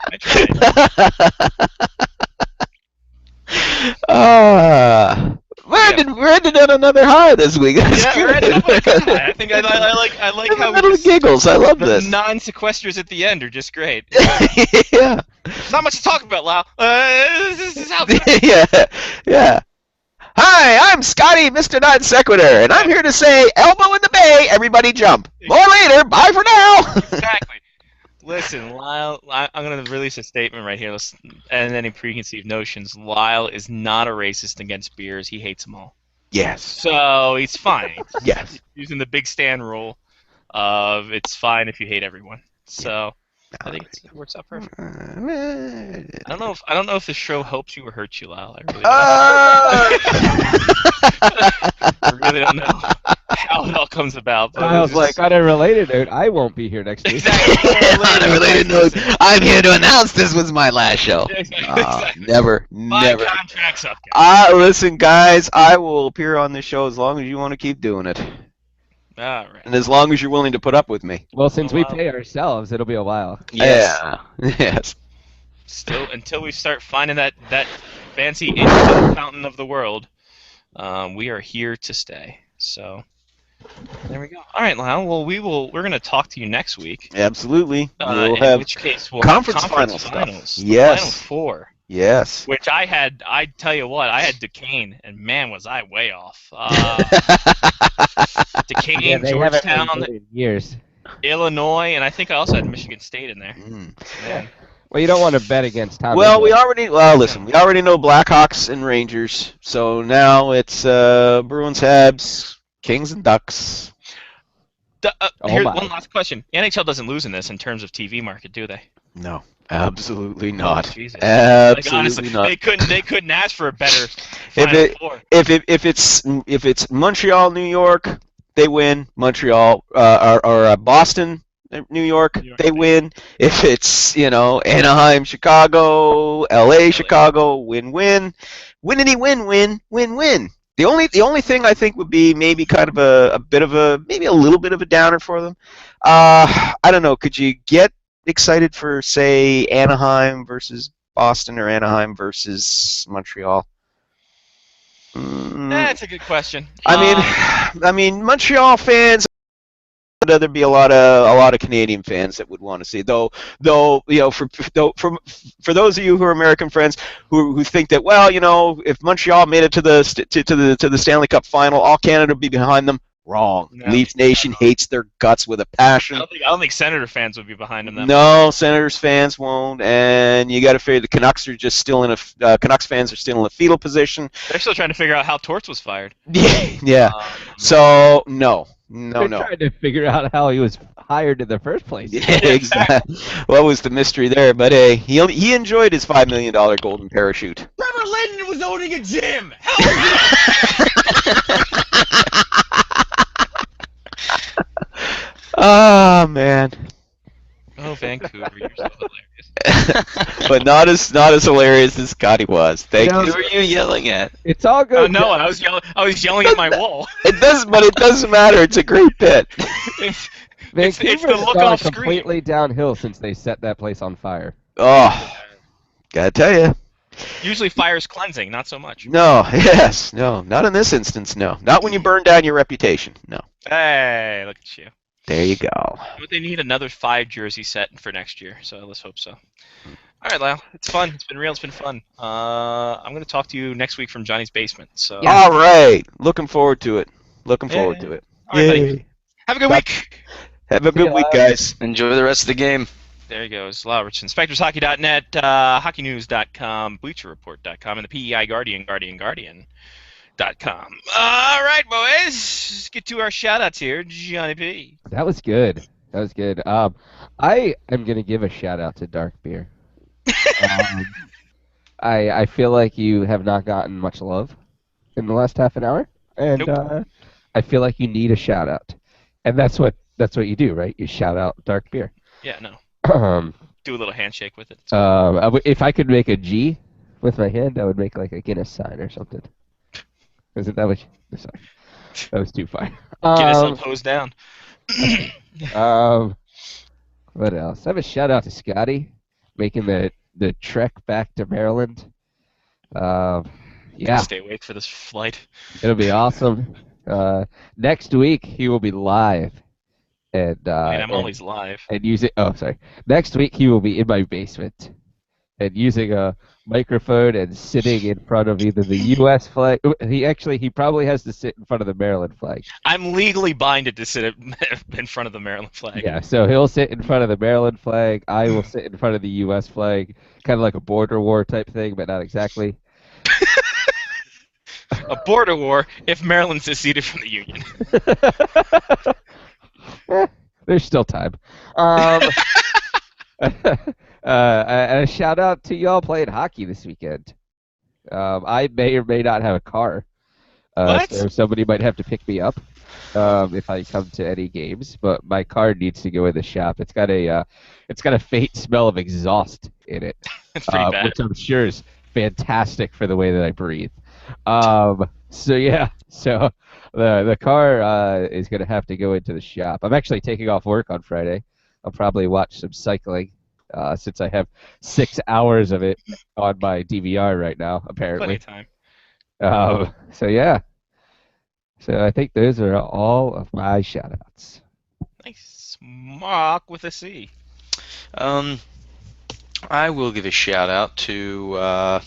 Where Where did ended on another high this week. That's Yeah, good. we're ending up on a good high. I think I like how we little just, giggles. I love the this. non-sequesters at the end are just great. Yeah. Not much to talk about, Lau. This is how. Yeah. Yeah. Hi, I'm Scotty, Mr. Non Sequitur, and I'm here to say, elbow in the bay, everybody jump. More later. Bye for now. Exactly. Listen, Lyle, I'm going to release a statement right here, and any preconceived notions. Lyle is not a racist against beers. He hates them all. Yes. So he's fine. Yes. He's using the big Stan rule of it's fine if you hate everyone. So I think it works out perfect. I don't know if the show helps you or hurts you, Lyle. I really don't know how it all comes about. But I was like, on a related note, I won't be here next week. Exactly. On a related note, I'm here to announce this was my last show. Exactly. Never. My contract's up, guys. Listen, guys, I will appear on this show as long as you want to keep doing it. All right. And as long as you're willing to put up with me. Well, since we pay ourselves, it'll be a while. Yes. Yeah. Yes. Still, until we start finding that fancy infinite fountain of the world, we are here to stay. So there we go. All right, Lyle. Well, we're going to talk to you next week. Absolutely. We'll in have which case we'll conference have final finals. stuff. Yes. Final four. Yes. Which I tell you what, I had Duquesne, and man, was I way off. Duquesne, Yeah, they haven't Georgetown, been good in years. Illinois, and I think I also had Michigan State in there. Man. Well, you don't want to bet against Tom. Well, Izzo. listen, we already know Blackhawks and Rangers, so now it's Bruins, Habs, Kings, and Ducks. Here's one last question. The NHL doesn't lose in this in terms of TV market, do they? No, absolutely not. Jesus. Absolutely like, honestly, not. They couldn't ask for a better Final Four. If it's Montreal, New York, they win. Montreal or Boston, New York, they win. If it's Anaheim, Chicago, LA, Chicago, win-win. Win-win. The only thing I think would be maybe kind of a little bit of a downer for them. I don't know. Could you get excited for, say, Anaheim versus Boston or Anaheim versus Montreal? That's a good question. I mean, Montreal fans. There'd be a lot of Canadian fans that would want to see. Though for those of you who are American friends who think that, well, if Montreal made it to the Stanley Cup final, all Canada would be behind them. Wrong. No. Leafs Nation hates their guts with a passion. I don't think Senator fans would be behind them. No, Senators fans won't, and you got to figure the Canucks are just still Canucks fans are still in a fetal position. They're still trying to figure out how Torts was fired. Yeah. So no. They're trying to figure out how he was hired in the first place. Yeah, exactly. What was the mystery there? But hey, he enjoyed his $5 million golden parachute. Trevor Linden was owning a gym. Oh man. Oh, Vancouver, you're so hilarious. But not as hilarious as Scotty was. Thank you. Who are you yelling at? It's all good. Oh no, I was yelling at my wall. It doesn't matter. It's a great bit. It's Vancouver's the look gone off screen. completely downhill since they set that place on fire. Oh, gotta tell you. Usually fire's cleansing, not so much. No, yes, no, not in this instance. No, not when you burn down your reputation. No. Hey, look at you. There you go. But they need another 5 jersey set for next year, so let's hope so. All right, Lyle. It's fun. It's been real. It's been fun. I'm going to talk to you next week from Johnny's basement. So. All right. Looking forward to it. All right, buddy. Have a good week. Have a good week, guys. Enjoy the rest of the game. There he goes. Lyle Richardson. SpectresHockey.net, HockeyNews.com, BleacherReport.com, and the PEI Guardian. .com. All right, boys. Let's get to our shout-outs here. Johnny P. That was good. I am going to give a shout-out to Dark Beer. I feel like you have not gotten much love in the last half an hour, and Nope. I feel like you need a shout-out. And that's what you do, right? You shout out Dark Beer. Yeah, no. Um, Do a little handshake with it. if I could make a G with my hand, I would make like a Guinness sign or something. Isn't that what? Sorry, that was too far. Guinness on toes down. What else? I have a shout out to Scotty making the trek back to Maryland. Yeah, Stay awake for this flight. it'll be awesome. Next week he will be live, and I mean, I'm always live. and using. Oh, sorry. Next week he will be in my basement, and using a microphone and sitting in front of either the U.S. flag. He probably has to sit in front of the Maryland flag. I'm legally binded to sit in front of the Maryland flag. Yeah, so he'll sit in front of the Maryland flag. I will sit in front of the U.S. flag, kind of like a border war type thing, but not exactly. A border war if Maryland seceded from the Union. There's still time. And a shout out to y'all playing hockey this weekend. I may or may not have a car, so somebody might have to pick me up if I come to any games. But my car needs to go in the shop. It's got a faint smell of exhaust in it, It's pretty bad. which I'm sure is fantastic for the way that I breathe. So yeah, so the car is gonna have to go into the shop. I'm actually taking off work on Friday. I'll probably watch some cycling since I have 6 hours of it on my DVR right now, apparently. Plenty of time. So yeah. So I think those are all of my shout-outs. Nice. Mark with a C. I will give a shout out to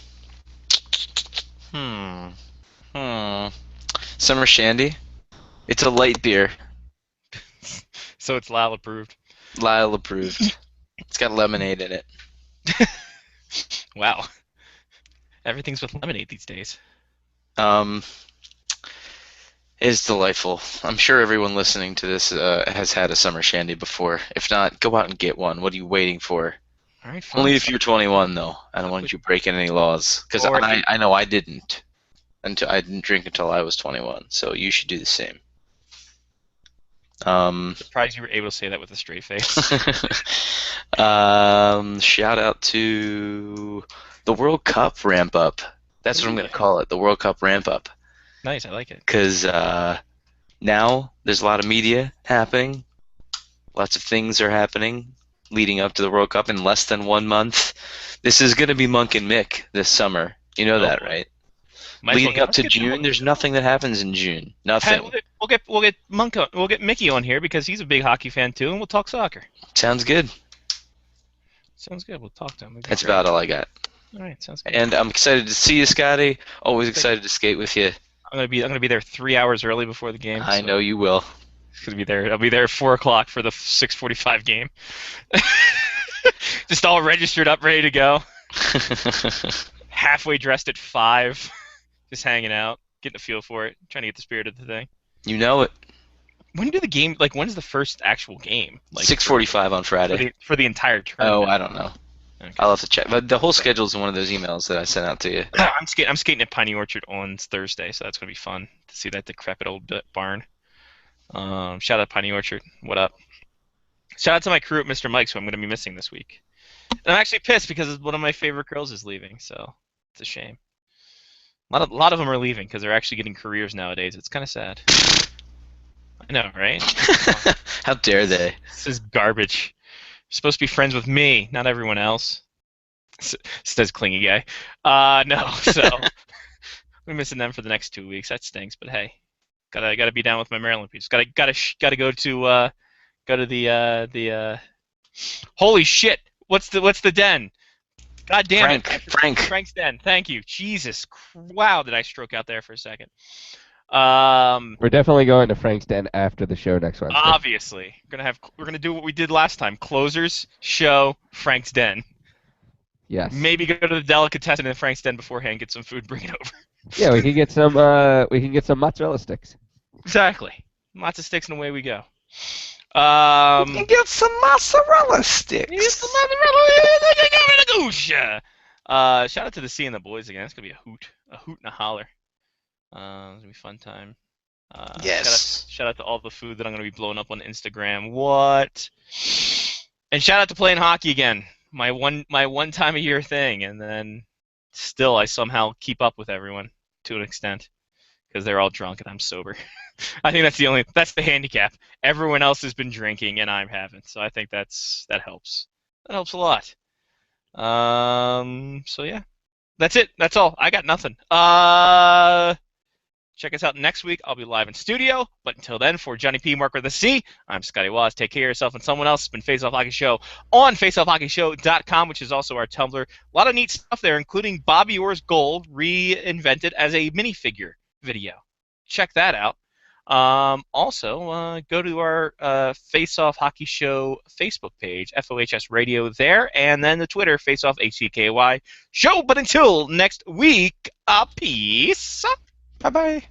Summer Shandy. It's a light beer. So it's Lyle approved. Lyle approved. It's got lemonade in it. Wow. Everything's with lemonade these days. It's delightful. I'm sure everyone listening to this has had a Summer Shandy before. If not, go out and get one. What are you waiting for? All right, fine. Only if you're 21, though. I don't want you breaking any laws. Because I know I didn't. I didn't drink until I was 21, so you should do the same. Surprised you were able to say that with a straight face. Shout out to the World Cup ramp up. That's what I'm going to call it, the World Cup ramp up. Nice, I like it. Because now there's a lot of media happening. Lots of things are happening leading up to the World Cup in less than 1 month. This is going to be Monk and Mick this summer. You know that, right? Leading up to June, there's nothing that happens in June. Nothing. We'll get Monk on, we'll get Mickey on here because he's a big hockey fan too, and we'll talk soccer. Sounds good. Sounds good. We'll talk to him. That's about all I got. All right, sounds good. And I'm excited to see you, Scotty. Always excited to skate with you. I'm gonna be there 3 hours early before the game. I know you will. Gonna be there. I'll be there at 4 o'clock for the 6:45 game. Just all registered up, ready to go. Halfway dressed at 5. Just hanging out, getting a feel for it, trying to get the spirit of the thing. You know it. When do the game? Like, when's the first actual game? Like 6:45 on Friday. For the entire tournament. Oh, I don't know. Okay. I'll have to check. But the whole schedule's in one of those emails that I sent out to you. I'm skating at Piney Orchard on Thursday, so that's gonna be fun to see that decrepit old barn. Shout out Piney Orchard. What up? Shout out to my crew at Mr. Mike's, who I'm gonna be missing this week. And I'm actually pissed because one of my favorite girls is leaving, so it's a shame. A lot of them are leaving because they're actually getting careers nowadays. It's kind of sad. I know, right? How dare they? This is garbage. You're supposed to be friends with me, not everyone else. Says clingy guy. No, so we're missing them for the next 2 weeks. That stinks, but hey, gotta be down with my Maryland peeps. Gotta go to the holy shit! What's the den? God damn it! Frank's Den. Thank you. Jesus, wow! Did I stroke out there for a second? We're definitely going to Frank's Den after the show next Wednesday. Obviously, we're gonna do what we did last time: closers, show, Frank's Den. Yes. Maybe go to the delicatessen in Frank's Den beforehand, get some food, bring it over. Yeah, we can get some. We can get some mozzarella sticks. Exactly. Lots of sticks and away we go. You can get some mozzarella sticks. Get some mozzarella. Shout out to the C and the boys again. It's gonna be a hoot and a holler. It's gonna be a fun time. Yes. Shout out to all the food that I'm gonna be blowing up on Instagram. What? And shout out to playing hockey again. My one time a year thing, and then still I somehow keep up with everyone to an extent because they're all drunk and I'm sober. I think that's the handicap. Everyone else has been drinking and I haven't, so I think that helps. That helps a lot. So yeah, That's it. That's all. I got nothing. Check us out next week. I'll be live in studio. But until then, for Johnny P. Marker the C, I'm Scotty Wallace. Take care of yourself and someone else. It's been Face Off Hockey Show on faceoffhockeyshow.com, which is also our Tumblr. A lot of neat stuff there, including Bobby Orr's Gold reinvented as a minifigure video. Check that out. Also, go to our Face Off Hockey Show Facebook page, FOHS Radio there, and then the Twitter, Face Off HCKY Show. But until next week, peace. Bye-bye.